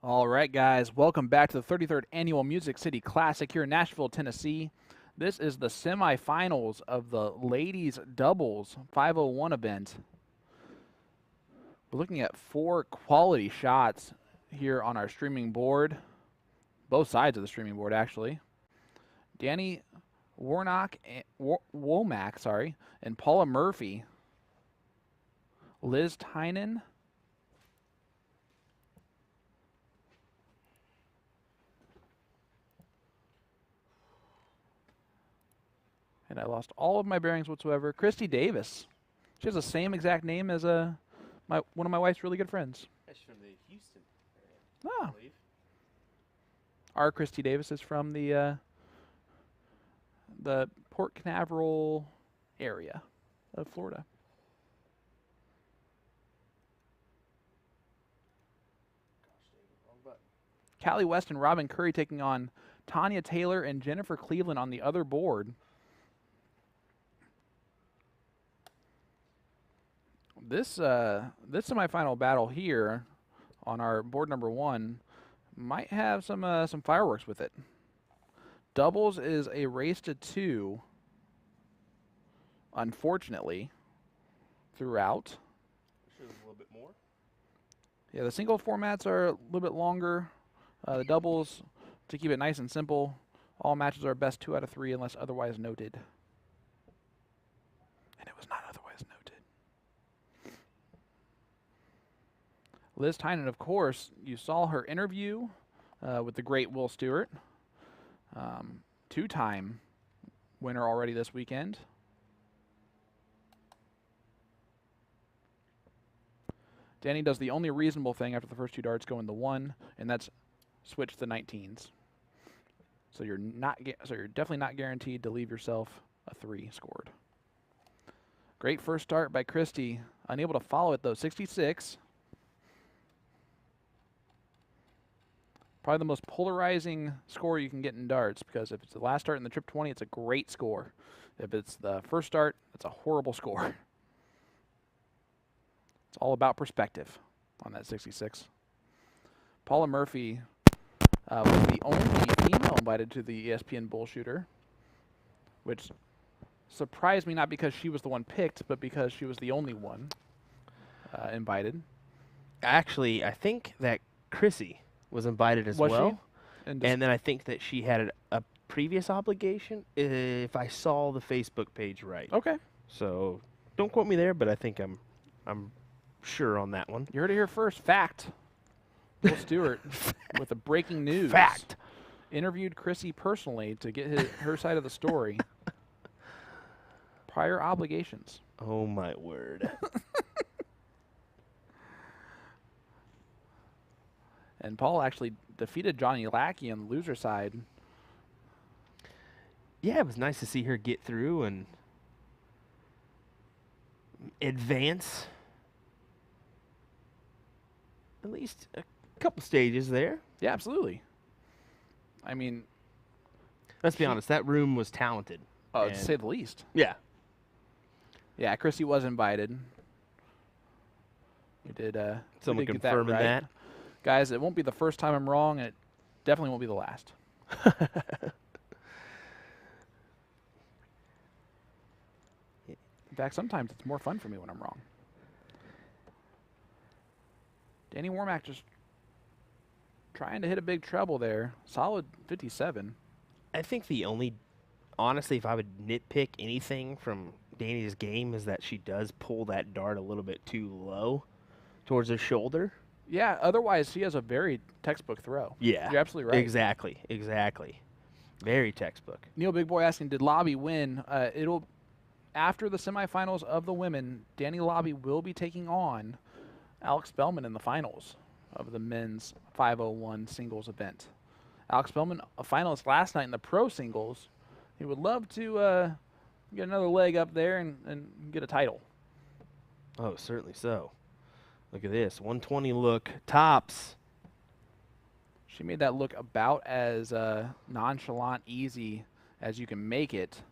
Speaker 1: All right, guys, welcome back to the 33rd Annual Music City Classic here in Nashville, Tennessee. This is the semifinals of the ladies doubles 501 event. We're looking at 4 quality shots here on our streaming board, both sides of the streaming board, actually. Danny Womack, and Paula Murphy. Liz Tynan. And I lost all of my bearings whatsoever. Christy Davis. She has the same exact name as one of my wife's really good friends.
Speaker 2: That's from the Houston area,
Speaker 1: Ah.
Speaker 2: I believe.
Speaker 1: Our Christy Davis is from the Port Canaveral area of Florida. Callie West and Robin Curry taking on Tanya Taylor and Jennifer Cleveland on the other board. This semifinal battle here on our board number 1 might have some fireworks with it. Doubles is a race to 2, unfortunately, throughout.
Speaker 2: Sure, a little bit more.
Speaker 1: Yeah, the single formats are a little bit longer. The doubles, to keep it nice and simple, all matches are best 2 out of 3 unless otherwise noted. And it was not otherwise noted. Liz Tynan, of course, you saw her interview with the great Will Stuart. 2-time winner already this weekend. Danny does the only reasonable thing after the first 2 darts go in the 1, and that's switch the 19s. So you're definitely not guaranteed to leave yourself a 3 scored. Great first start by Christy. Unable to follow it though. 66. Probably the most polarizing score you can get in darts, because if it's the last start in the trip 20, it's a great score. If it's the first start, it's a horrible score. It's all about perspective on that 66. Paula Murphy was the only female invited to the ESPN Bull Shooter, which surprised me, not because she was the one picked, but because she was the only one invited.
Speaker 2: Actually, I think that Chrissy was invited as
Speaker 1: Was
Speaker 2: well.
Speaker 1: she? And
Speaker 2: And then I think that she had a previous obligation, if I saw the Facebook page right.
Speaker 1: okay,
Speaker 2: So don't quote me there, but I think I'm sure on that one.
Speaker 1: you heard it here first. Fact. Will Stewart with the breaking news.
Speaker 2: Fact.
Speaker 1: Interviewed Chrissy personally to get her side of the story. Prior obligations.
Speaker 2: Oh my word.
Speaker 1: And Paul actually defeated Johnny Lackey on the loser side.
Speaker 2: Yeah, it was nice to see her get through and advance at least a couple stages there.
Speaker 1: Yeah, absolutely. I mean,
Speaker 2: Let's be honest, that room was talented.
Speaker 1: to
Speaker 2: And-
Speaker 1: say the least.
Speaker 2: Yeah.
Speaker 1: Yeah, Chrissy was invited. We did.
Speaker 2: Someone
Speaker 1: we did get
Speaker 2: confirming
Speaker 1: right.
Speaker 2: that.
Speaker 1: Guys, it won't be the first time I'm wrong, and it definitely won't be the last. In fact, sometimes it's more fun for me when I'm wrong. Danny Womack just trying to hit a big treble there. Solid 57.
Speaker 2: I think the only, honestly, if I would nitpick anything from Danny's game, is that she does pull that dart a little bit too low towards her shoulder.
Speaker 1: Yeah, otherwise he has a very textbook throw.
Speaker 2: Yeah.
Speaker 1: You're absolutely right.
Speaker 2: Exactly. Exactly. Very textbook.
Speaker 1: Neil Big Boy asking, did Lobby win? After the semifinals of the women, Danny Lobby will be taking on Alex Bellman in the finals of the men's 501 singles event. Alex Bellman, a finalist last night in the pro singles. He would love to get another leg up there and get a title.
Speaker 2: Oh, certainly so. Look at this. 120 look. Tops.
Speaker 1: She made that look about as nonchalant, easy as you can make it.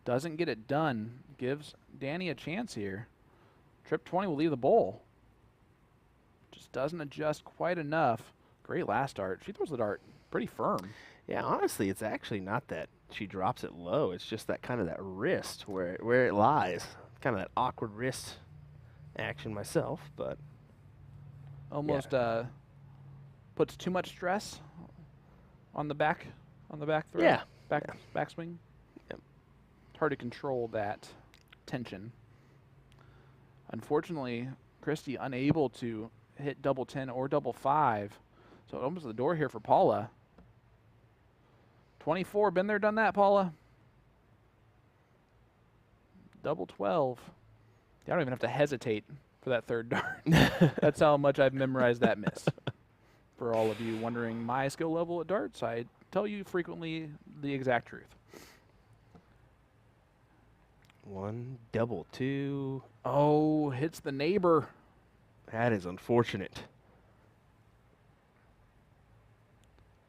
Speaker 1: Doesn't get it done. Gives Danny a chance here. Trip 20 will leave the bowl. Just doesn't adjust quite enough. Great last dart. She throws the dart pretty firm.
Speaker 2: Yeah, honestly, it's actually not that she drops it low. It's just that kind of that wrist where it lies. Kind of that awkward wrist action myself, but
Speaker 1: Almost puts too much stress on the back throw.
Speaker 2: Yeah.
Speaker 1: Backswing.
Speaker 2: Yep.
Speaker 1: It's hard to control that tension. Unfortunately, Christy unable to hit double 10 or double 5. So it opens the door here for Paula. 24, been there, done that, Paula. Double 12. I don't even have to hesitate for that third dart. That's how much I've memorized that miss. For all of you wondering my skill level at darts, I tell you frequently the exact truth.
Speaker 2: 1, double 2.
Speaker 1: Oh, hits the neighbor.
Speaker 2: That is unfortunate.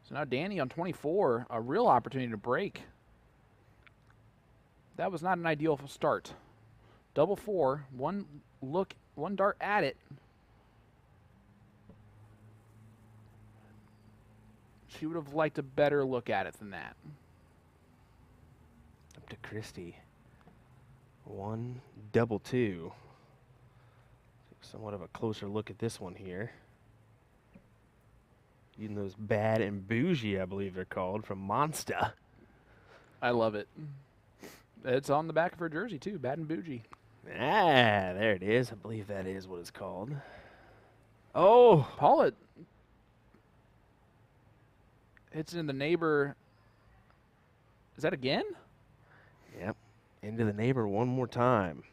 Speaker 1: So now Danny on 24, a real opportunity to break. That was not an ideal start. Double 4, one dart at it. She would have liked a better look at it than that.
Speaker 2: Up to Christy. 1, double 2. Somewhat of a closer look at this one here. Using those Bad and Bougie, I believe they're called, from Monster.
Speaker 1: I love it. It's on the back of her jersey, too, Bad and Bougie.
Speaker 2: Ah, there it is. I believe that is what it's called. Oh!
Speaker 1: Paula hits in the neighbor. Is that again?
Speaker 2: Yep. Into the neighbor one more time.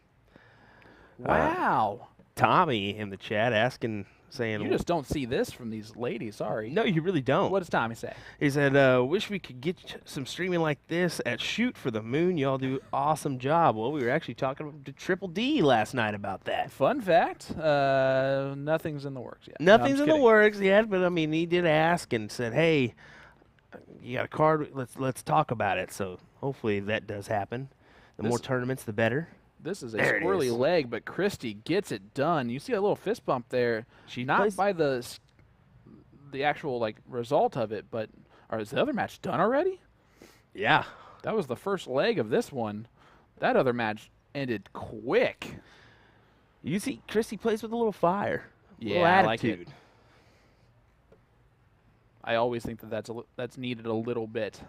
Speaker 1: Wow.
Speaker 2: Tommy in the chat asking, saying...
Speaker 1: You just don't see this from these ladies, sorry.
Speaker 2: No, you really don't.
Speaker 1: What does Tommy say?
Speaker 2: He said, wish we could get some streaming like this at Shoot for the Moon. Y'all do awesome job. Well, we were actually talking to Triple D last night about that.
Speaker 1: Fun fact, nothing's in the works yet.
Speaker 2: Nothing's
Speaker 1: No,
Speaker 2: in the works yet, but I mean, he did ask and said, hey, you got a card? Let's talk about it. So hopefully that does happen. The more tournaments, the better.
Speaker 1: This is a
Speaker 2: There it
Speaker 1: squirrely
Speaker 2: is.
Speaker 1: leg, but Christy gets it done. You see a little fist bump there.
Speaker 2: She
Speaker 1: Not
Speaker 2: plays-
Speaker 1: by the actual like result of it, but is the other match done already?
Speaker 2: Yeah.
Speaker 1: That was the first leg of this one. That other match ended quick.
Speaker 2: You see, Christy plays with a little fire.
Speaker 1: Yeah,
Speaker 2: little
Speaker 1: I like
Speaker 2: attitude.
Speaker 1: it. I always think that that's needed a little bit.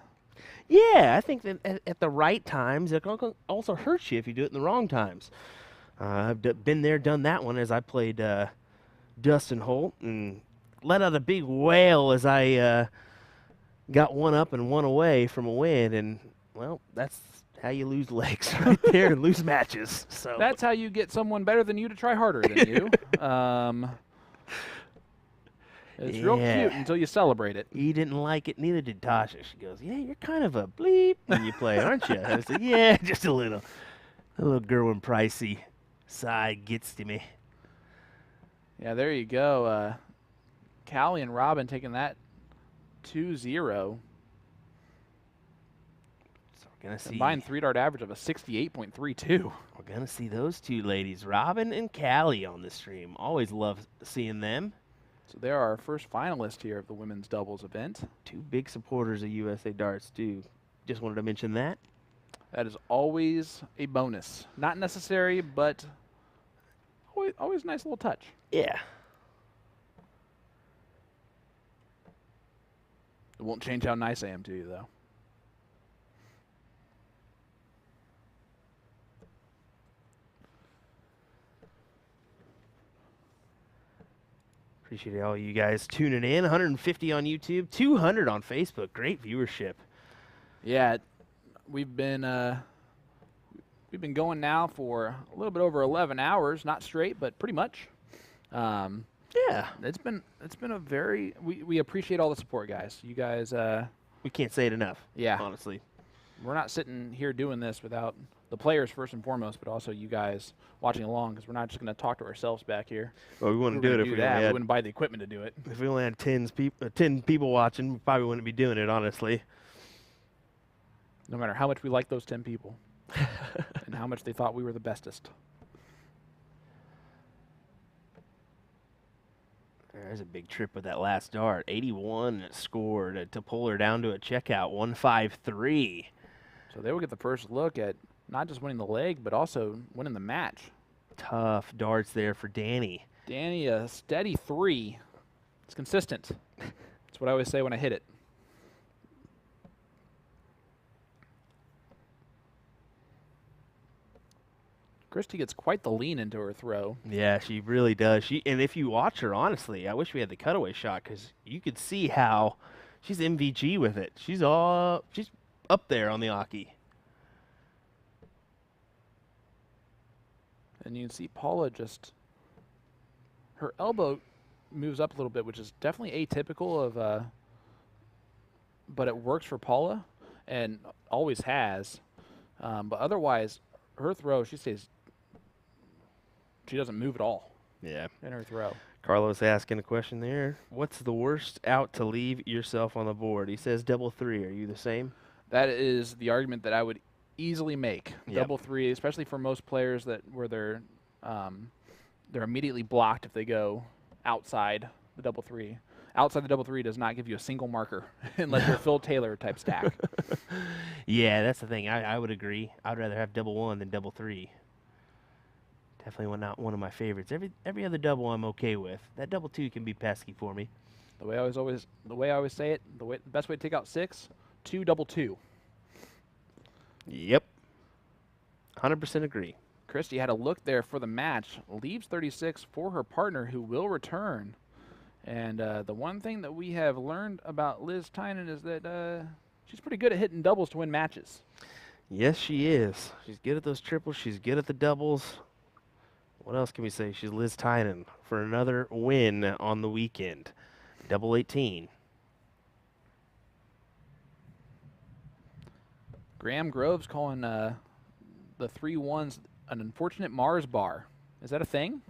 Speaker 2: Yeah, I think that at the right times, it can also hurt you if you do it in the wrong times. I've been there, done that one as I played Dustin Holt and let out a big wail as I got one up and one away from a win. And, well, that's how you lose legs right there and lose matches. So
Speaker 1: That's how you get someone better than you to try harder than you. It's real
Speaker 2: Yeah.
Speaker 1: cute until you celebrate it.
Speaker 2: he didn't like it, neither did Tasha. She goes, yeah, you're kind of a bleep when you play, aren't you? I said, yeah, just a little. A little Gerwin Pricey side gets to me.
Speaker 1: Yeah, there you go. Callie and Robin taking that 2-0.
Speaker 2: So we're gonna see.
Speaker 1: Combined 3-dart average of a 68.32.
Speaker 2: We're gonna see those two ladies, Robin and Callie, on the stream. Always love seeing them.
Speaker 1: So they are our first finalist here of the women's doubles event.
Speaker 2: Two big supporters of USA Darts too. Just wanted to mention that.
Speaker 1: That is always a bonus. Not necessary, but always a nice little touch.
Speaker 2: Yeah.
Speaker 1: It won't change how nice I am to you, though.
Speaker 2: Appreciate all you guys tuning in. 150 on YouTube, 200 on Facebook. Great viewership.
Speaker 1: Yeah, we've been going now for a little bit over 11 hours, not straight, but pretty much.
Speaker 2: Yeah.
Speaker 1: It's been a very we appreciate all the support, guys. You guys,
Speaker 2: We can't say it enough.
Speaker 1: Yeah.
Speaker 2: Honestly.
Speaker 1: we're not sitting here doing this without the players first and foremost, but also you guys watching along, because we're not just going to talk to ourselves back here.
Speaker 2: Well, we
Speaker 1: We're
Speaker 2: wouldn't do
Speaker 1: gonna
Speaker 2: it if we
Speaker 1: that.
Speaker 2: only
Speaker 1: We
Speaker 2: had,
Speaker 1: wouldn't buy the equipment to do it.
Speaker 2: if we only had 10 people watching. We probably wouldn't be doing it, honestly.
Speaker 1: No matter how much we like those 10 people and how much they thought we were the bestest.
Speaker 2: There's a big trip with that last dart. 81 scored to pull her down to a checkout, 153.
Speaker 1: So they will get the first look at not just winning the leg, but also winning the match.
Speaker 2: Tough darts there for Danny.
Speaker 1: Danny, a steady 3. It's consistent. That's what I always say when I hit it. Christy gets quite the lean into her throw.
Speaker 2: Yeah, she really does. And if you watch her, honestly, I wish we had the cutaway shot because you could see how she's MVG with it. She's up there on the Aki.
Speaker 1: And you can see Paula just, her elbow moves up a little bit, which is definitely atypical of, but it works for Paula and always has. But otherwise, her throw, she doesn't move at all.
Speaker 2: Yeah.
Speaker 1: In her throw.
Speaker 2: Carlos asking a question there. What's the worst out to leave yourself on the board? He says double 3. Are you the same?
Speaker 1: That is the argument that I would easily make.
Speaker 2: Yep.
Speaker 1: Double 3, especially for most players where they're immediately blocked if they go outside the double 3. Outside the double 3 does not give you a single marker unless you're a Phil Taylor type stack.
Speaker 2: Yeah, that's the thing. I would agree. I'd rather have double 1 than double 3. Definitely not one of my favorites. Every other double I'm okay with. That double 2 can be pesky for me.
Speaker 1: The way I always say it, the best way to take out 6, 2 double 2.
Speaker 2: Yep. 100% agree.
Speaker 1: Christy had a look there for the match. Leaves 36 for her partner, who will return. And the one thing that we have learned about Liz Tynan is that she's pretty good at hitting doubles to win matches.
Speaker 2: Yes, she is. She's good at those triples. She's good at the doubles. What else can we say? She's Liz Tynan for another win on the weekend. Double 18.
Speaker 1: Graham Groves calling the 3-1s an unfortunate Mars bar. Is that a thing?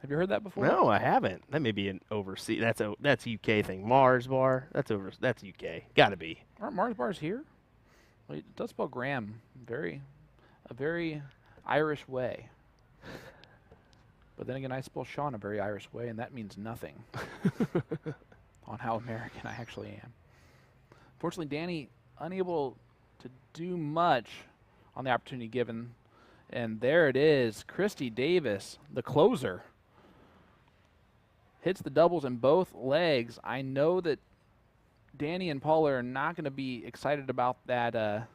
Speaker 1: Have you heard that before?
Speaker 2: No, I haven't. That may be an overseas. That's a UK thing. Mars bar. That's UK. Got to be.
Speaker 1: Aren't Mars bars here? Well, it does spell Graham a very Irish way. But then again, I spell Sean a very Irish way, and that means nothing on how American I actually am. Fortunately, Danny unable to do much on the opportunity given. And there it is. Christy Davis, the closer, hits the doubles in both legs. I know that Danny and Paula are not going to be excited about that, the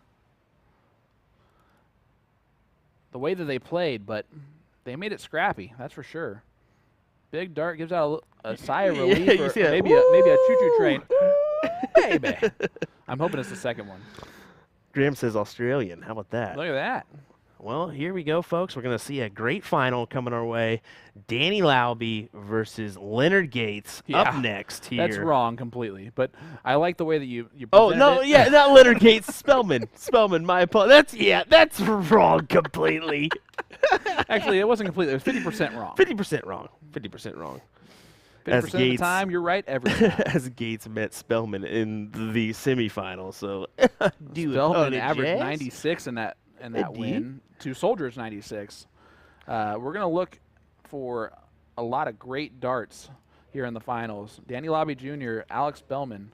Speaker 1: way that they played, but they made it scrappy, that's for sure. Big dart gives out a sigh of relief,
Speaker 2: yeah,
Speaker 1: or maybe a choo-choo train. Baby. I'm hoping it's the second one.
Speaker 2: Graham says Australian. How about that?
Speaker 1: Look at that.
Speaker 2: Well, here we go, folks. We're going to see a great final coming our way. Danny Lauby versus Leonard Gates up next here.
Speaker 1: That's wrong completely, but I like the way that you
Speaker 2: Oh,
Speaker 1: presented
Speaker 2: no,
Speaker 1: it.
Speaker 2: yeah, not Leonard Gates. Spellman. Spellman, my apologies. That's wrong completely.
Speaker 1: Actually, it wasn't completely. It was 50% wrong.
Speaker 2: 50% wrong. 50% wrong.
Speaker 1: 50% of the time, you're right every time.
Speaker 2: As Gates met Spellman in the semifinals. So,
Speaker 1: Spellman averaged 96 in that
Speaker 2: Indeed.
Speaker 1: win. Two Soldiers 96. We're going to look for a lot of great darts here in the finals. Danny Lauby Jr., Alex Bellman,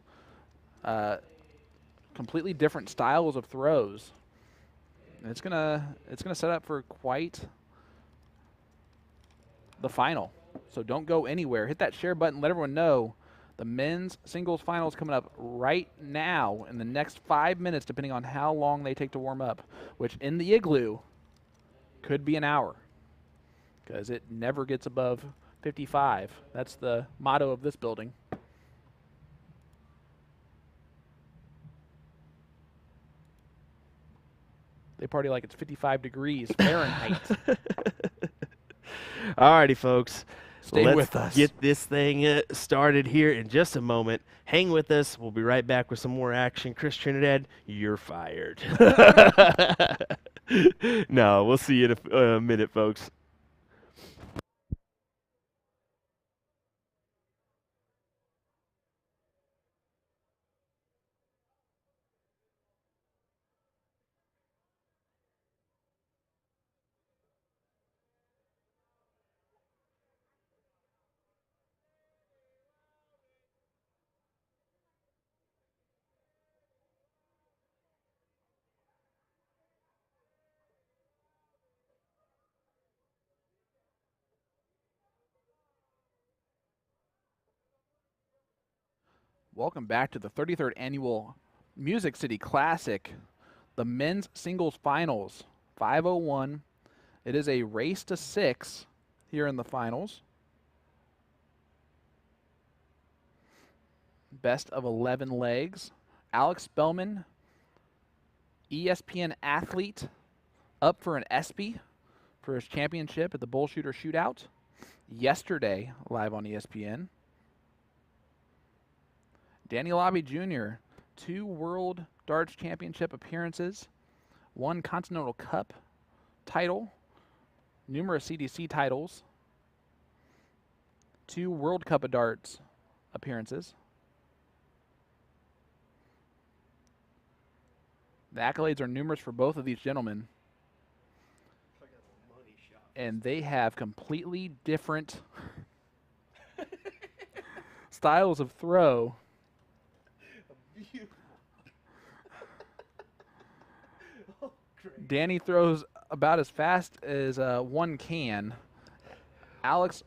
Speaker 1: completely different styles of throws. And it's gonna set up for quite the final. So don't go anywhere. Hit that share button. Let everyone know the men's singles finals coming up right now in the next 5 minutes, depending on how long they take to warm up, which in the Igloo could be an hour because it never gets above 55. That's the motto of this building. They party like it's 55 degrees Fahrenheit.
Speaker 2: All righty, folks.
Speaker 1: Stay with us.
Speaker 2: Let's get this thing started here in just a moment. Hang with us. We'll be right back with some more action. Chris Trinidad, you're fired. No, we'll see you in a minute, folks.
Speaker 1: Welcome back to the 33rd Annual Music City Classic, the men's singles finals, 501. It is a race to 6 here in the finals. Best of 11 legs. Alex Bellman, ESPN athlete, up for an ESPY for his championship at the Bull Shooter Shootout yesterday, live on ESPN. Danny Lobby Jr., 2 World Darts Championship appearances, 1 Continental Cup title, numerous CDC titles, 2 World Cup of Darts appearances. The accolades are numerous for both of these gentlemen. And they have completely different styles of throw. Danny throws about as fast as one can. Alex,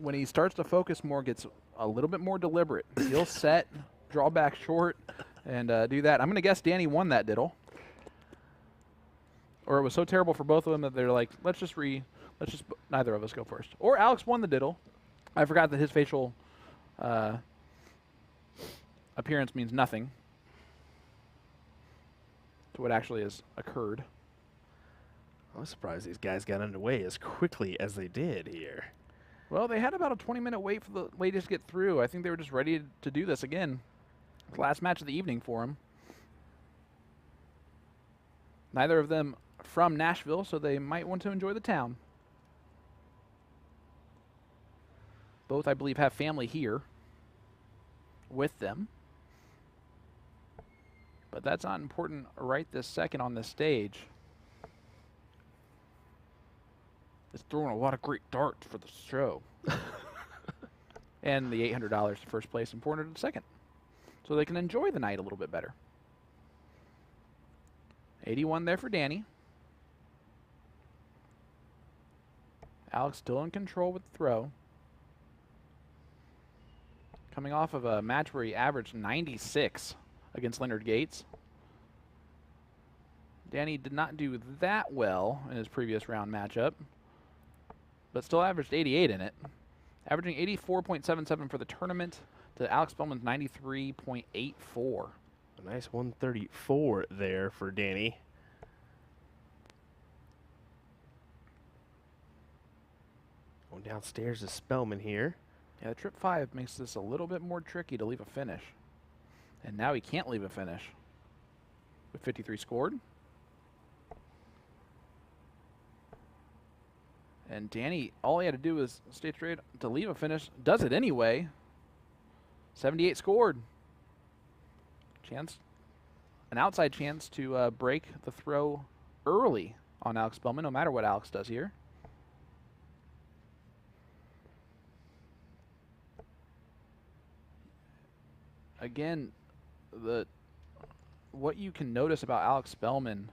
Speaker 1: when he starts to focus more, gets a little bit more deliberate. He'll set, draw back short, and do that. I'm going to guess Danny won that diddle. Or it was so terrible for both of them that they're like, let's just neither of us go first. Or Alex won the diddle. I forgot that his facial appearance means nothing to what actually has occurred.
Speaker 2: I'm surprised these guys got underway as quickly as they did here.
Speaker 1: Well, they had about a 20-minute wait for the ladies to get through. I think they were just ready to do this again. Last match of the evening for them. Neither of them from Nashville, so they might want to enjoy the town. Both, I believe, have family here with them. But that's not important right this second on this stage. It's throwing a lot of great darts for the show. And the $800 to first place and $400 to second. So they can enjoy the night a little bit better. 81 there for Danny. Alex still in control with the throw. Coming off of a match where he averaged 96 against Leonard Gates. Danny did not do that well in his previous round matchup, but still averaged 88 in it. Averaging 84.77 for the tournament to Alex Bellman's 93.84.
Speaker 2: A nice 134 there for Danny. Going downstairs is Spellman here.
Speaker 1: Yeah, the trip 5 makes this a little bit more tricky to leave a finish. And now he can't leave a finish. With 53 scored. And Danny, all he had to do was stay straight to leave a finish. Does it anyway. 78 scored. Chance, an outside chance to break the throw early on Alex Bellman, no matter what Alex does here. Again, what you can notice about Alex Bellman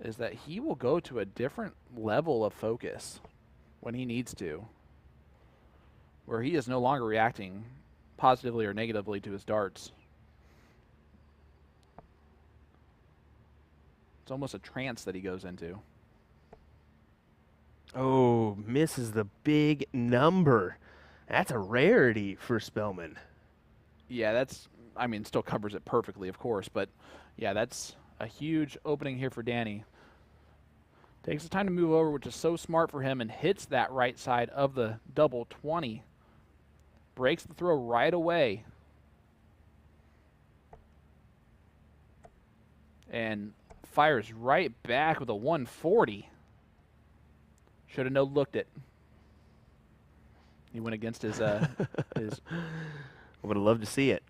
Speaker 1: is that he will go to a different level of focus when he needs to, where he is no longer reacting positively or negatively to his darts. It's almost a trance that he goes into.
Speaker 2: Oh, misses the big number. That's a rarity for Spellman.
Speaker 1: Yeah, that's, I mean, still covers it perfectly, of course, but yeah, that's a huge opening here for Danny. Takes the time to move over, which is so smart for him, and hits that right side of the double 20. Breaks the throw right away. And fires right back with a 140. Should have no-looked it. He went against his his.
Speaker 2: I would have loved to see it.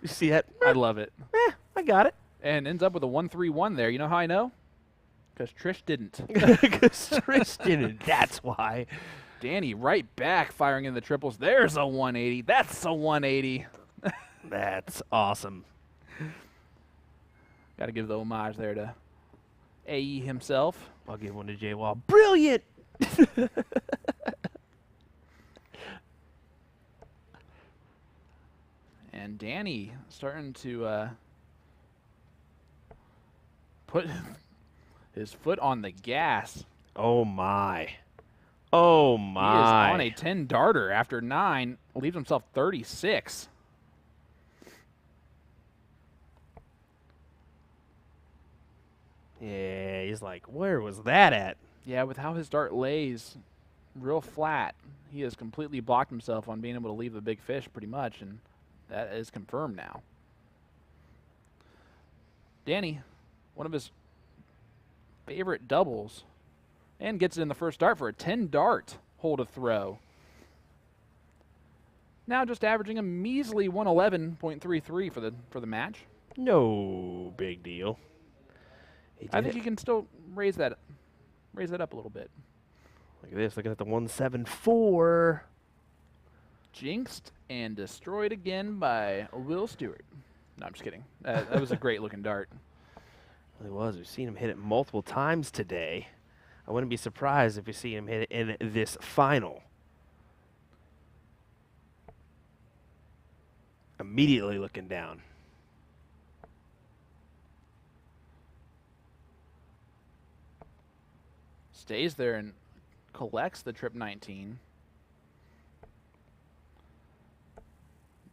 Speaker 2: You see that?
Speaker 1: I love it.
Speaker 2: I got it.
Speaker 1: And ends up with a 131 there. You know how I know? Because Trish didn't.
Speaker 2: Because Trish didn't. That's why.
Speaker 1: Danny right back firing in the triples. There's a 180. That's a 180.
Speaker 2: That's awesome.
Speaker 1: Got to give the homage there to AE himself.
Speaker 2: I'll give one to Jay Wall. Brilliant!
Speaker 1: And Danny starting to put his foot on the gas.
Speaker 2: Oh, my. Oh, my.
Speaker 1: He is on a 10 darter after 9, leaves himself 36.
Speaker 2: Yeah, he's like, where was that at?
Speaker 1: Yeah, with how his dart lays real flat, he has completely blocked himself on being able to leave the big fish pretty much, and that is confirmed now. Danny, one of his favorite doubles, and gets it in the first dart for a 10 dart hole to throw. Now just averaging a measly 111.33 for the match.
Speaker 2: No big deal.
Speaker 1: I think he can still raise that up a little bit.
Speaker 2: Look at this, looking at the 174.
Speaker 1: Jinxed and destroyed again by Will Stuart. No, I'm just kidding. That was a great looking dart.
Speaker 2: It really was. We've seen him hit it multiple times today. I wouldn't be surprised if we see him hit it in this final. Immediately looking down.
Speaker 1: Stays there and collects the trip 19.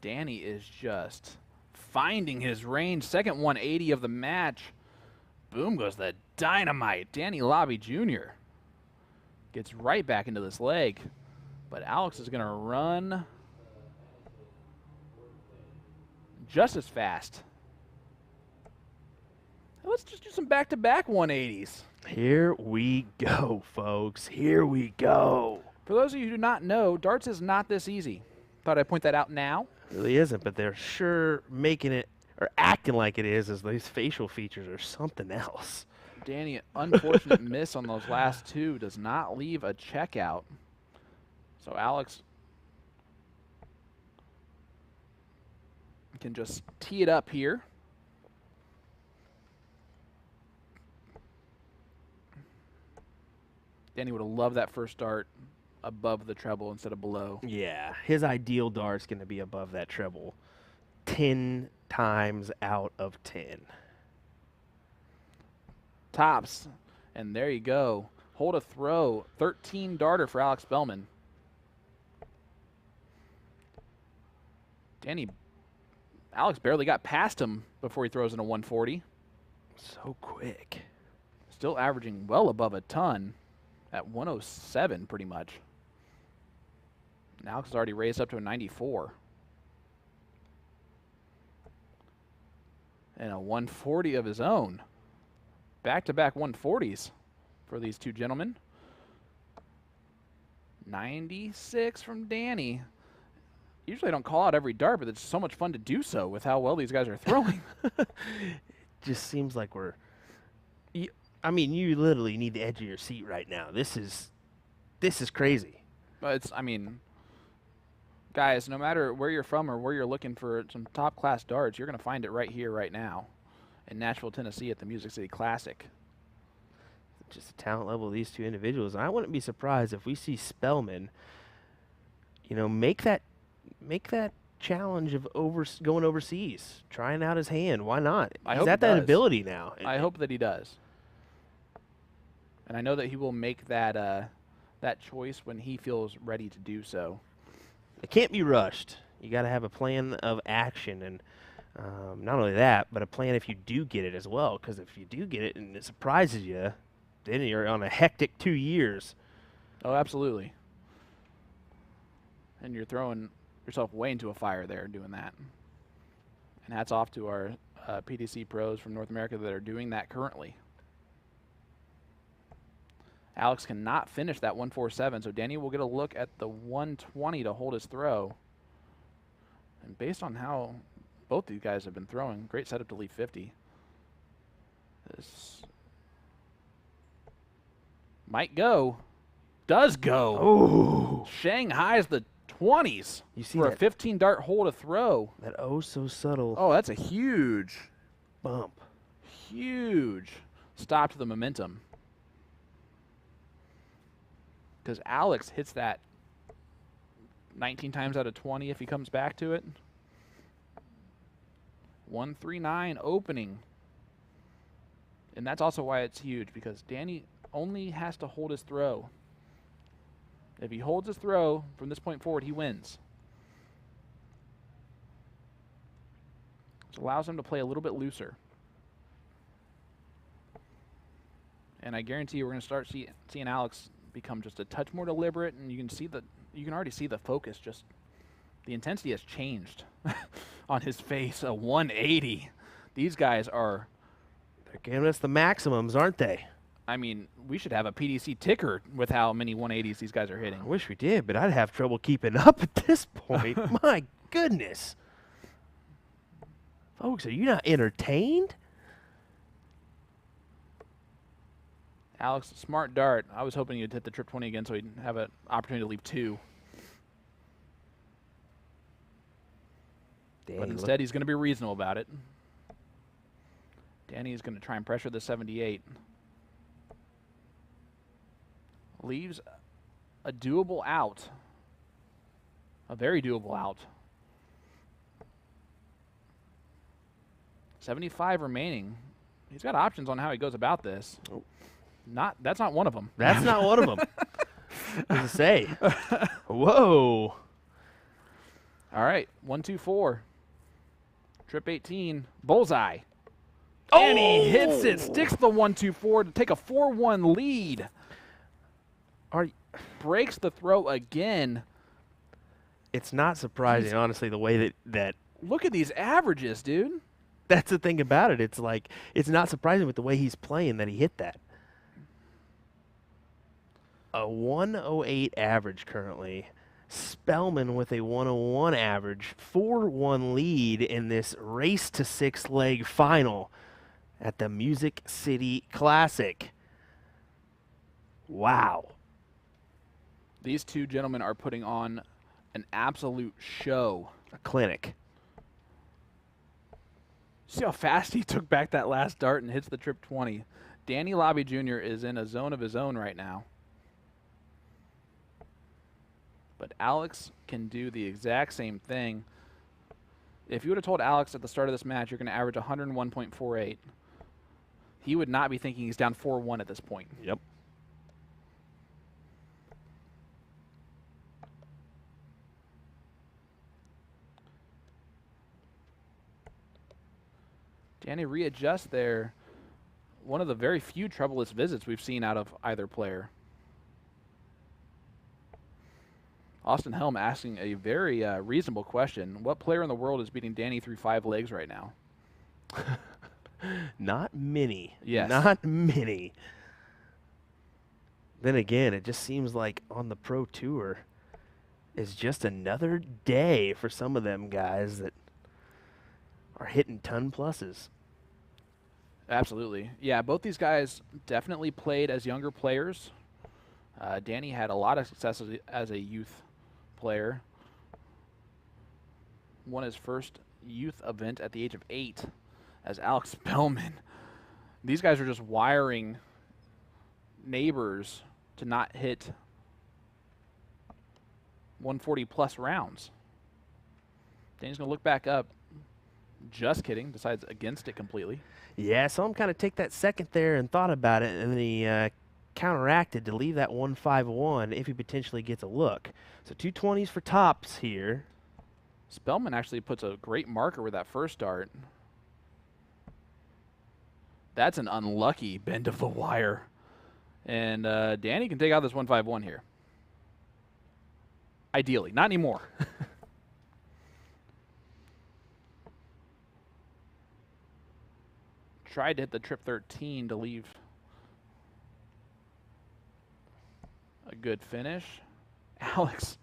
Speaker 1: Danny is just finding his range. Second 180 of the match. Boom goes the dynamite. Danny Lobby Jr. gets right back into this leg. But Alex is going to run just as fast. Let's just do some back-to-back 180s.
Speaker 2: Here we go, folks. Here we go.
Speaker 1: For those of you who do not know, darts is not this easy. Thought I'd point that out now.
Speaker 2: It really isn't, but they're sure making it or acting like it is, as these facial features are something else.
Speaker 1: Danny, unfortunate miss on those last two, does not leave a checkout. So Alex can just tee it up here. Danny would have loved that first dart above the treble instead of below.
Speaker 2: Yeah, his ideal dart's going to be above that treble 10 times out of 10.
Speaker 1: Tops, and there you go. Hold a throw, 13 darter for Alex Bellman. Alex barely got past him before he throws in a 140.
Speaker 2: So quick.
Speaker 1: Still averaging well above a ton at 107 pretty much. And Alex has already raised up to a 94. And a 140 of his own. Back-to-back 140s for these two gentlemen. 96 from Danny. Usually I don't call out every dart, but it's so much fun to do so with how well these guys are throwing.
Speaker 2: Just seems like we're... I mean, you literally need the edge of your seat right now. This is crazy.
Speaker 1: But I mean, guys, no matter where you're from or where you're looking for some top-class darts, you're going to find it right here, right now in Nashville, Tennessee at the Music City Classic.
Speaker 2: Just the talent level of these two individuals. And I wouldn't be surprised if we see Spellman, make that challenge of going overseas, trying out his hand. Why not? He's got that ability now.
Speaker 1: I hope that he does. And I know that he will make that choice when he feels ready to do so.
Speaker 2: It can't be rushed. You got to have a plan of action, and not only that, but a plan if you do get it as well. Because if you do get it and it surprises you, then you're on a hectic 2 years.
Speaker 1: Oh, absolutely. And you're throwing yourself way into a fire there doing that. And hats off to our PDC pros from North America that are doing that currently. Alex cannot finish that 147, so Danny will get a look at the 120 to hold his throw. And based on how both these guys have been throwing, great setup to leave 50. This might go. Does go.
Speaker 2: Oh.
Speaker 1: Shanghai's the 20s
Speaker 2: You see
Speaker 1: for
Speaker 2: that,
Speaker 1: a 15 dart hole to throw.
Speaker 2: that oh so subtle
Speaker 1: Oh, that's a huge,
Speaker 2: bump.
Speaker 1: huge stop to the momentum. Because Alex hits that 19 times out of 20 if he comes back to it. 139 opening. And that's also why it's huge, because Danny only has to hold his throw. If he holds his throw from this point forward, he wins. It allows him to play a little bit looser. And I guarantee you we're going to start seeing Alex become just a touch more deliberate, and you can already see the focus, just the intensity has changed on his face. A 180. These guys are...
Speaker 2: They're giving us the maximums, aren't they?
Speaker 1: I mean, we should have a PDC ticker with how many 180s these guys are hitting.
Speaker 2: I wish we did, but I'd have trouble keeping up at this point. My goodness. Folks, are you not entertained?
Speaker 1: Alex, smart dart. I was hoping you'd hit the trip 20 again so he'd have an opportunity to leave 2.
Speaker 2: Danny,
Speaker 1: But instead, he's going to be reasonable about it. Danny is going to try and pressure the 78. Leaves a doable out. A very doable out. 75 remaining. He's got options on how he goes about this.
Speaker 2: Oh.
Speaker 1: That's not one of them.
Speaker 2: That's not one of them. What does it say? Whoa.
Speaker 1: All right, 124. Trip 18. Bullseye.
Speaker 2: Oh!
Speaker 1: And he hits it. Sticks the 124 to take a 4-1 lead. Breaks the throw again.
Speaker 2: It's not surprising, honestly, the way that
Speaker 1: Look at these averages, dude.
Speaker 2: that's the thing about it. It's like, it's not surprising with the way he's playing that he hit that. A 108 average currently. Spellman with a 101 average. 4-1 lead in this race to 6 leg final at the Music City Classic. Wow.
Speaker 1: These two gentlemen are putting on an absolute show.
Speaker 2: A clinic.
Speaker 1: See how fast he took back that last dart and hits the trip 20. Danny Lobby Jr. is in a zone of his own right now. But Alex can do the exact same thing. If you would have told Alex at the start of this match you're going to average 101.48, he would not be thinking he's down 4-1 at this point.
Speaker 2: Yep.
Speaker 1: Danny readjusts there. One of the very few troubleless visits we've seen out of either player. Austin Helm asking a very reasonable question. What player in the world is beating Danny through 5 legs right now?
Speaker 2: Not many.
Speaker 1: Yes.
Speaker 2: Not many. Then again, it just seems like on the Pro Tour is just another day for some of them guys that are hitting ton pluses.
Speaker 1: Absolutely. Yeah, both these guys definitely played as younger players. Danny had a lot of success as a youth player. Won his first youth event at the age of 8 as Alex Bellman. These guys are just wiring neighbors to not hit 140 plus rounds. Danny's going to look back up. Just kidding. Decides against it completely.
Speaker 2: Yeah, so I'm kind of take that second there and thought about it, and then he counteracted to leave that 151 if he potentially gets a look. So 220s for tops here.
Speaker 1: Spellman actually puts a great marker with that first dart. That's an unlucky bend of the wire. And Danny can take out this 151 here. Ideally. Not anymore. Tried to hit the trip 13 to leave a good finish. Alex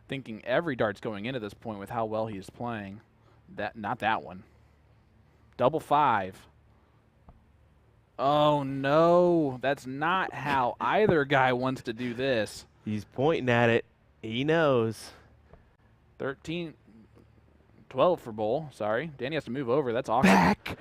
Speaker 1: thinking every dart's going in at this point with how well he's playing. Not that one. Double 5. Oh no, that's not how either guy wants to do this.
Speaker 2: He's pointing at it. He knows.
Speaker 1: 13, 12 for Bull. Sorry. Danny has to move over. That's awkward.
Speaker 2: Back.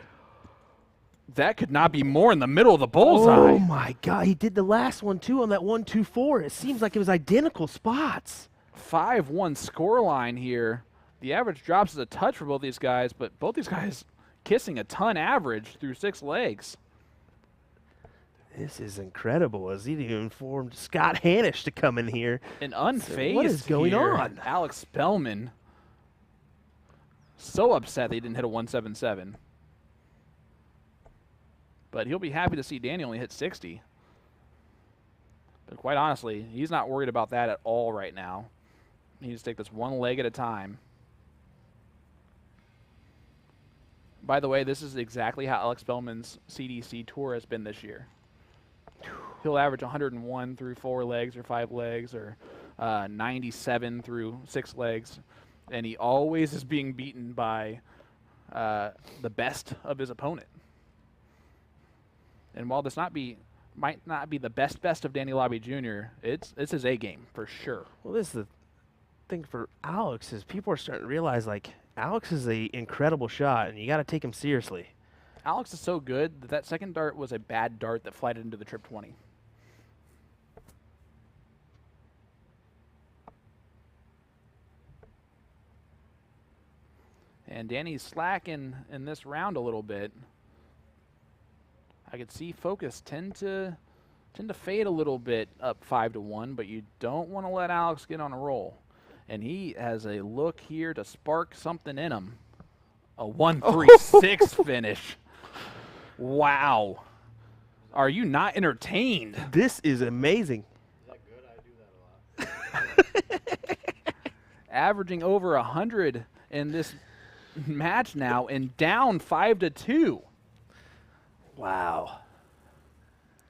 Speaker 1: That could not be more in the middle of the bullseye.
Speaker 2: Oh my God, he did the last one too on that 124. It seems like it was identical spots.
Speaker 1: 5-1 scoreline here. The average drops as a touch for both these guys, but both these guys kissing a ton average through 6 legs.
Speaker 2: This is incredible. As he even informed Scott Hanish to come in here.
Speaker 1: And unfazed.
Speaker 2: What is going
Speaker 1: here.
Speaker 2: on?
Speaker 1: Alex Bellman. So upset they didn't hit a 177. But he'll be happy to see Danny only hit 60. But quite honestly, he's not worried about that at all right now. He needs to take this one leg at a time. By the way, this is exactly how Alex Bellman's CDC tour has been this year. He'll average 101 through 4 legs or 5 legs, or 97 through 6 legs. And he always is being beaten by the best of his opponent. And while this might not be the best of Danny Lobby Jr., it's his A game for sure.
Speaker 2: Well, this is the thing for Alex is people are starting to realize, like, Alex is an incredible shot, and you got to take him seriously.
Speaker 1: Alex is so good that that second dart was a bad dart that flighted into the trip 20. And Danny's slacking in this round a little bit. I could see focus tend to fade a little bit up 5-1, but you don't want to let Alex get on a roll. And he has a look here to spark something in him. A 1-3-6 finish. Wow. Are you not entertained?
Speaker 2: This is amazing.
Speaker 6: Is that good? I do that a lot.
Speaker 1: Averaging over 100 in this match now and down 5-2.
Speaker 2: Wow.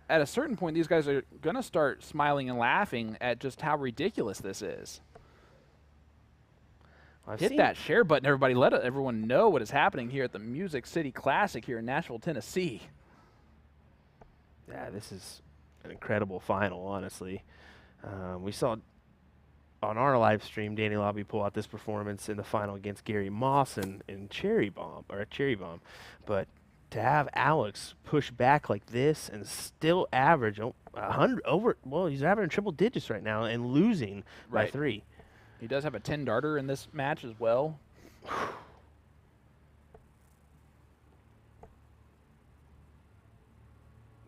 Speaker 1: At a certain point, these guys are going to start smiling and laughing at just how ridiculous this is. Hit that share button, everybody. Let everyone know what is happening here at the Music City Classic here in Nashville, Tennessee.
Speaker 2: Yeah, this is an incredible final, honestly. We saw on our live stream Danny Lobby pull out this performance in the final against Gary Moss in Cherry Bomb. But to have Alex push back like this and still average 100 over, well, he's averaging triple digits right now and losing by 3.
Speaker 1: He does have a 10 darter in this match as well.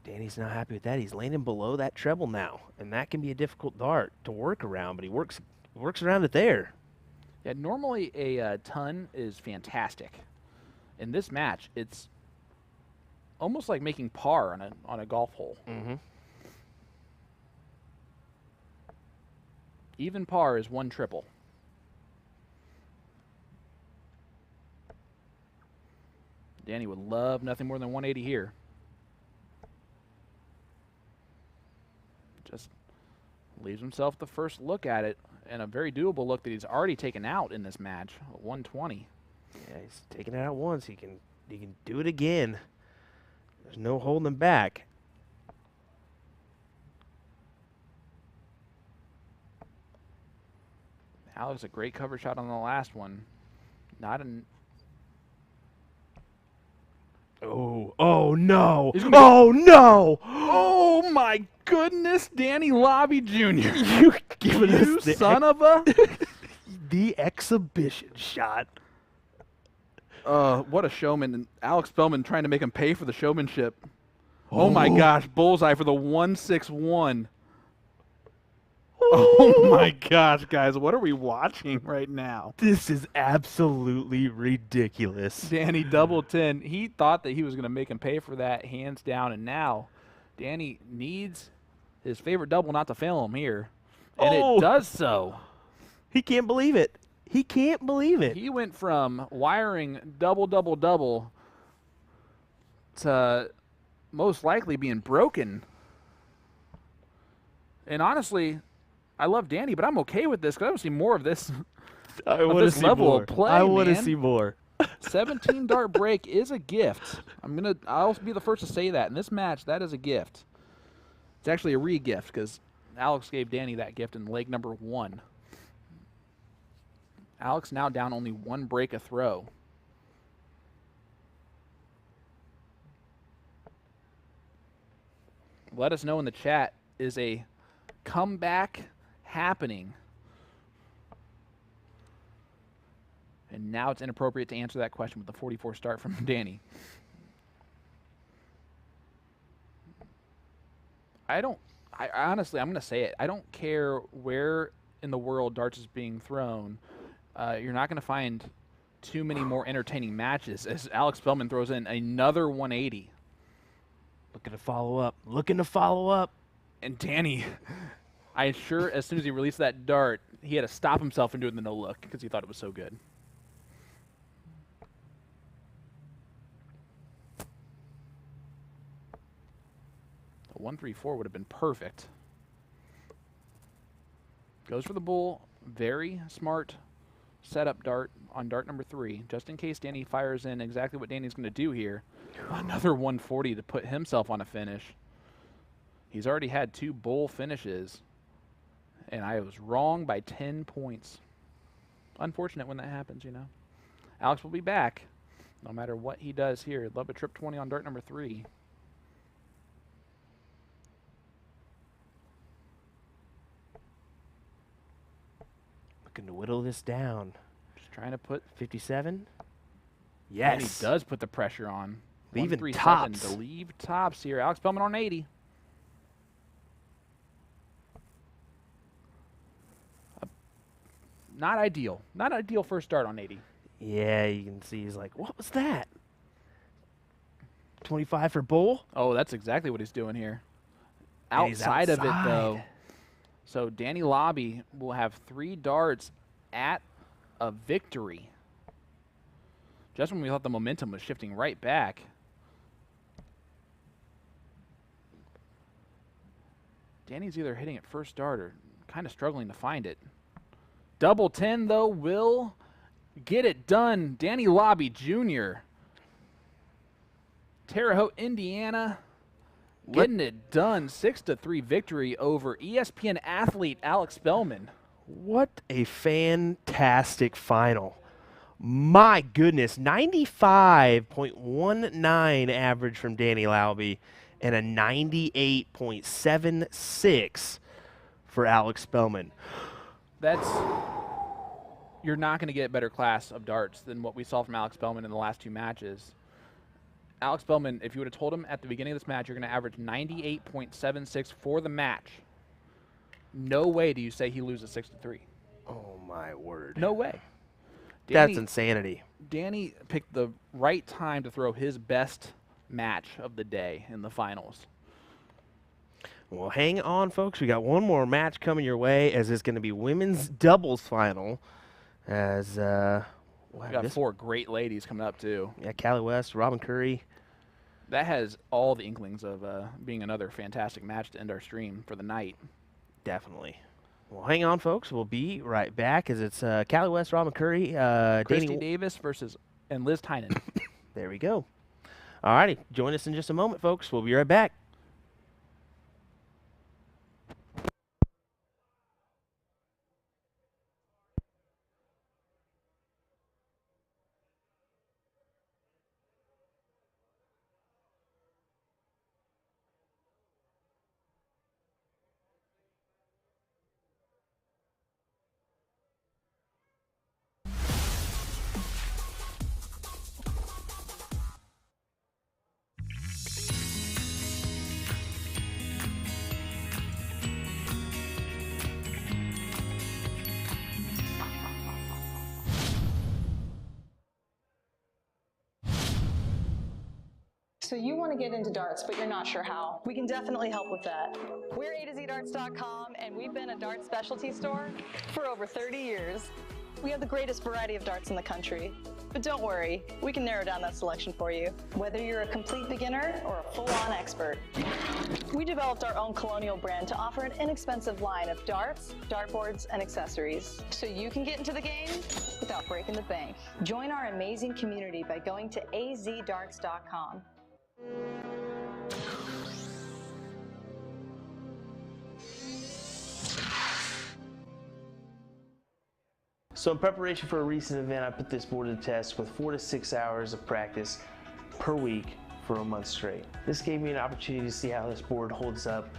Speaker 2: Danny's not happy with that. He's landing below that treble now, and that can be a difficult dart to work around, but he works around it there.
Speaker 1: Yeah, normally a ton is fantastic. In this match, it's almost like making par on a golf hole.
Speaker 2: Mm-hmm.
Speaker 1: Even par is 1 triple. Danny would love nothing more than 180 here. Just leaves himself the first look at it, and a very doable look that he's already taken out in this match, 120.
Speaker 2: Yeah, he's taken it out once. He can do it again. There's no holding him back.
Speaker 1: Alex, a great cover shot on the last one. Not an...
Speaker 2: Oh no! Oh no!
Speaker 1: Oh my goodness, Danny Lobby Jr.
Speaker 2: You giving
Speaker 1: You
Speaker 2: us the
Speaker 1: son of a...
Speaker 2: the exhibition shot.
Speaker 1: What a showman. And Alex Bellman trying to make him pay for the showmanship. Oh my gosh, bullseye for the 161. Oh my gosh, guys, what are we watching right now?
Speaker 2: This is absolutely ridiculous.
Speaker 1: Danny double 10. He thought that he was going to make him pay for that hands down, and now Danny needs his favorite double not to fail him here. And it does so.
Speaker 2: He can't believe it. He can't believe it.
Speaker 1: He went from wiring double, double, double to most likely being broken. And honestly, I love Danny, but I'm okay with this because I want to see more of this.
Speaker 2: I want to see
Speaker 1: level
Speaker 2: more.
Speaker 1: of play,
Speaker 2: I want to
Speaker 1: man.
Speaker 2: see more.
Speaker 1: 17 dart break is a gift. I'll be the first to say that. In this match, that is a gift. It's actually a re-gift because Alex gave Danny that gift in leg number 1. Alex now down only 1 break a throw. Let us know in the chat, is a comeback happening? And now it's inappropriate to answer that question with the 44 start from Danny. I honestly, I'm going to say it. I don't care where in the world darts is being thrown. You're not going to find too many more entertaining matches as Alex Bellman throws in another 180.
Speaker 2: Looking to follow up. Looking to follow up.
Speaker 1: And Danny, as soon as he released that dart, he had to stop himself from doing the no look because he thought it was so good. The 134 would have been perfect. Goes for the bull. Very smart setup dart on dart number 3, just in case Danny fires in exactly what Danny's going to do here. Another 140 to put himself on a finish. He's already had 2 bull finishes, and I was wrong by 10 points. Unfortunate when that happens, you know. Alex will be back, no matter what he does here. Love a trip 20 on dart number 3.
Speaker 2: Looking to whittle this down.
Speaker 1: Just trying to put
Speaker 2: 57.
Speaker 1: Yes. And he does put the pressure on.
Speaker 2: Leaving tops.
Speaker 1: To leave tops here. Alex Bellman on 80. Not ideal. Not ideal first start on 80.
Speaker 2: Yeah, you can see he's like, what was that? 25 for bull?
Speaker 1: Oh, that's exactly what he's doing here. Outside of it, though. So Danny Lobby will have 3 darts at a victory. Just when we thought the momentum was shifting right back. Danny's either hitting at first dart or kind of struggling to find it. Double 10, though, will get it done. Danny Lobby Jr. Terre Haute, Indiana. Getting it done. 6-3 victory over ESPN athlete Alex Bellman.
Speaker 2: What a fantastic final. My goodness, 95.19 average from Danny Lobby and a 98.76 for Alex Bellman.
Speaker 1: You're not going to get a better class of darts than what we saw from Alex Bellman in the last 2 matches. Alex Bellman, if you would have told him at the beginning of this match you're going to average 98.76 for the match, no way do you say he loses 6-3.
Speaker 2: Oh, my word.
Speaker 1: No way.
Speaker 2: That's insanity.
Speaker 1: Danny picked the right time to throw his best match of the day in the finals.
Speaker 2: Well, hang on, folks. We got one more match coming your way, as it's going to be women's doubles final. As
Speaker 1: we got 4 great ladies coming up, too.
Speaker 2: Yeah, Callie West, Robin Curry.
Speaker 1: That has all the inklings of being another fantastic match to end our stream for the night.
Speaker 2: Definitely. Well, hang on, folks. We'll be right back, as it's Callie West, Robin Curry,
Speaker 1: Christy Davis and Liz Tynan.
Speaker 2: There we go. All righty. Join us in just a moment, folks. We'll be right back.
Speaker 3: So you want to get into darts, but you're not sure how. We can definitely help with that. We're usadartsproduction, and we've been a dart specialty store for over 30 years. We have the greatest variety of darts in the country. But don't worry, we can narrow down that selection for you, whether you're a complete beginner or a full-on expert. We developed our own Colonial brand to offer an inexpensive line of darts, dartboards, and accessories, so you can get into the game without breaking the bank. Join our amazing community by going to azdarts.com.
Speaker 5: So in preparation for a recent event, I put this board to the test with 4 to 6 hours of practice per week for a month straight. This gave me an opportunity to see how this board holds up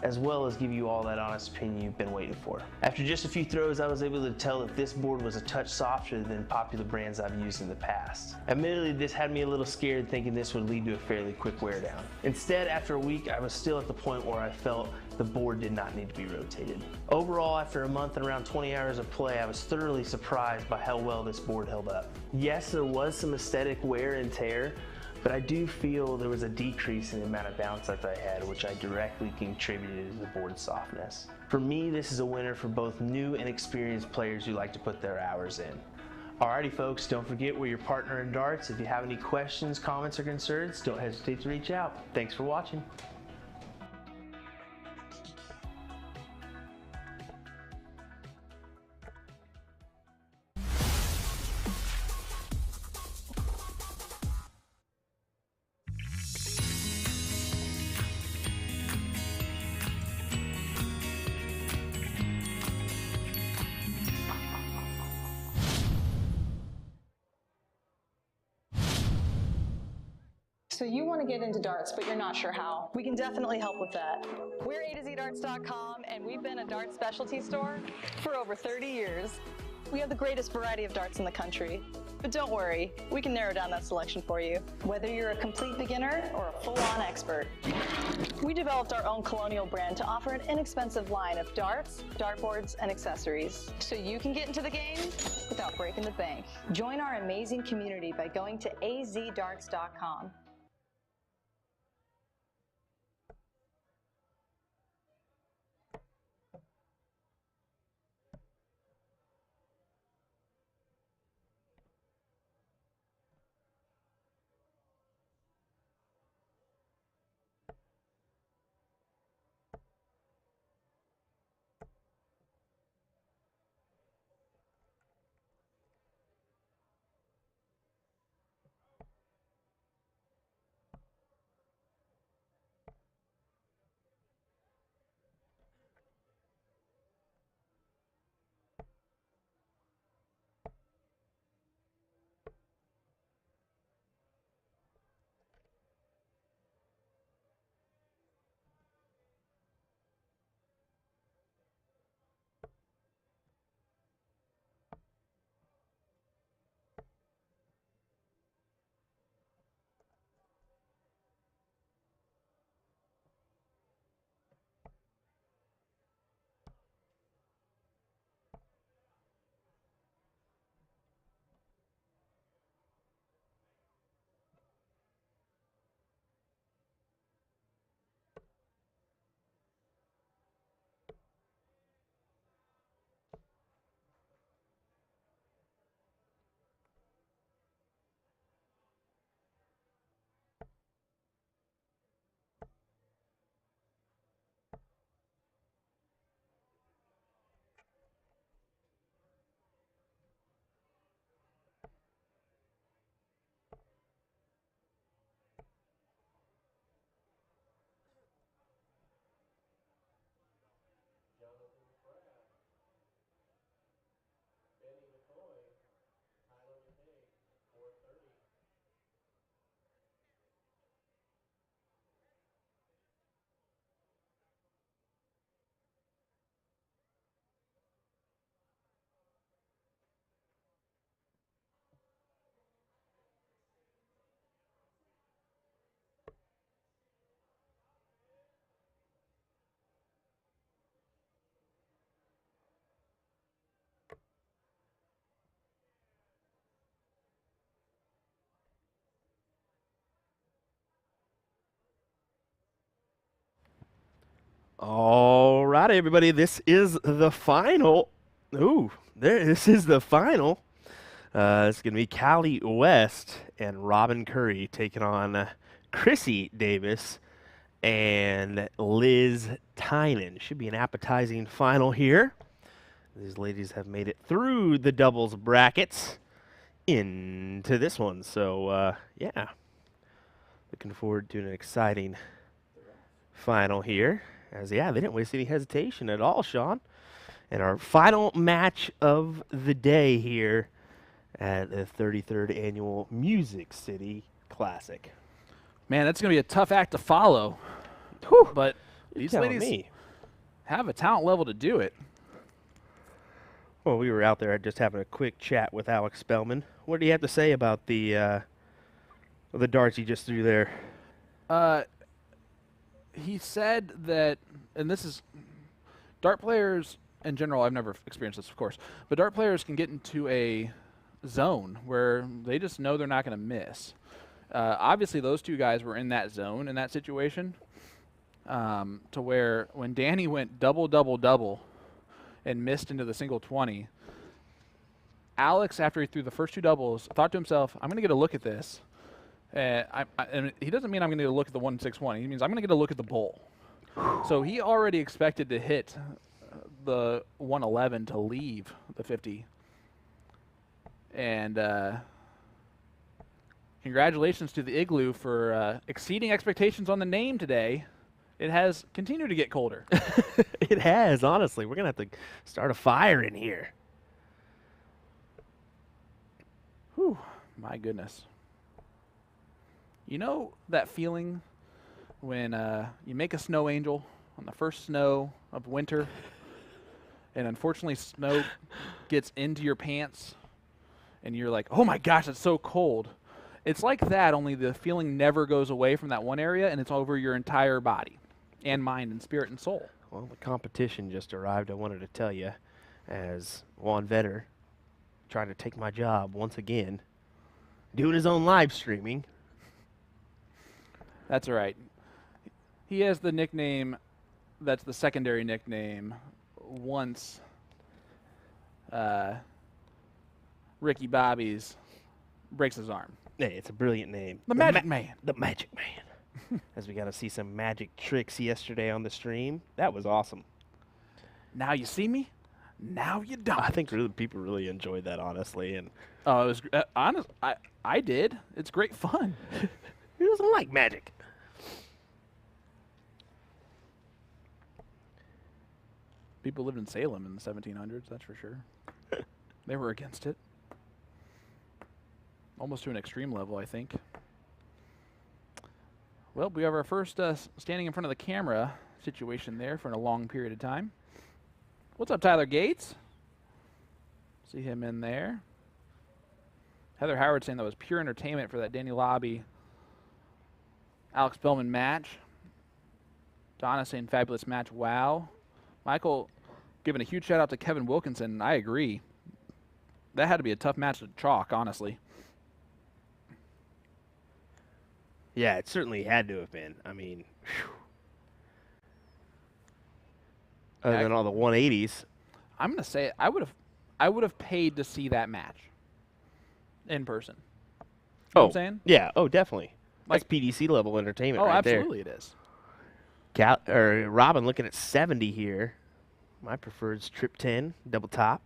Speaker 5: as well as give you all that honest opinion you've been waiting for. After just a few throws, I was able to tell that this board was a touch softer than popular brands I've used in the past. Admittedly, this had me a little scared, thinking this would lead to a fairly quick wear down. Instead, after a week, I was still at the point where I felt the board did not need to be rotated. Overall, after a month and around 20 hours of play, I was thoroughly surprised by how well this board held up. Yes, there was some aesthetic wear and tear, but I do feel there was a decrease in the amount of bounce that I had, which I directly contributed to the board's softness. For me, this is a winner for both new and experienced players who like to put their hours in. Alrighty folks, don't forget we're your partner in darts. If you have any questions, comments, or concerns, don't hesitate to reach out. Thanks for watching.
Speaker 3: So you want to get into darts, but you're not sure how. We can definitely help with that. We're usadartsproduction, and we've been a darts specialty store for over 30 years. We have the greatest variety of darts in the country. But don't worry, we can narrow down that selection for you, whether you're a complete beginner or a full-on expert. We developed our own Colonial brand to offer an inexpensive line of darts, dartboards, and accessories, so you can get into the game without breaking the bank. Join our amazing community by going to usadartsproduction.
Speaker 2: All right, everybody, this is the final. This is the final. It's going to be Callie West and Robin Curry taking on Chrissy Davis and Liz Tynan. Should be an appetizing final here. These ladies have made it through the doubles brackets into this one. So, yeah, looking forward to an exciting final here. As, yeah, they didn't waste any hesitation at all, Sean. And our final match of the day here at the 33rd Annual Music City Classic.
Speaker 1: Man, that's going to be a tough act to follow.
Speaker 2: Whew.
Speaker 1: But These
Speaker 2: telling
Speaker 1: ladies
Speaker 2: me.
Speaker 1: have a talent level to do it.
Speaker 2: Well, we were out there just having a quick chat with Alex Bellman. What do you have to say about the darts he just threw there?
Speaker 1: He said that, and this is dart players in general. I've never experienced this, of course, but dart players can get into a zone where they just know they're not going to miss. Obviously, those two guys were in that zone in that situation, to where when Danny went double, double, double, and missed into the single 20, Alex, after he threw the first two doubles, thought to himself, I'm going to get a look at this. And he doesn't mean I'm going to get a look at the 1-6-1. He means I'm going to get a look at the bowl. So he already expected to hit the 111 to leave the 50. And congratulations to the Igloo for exceeding expectations on the name today. It has continued to get colder.
Speaker 2: It has, honestly. We're going to have to start a fire in here.
Speaker 1: Whew, my goodness. You know that feeling when you make a snow angel on the first snow of winter, and unfortunately snow gets into your pants, and you're like, oh my gosh, it's so cold. It's like that, only the feeling never goes away from that one area, and it's over your entire body and mind and spirit and soul.
Speaker 2: Well, the competition just arrived, I wanted to tell you, as Juan Vetter trying to take my job once again, doing his own live streaming.
Speaker 1: That's all right. He has the nickname that's the secondary nickname once Ricky Bobby's breaks his arm.
Speaker 2: Hey, it's a brilliant name.
Speaker 1: The Magic Man.
Speaker 2: The Magic Man. As we got to see some magic tricks yesterday on the stream. That was awesome.
Speaker 1: Now you see me, now you don't.
Speaker 2: I think people really enjoyed that, honestly. And
Speaker 1: Oh, it was honest. I did. It's great fun.
Speaker 2: who doesn't like magic?
Speaker 1: People lived in Salem in the 1700s, that's for sure. They were against it. Almost to an extreme level, I think. Well, we have our first standing in front of the camera situation there for a long period of time. What's up, Tyler Gates? See him in there. Heather Howard saying that was pure entertainment for that Danny Lobby Alex Bellman match. Donna saying fabulous match, wow. Michael giving a huge shout out to Kevin Wilkinson. I agree. That had to be a tough match to chalk, honestly.
Speaker 2: Yeah, it certainly had to have been. I mean, whew. Other than all the 180s.
Speaker 1: I'm gonna say I would have paid to see that match in person. You know what I'm saying?
Speaker 2: Yeah, oh, definitely.
Speaker 1: Like
Speaker 2: That's PDC level entertainment
Speaker 1: oh,
Speaker 2: right
Speaker 1: absolutely it is.
Speaker 2: there. Robin looking at 70 here. My preferred's trip 10, double top.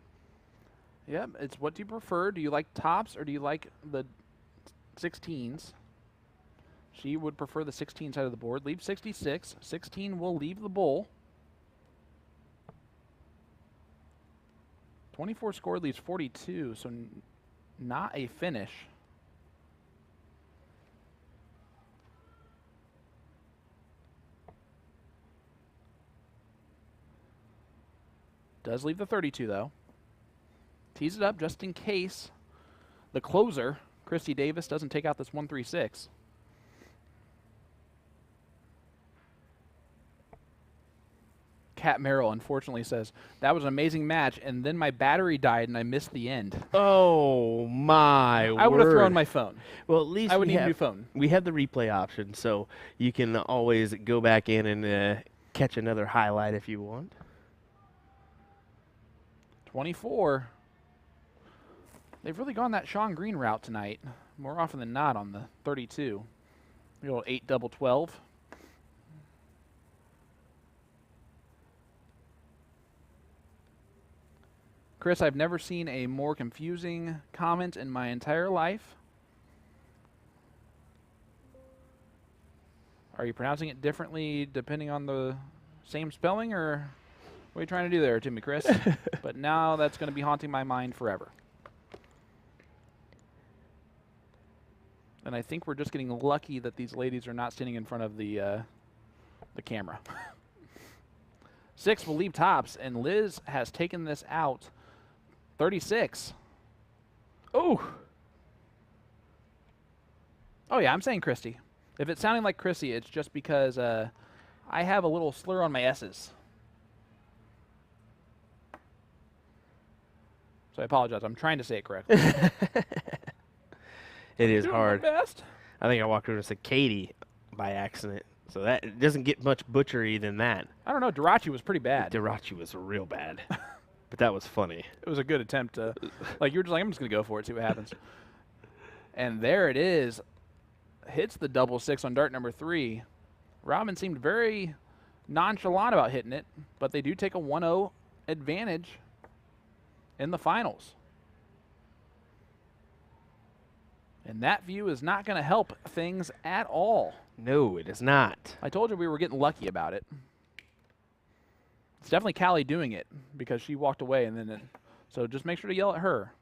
Speaker 1: Yeah, it's what do you prefer? Do you like tops or do you like the 16s? She would prefer the 16 side of the board. Leave 66. 16 will leave the bowl. 24 scored leaves 42, so not a finish. Does leave the 32, though. Tees it up just in case the closer, Christy Davis, doesn't take out this 136. Kat Merrill, unfortunately, says, that was an amazing match, and then my battery died and I missed the end.
Speaker 2: Oh, my word.
Speaker 1: I would have thrown my phone.
Speaker 2: Well, at least
Speaker 1: I would need a new phone.
Speaker 2: We have the replay option, so you can always go back in and catch another highlight if you want.
Speaker 1: 24. They've really gone that Sean Green route tonight, more often than not on the 32. The old 8 double 12. Chris, I've never seen a more confusing comment in my entire life. Are you pronouncing it differently depending on the same spelling, or what are you trying to do there, Jimmy Chris? But now that's going to be haunting my mind forever. And I think we're just getting lucky that these ladies are not standing in front of the camera. 6 will leave tops, and Liz has taken this out 36. Oh. Oh, yeah, I'm saying Christy. If it's sounding like Chrissy, it's just because I have a little slur on my S's. So I apologize. I'm trying to say it correctly.
Speaker 2: It is
Speaker 1: Doing
Speaker 2: hard.
Speaker 1: my best.
Speaker 2: I think I walked over and said Katie by accident. So that it doesn't get much butchery than that.
Speaker 1: I don't know. Dirachi was pretty bad.
Speaker 2: Dirachi was real bad. But that was funny.
Speaker 1: It was a good attempt to, like, you were just like, I'm just going to go for it, see what happens. And there it is. Hits the double 6 on dart number 3. Robin seemed very nonchalant about hitting it, but they do take a 1-0 advantage in the finals. And that view is not going to help things at all.
Speaker 2: No, it is not.
Speaker 1: I told you we were getting lucky about it. It's definitely Callie doing it because she walked away, and then so just make sure to yell at her.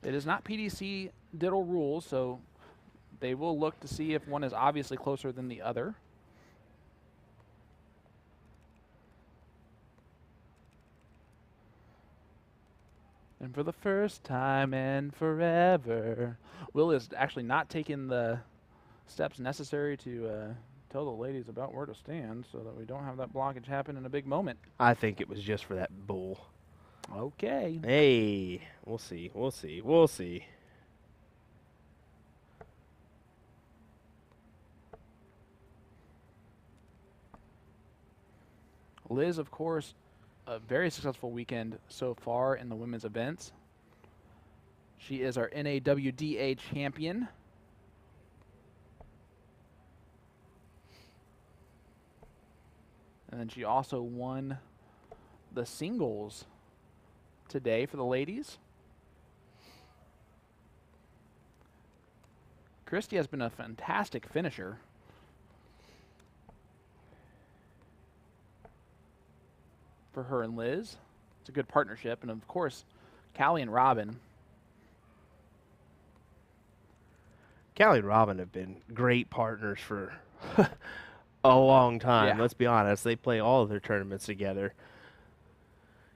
Speaker 1: It is not PDC diddle rules, so they will look to see if one is obviously closer than the other. And for the first time and forever, Will is actually not taking the steps necessary to tell the ladies about where to stand so that we don't have that blockage happen in a big moment.
Speaker 2: I think it was just for that bull.
Speaker 1: Okay.
Speaker 2: Hey, we'll see. We'll see. We'll see.
Speaker 1: Liz, of course, a very successful weekend so far in the women's events. She is our NAWDA champion. And then she also won the singles today for the ladies. Christy has been a fantastic finisher. For her and Liz. It's a good partnership. And of course, Callie and Robin.
Speaker 2: Callie and Robin have been great partners for a long time.
Speaker 1: Yeah.
Speaker 2: Let's be honest. They play all of their tournaments together.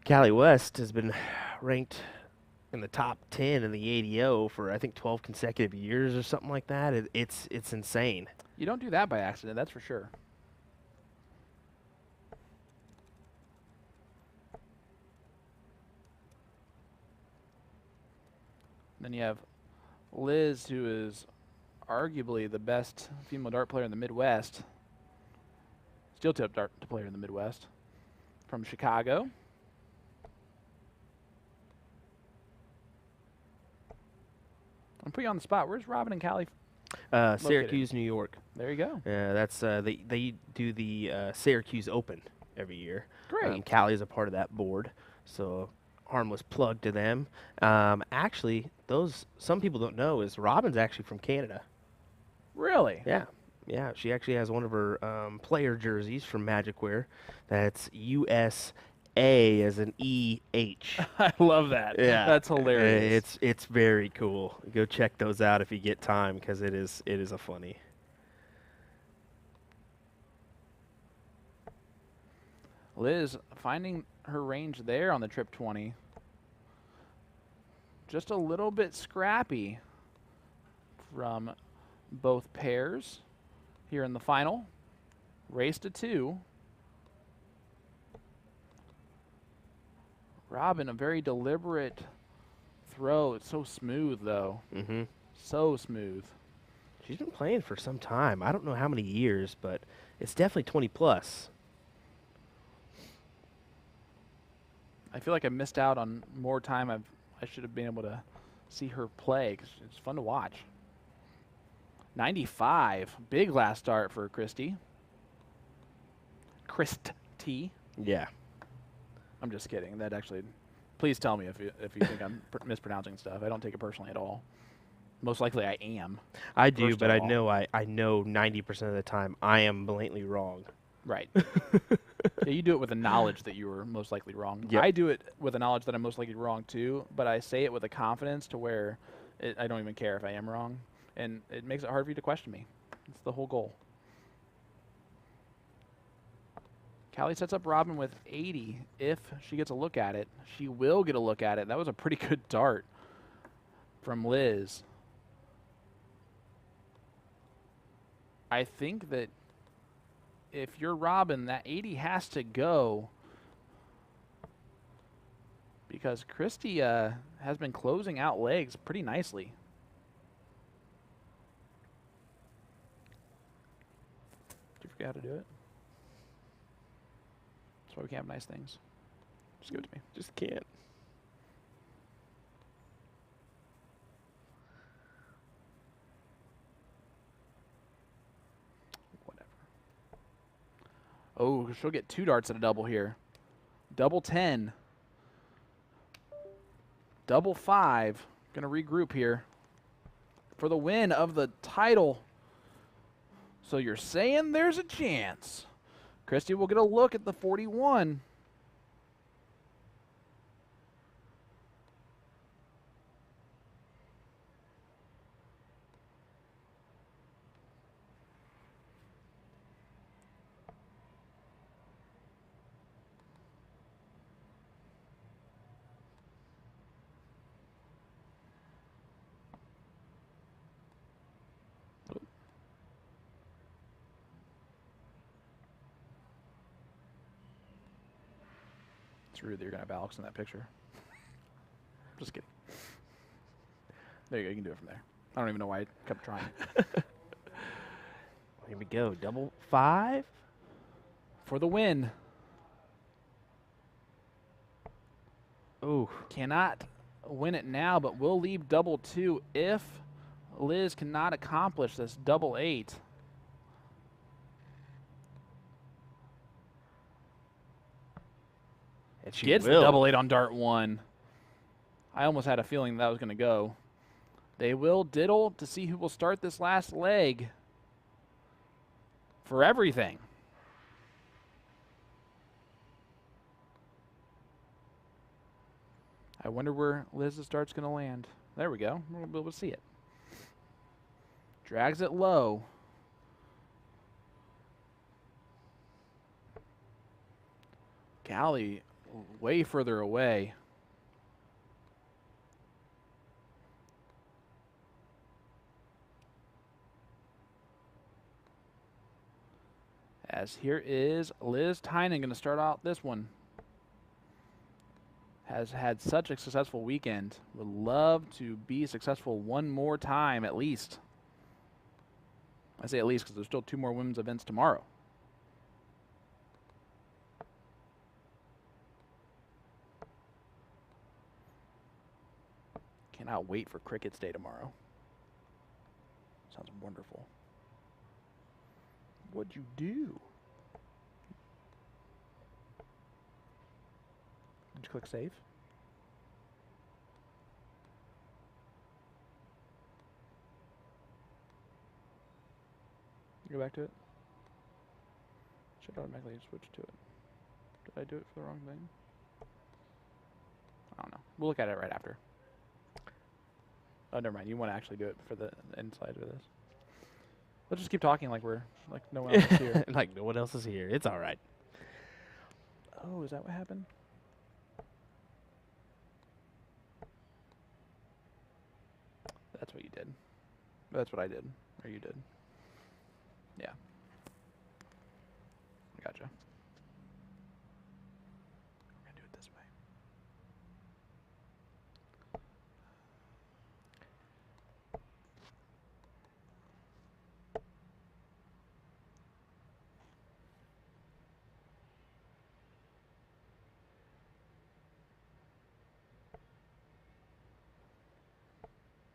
Speaker 2: Callie West has been ranked in the top 10 in the ADO for, I think, 12 consecutive years or something like that. It's insane.
Speaker 1: You don't do that by accident, that's for sure. Then you have Liz, who is arguably the best female dart player in the Midwest. Steel tip dart player in the Midwest. From Chicago. I'm putting you on the spot. Where's Robin and Callie?
Speaker 2: Syracuse, New York.
Speaker 1: There you go.
Speaker 2: Yeah, that's they do the Syracuse Open every year.
Speaker 1: Great.
Speaker 2: Callie is a part of that board, so harmless plug to them. Actually, some people don't know is Robin's actually from Canada.
Speaker 1: Really?
Speaker 2: Yeah. She actually has one of her player jerseys from Magic Wear. That's USA as an EH.
Speaker 1: I love that.
Speaker 2: Yeah,
Speaker 1: That's hilarious.
Speaker 2: It's very cool. Go check those out if you get time because it is a funny.
Speaker 1: Liz finding her range there on the trip 20. Just a little bit scrappy from both pairs here in the final. Race to 2. Robin, a very deliberate throw. It's so smooth, though.
Speaker 2: Mm-hmm.
Speaker 1: So smooth.
Speaker 2: She's been playing for some time. I don't know how many years, but it's definitely 20 plus.
Speaker 1: I feel like I missed out on more time. I should have been able to see her play because it's fun to watch. 95. Big last start for Christy. Christy.
Speaker 2: Yeah.
Speaker 1: I'm just kidding. That actually, please tell me if you think I'm mispronouncing stuff. I don't take it personally at all. Most likely I am.
Speaker 2: I do,
Speaker 1: First
Speaker 2: but
Speaker 1: of
Speaker 2: I know 90% of the time I am blatantly wrong.
Speaker 1: Right. Yeah, you do it with the knowledge that you were most likely wrong.
Speaker 2: Yep.
Speaker 1: I do it with the knowledge that I'm most likely wrong too, but I say it with a confidence to where I don't even care if I am wrong. and it makes it hard for you to question me. That's the whole goal. Callie sets up Robin with 80. If she gets a look at it, she will get a look at it. That was a pretty good dart from Liz. I think that if you're Robin, that 80 has to go because Christy has been closing out legs pretty nicely. Did you forget how to do it? That's why we can't have nice things. Just give it to me.
Speaker 2: Just can't.
Speaker 1: Whatever. Oh, she'll get 2 darts at a double here. Double 10. Double 5. Gonna regroup here for the win of the title. So you're saying there's a chance. Christy will get a look at the 41. It's rude that you're going to have Alex in that picture. Just kidding. There you go. You can do it from there. I don't even know why I kept trying.
Speaker 2: Here we go. Double 5.
Speaker 1: For the win.
Speaker 2: Oh.
Speaker 1: Cannot win it now, but will leave double 2 if Liz cannot accomplish this double 8.
Speaker 2: And she
Speaker 1: Gets
Speaker 2: will.
Speaker 1: the double 8 on dart 1. I almost had a feeling that was going to go. They will diddle to see who will start this last leg for everything. I wonder where Liz's dart's going to land. There we go. We'll be able to see it. Drags it low. Callie way further away. As here is Liz Tynan going to start out this one. Has had such a successful weekend. Would love to be successful one more time at least. I say at least because there's still 2 more women's events tomorrow. Cannot wait for Cricket's Day tomorrow. Sounds wonderful. What'd you do? Did you click save? Go back to it. Should automatically switch to it. Did I do it for the wrong thing? I don't know. We'll look at it right after. Oh, never mind. You want to actually do it for the inside of this. Let's just keep talking like no one else is here.
Speaker 2: Like no one else is here. It's all right.
Speaker 1: Oh, is that what happened? That's what you did. That's what I did. Or you did. Yeah. I gotcha. We're going to do it this way.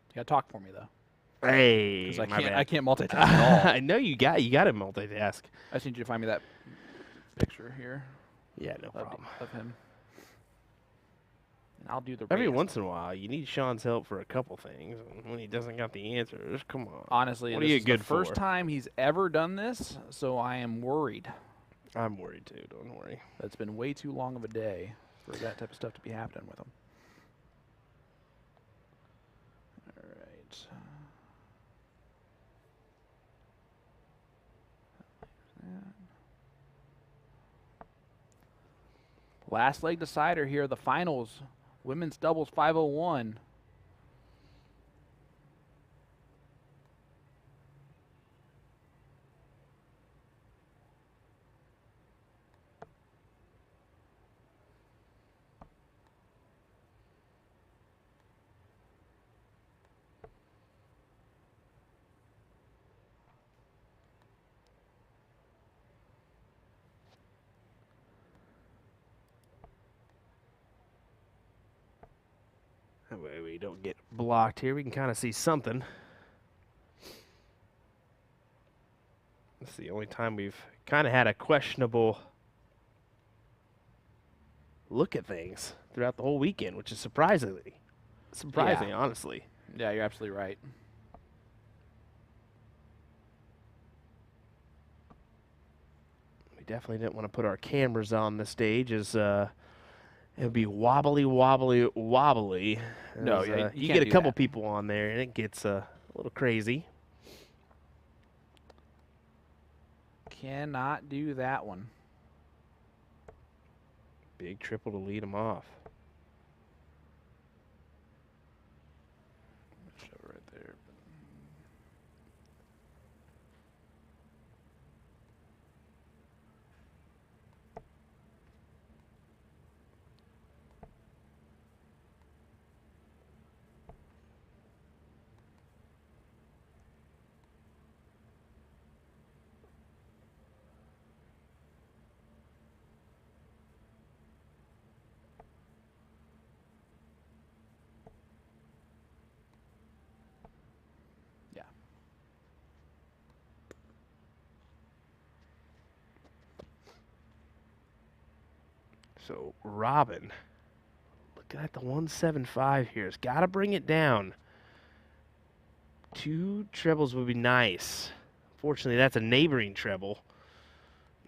Speaker 1: You gotta talk for me though.
Speaker 2: Hey,
Speaker 1: Because
Speaker 2: my bad.
Speaker 1: I can't multitask at all.
Speaker 2: I know you got to multitask.
Speaker 1: I just need you to find me that picture here
Speaker 2: Yeah, no problem.
Speaker 1: of him. And I'll do the
Speaker 2: Every
Speaker 1: raise.
Speaker 2: once in a while, you need Sean's help for a couple things. And when he doesn't got the answers, come on.
Speaker 1: Honestly,
Speaker 2: What
Speaker 1: this
Speaker 2: are you
Speaker 1: is
Speaker 2: good
Speaker 1: the first
Speaker 2: for?
Speaker 1: time he's ever done this, so I am worried.
Speaker 2: I'm worried too. Don't worry.
Speaker 1: That's been way too long of a day for that type of stuff to be happening with him. All right. Last leg decider here, the finals. Women's doubles 501.
Speaker 2: That way we don't get blocked here. We can kind of see something. This is the only time we've kind of had a questionable look at things throughout the whole weekend, which is surprising, honestly.
Speaker 1: Yeah, you're absolutely right.
Speaker 2: We definitely didn't want to put our cameras on the stage as it would be wobbly.
Speaker 1: No,
Speaker 2: As,
Speaker 1: yeah,
Speaker 2: you
Speaker 1: can't
Speaker 2: get a
Speaker 1: do
Speaker 2: couple
Speaker 1: that.
Speaker 2: people on there and it gets a little crazy.
Speaker 1: Cannot do that one.
Speaker 2: Big triple to lead them off.
Speaker 1: Show right there. Yeah.
Speaker 2: So Robin, looking at the 175 here, has got to bring it down. 2 trebles would be nice. Fortunately, that's a neighboring treble.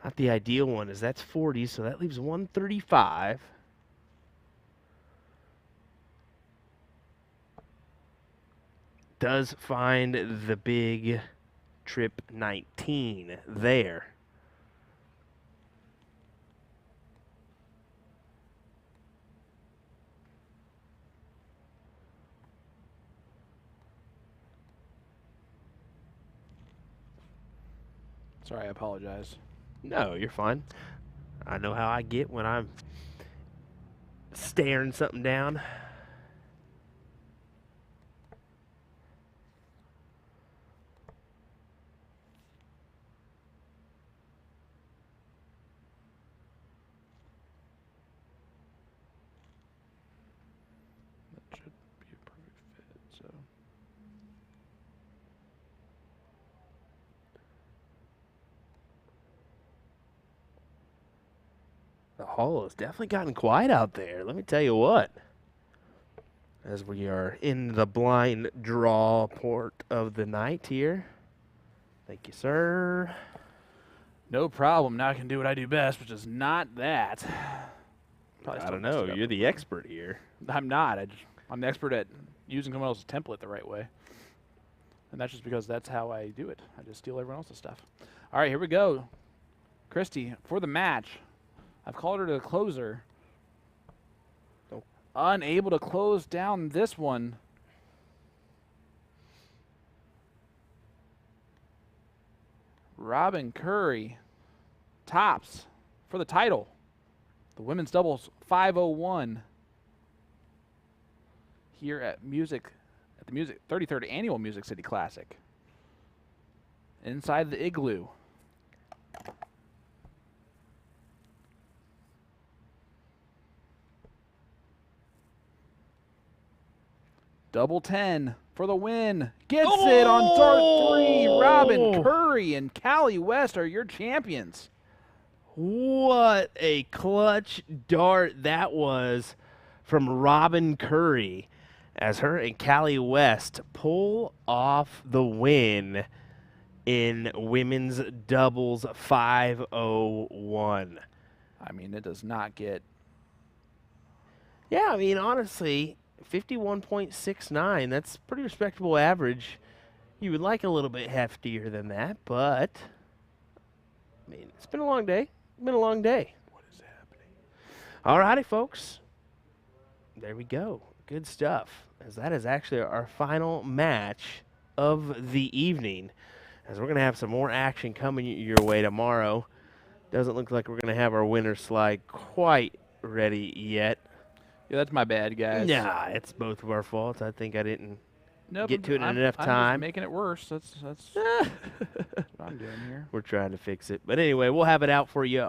Speaker 2: Not the ideal one, as that's 40, so that leaves 135. Does find the big trip 19 there.
Speaker 1: Sorry, I apologize.
Speaker 2: No, you're fine. I know how I get when I'm staring something down.
Speaker 1: That should be a perfect fit. So.
Speaker 2: The hall has definitely gotten quiet out there. Let me tell you what. As we are in the blind draw port of the night here. Thank you, sir.
Speaker 1: No problem. Now I can do what I do best, which is not that. Probably
Speaker 2: I
Speaker 1: still
Speaker 2: don't
Speaker 1: messed
Speaker 2: know.
Speaker 1: it up.
Speaker 2: You're the expert here.
Speaker 1: I'm not. I'm the expert at using someone else's template the right way. And that's just because that's how I do it. I just steal everyone else's stuff. All right, here we go. Christy, for the match, I've called her to the closer.
Speaker 2: Oh.
Speaker 1: Unable to close down this one. Robin Curry tops for the title. The women's doubles 501 here at the 33rd Annual Music City Classic. Inside the Igloo. Double 10 for the win. Gets it on dart 3. Robin Curry and Callie West are your champions.
Speaker 2: What a clutch dart that was from Robin Curry as her and Callie West pull off the win in women's doubles 501.
Speaker 1: I mean, it does not get...
Speaker 2: Yeah, I mean, honestly, 51.69, that's pretty respectable average. You would like a little bit heftier than that, but, I mean, it's been a long day. It's been a long day.
Speaker 1: What is happening?
Speaker 2: All righty, folks. There we go. Good stuff. As that is actually our final match of the evening. As we're going to have some more action coming your way tomorrow. Doesn't look like we're going to have our winner slide quite ready yet.
Speaker 1: Yeah, that's my bad, guys.
Speaker 2: Nah, it's both of our faults. I think I didn't
Speaker 1: Nope,
Speaker 2: get to it in
Speaker 1: I'm
Speaker 2: enough
Speaker 1: just
Speaker 2: time.
Speaker 1: making it worse. That's what I'm doing here.
Speaker 2: We're trying to fix it. But anyway, we'll have it out for you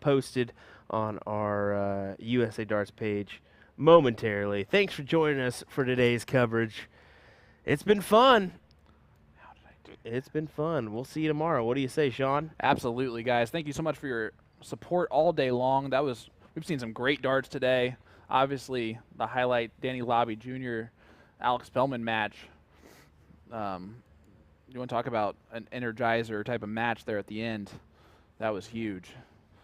Speaker 2: posted on our USA Darts page momentarily. Thanks for joining us for today's coverage. It's been fun.
Speaker 1: How did I do?
Speaker 2: It's been fun. We'll see you tomorrow. What do you say, Sean?
Speaker 1: Absolutely, guys. Thank you so much for your support all day long. We've seen some great darts today. Obviously, the highlight, Danny Lobby Jr., Alex Bellman match. You want to talk about an energizer type of match there at the end? That was huge.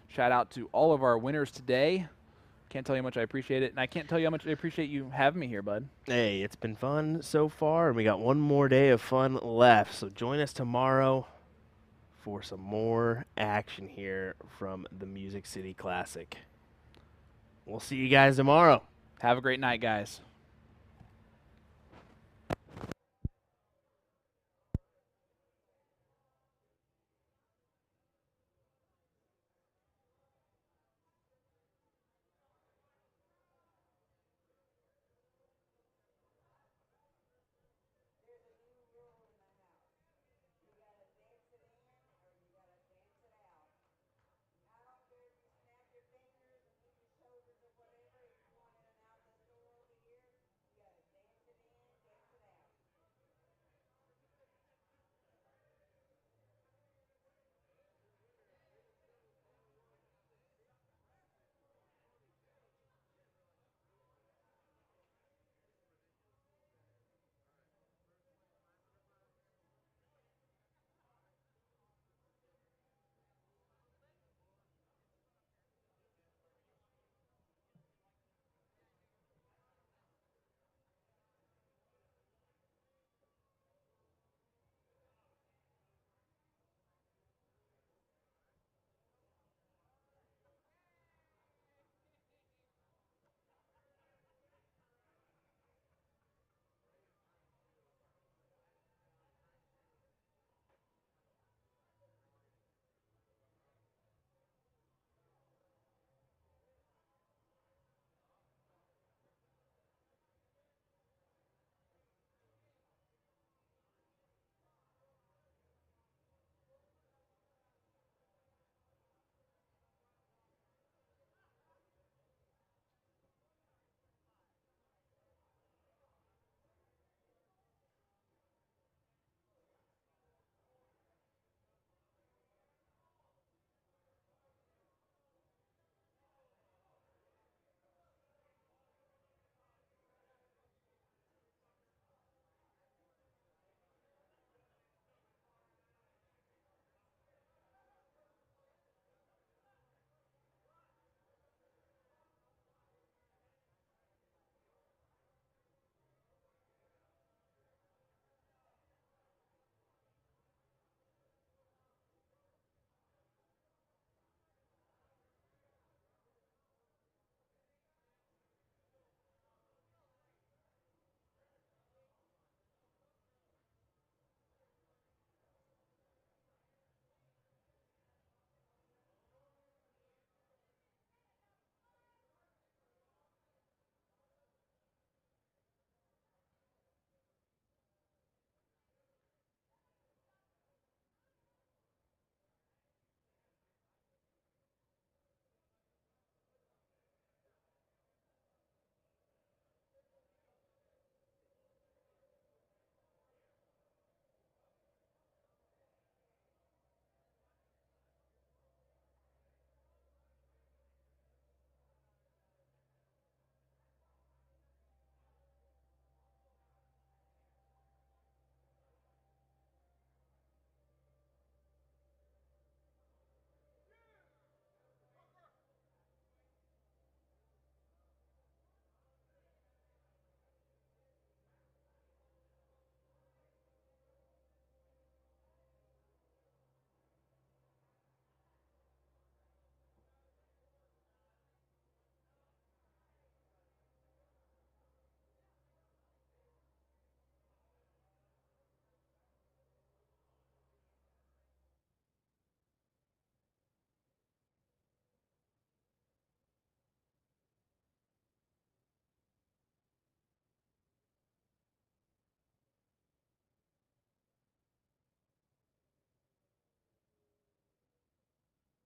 Speaker 1: Shout out to all of our winners today. Can't tell you how much I appreciate it, and I can't tell you how much I appreciate you having me here, bud.
Speaker 2: Hey, it's been fun so far, and we got one more day of fun left. So join us tomorrow for some more action here from the Music City Classic. We'll see you guys tomorrow.
Speaker 1: Have a great night, guys.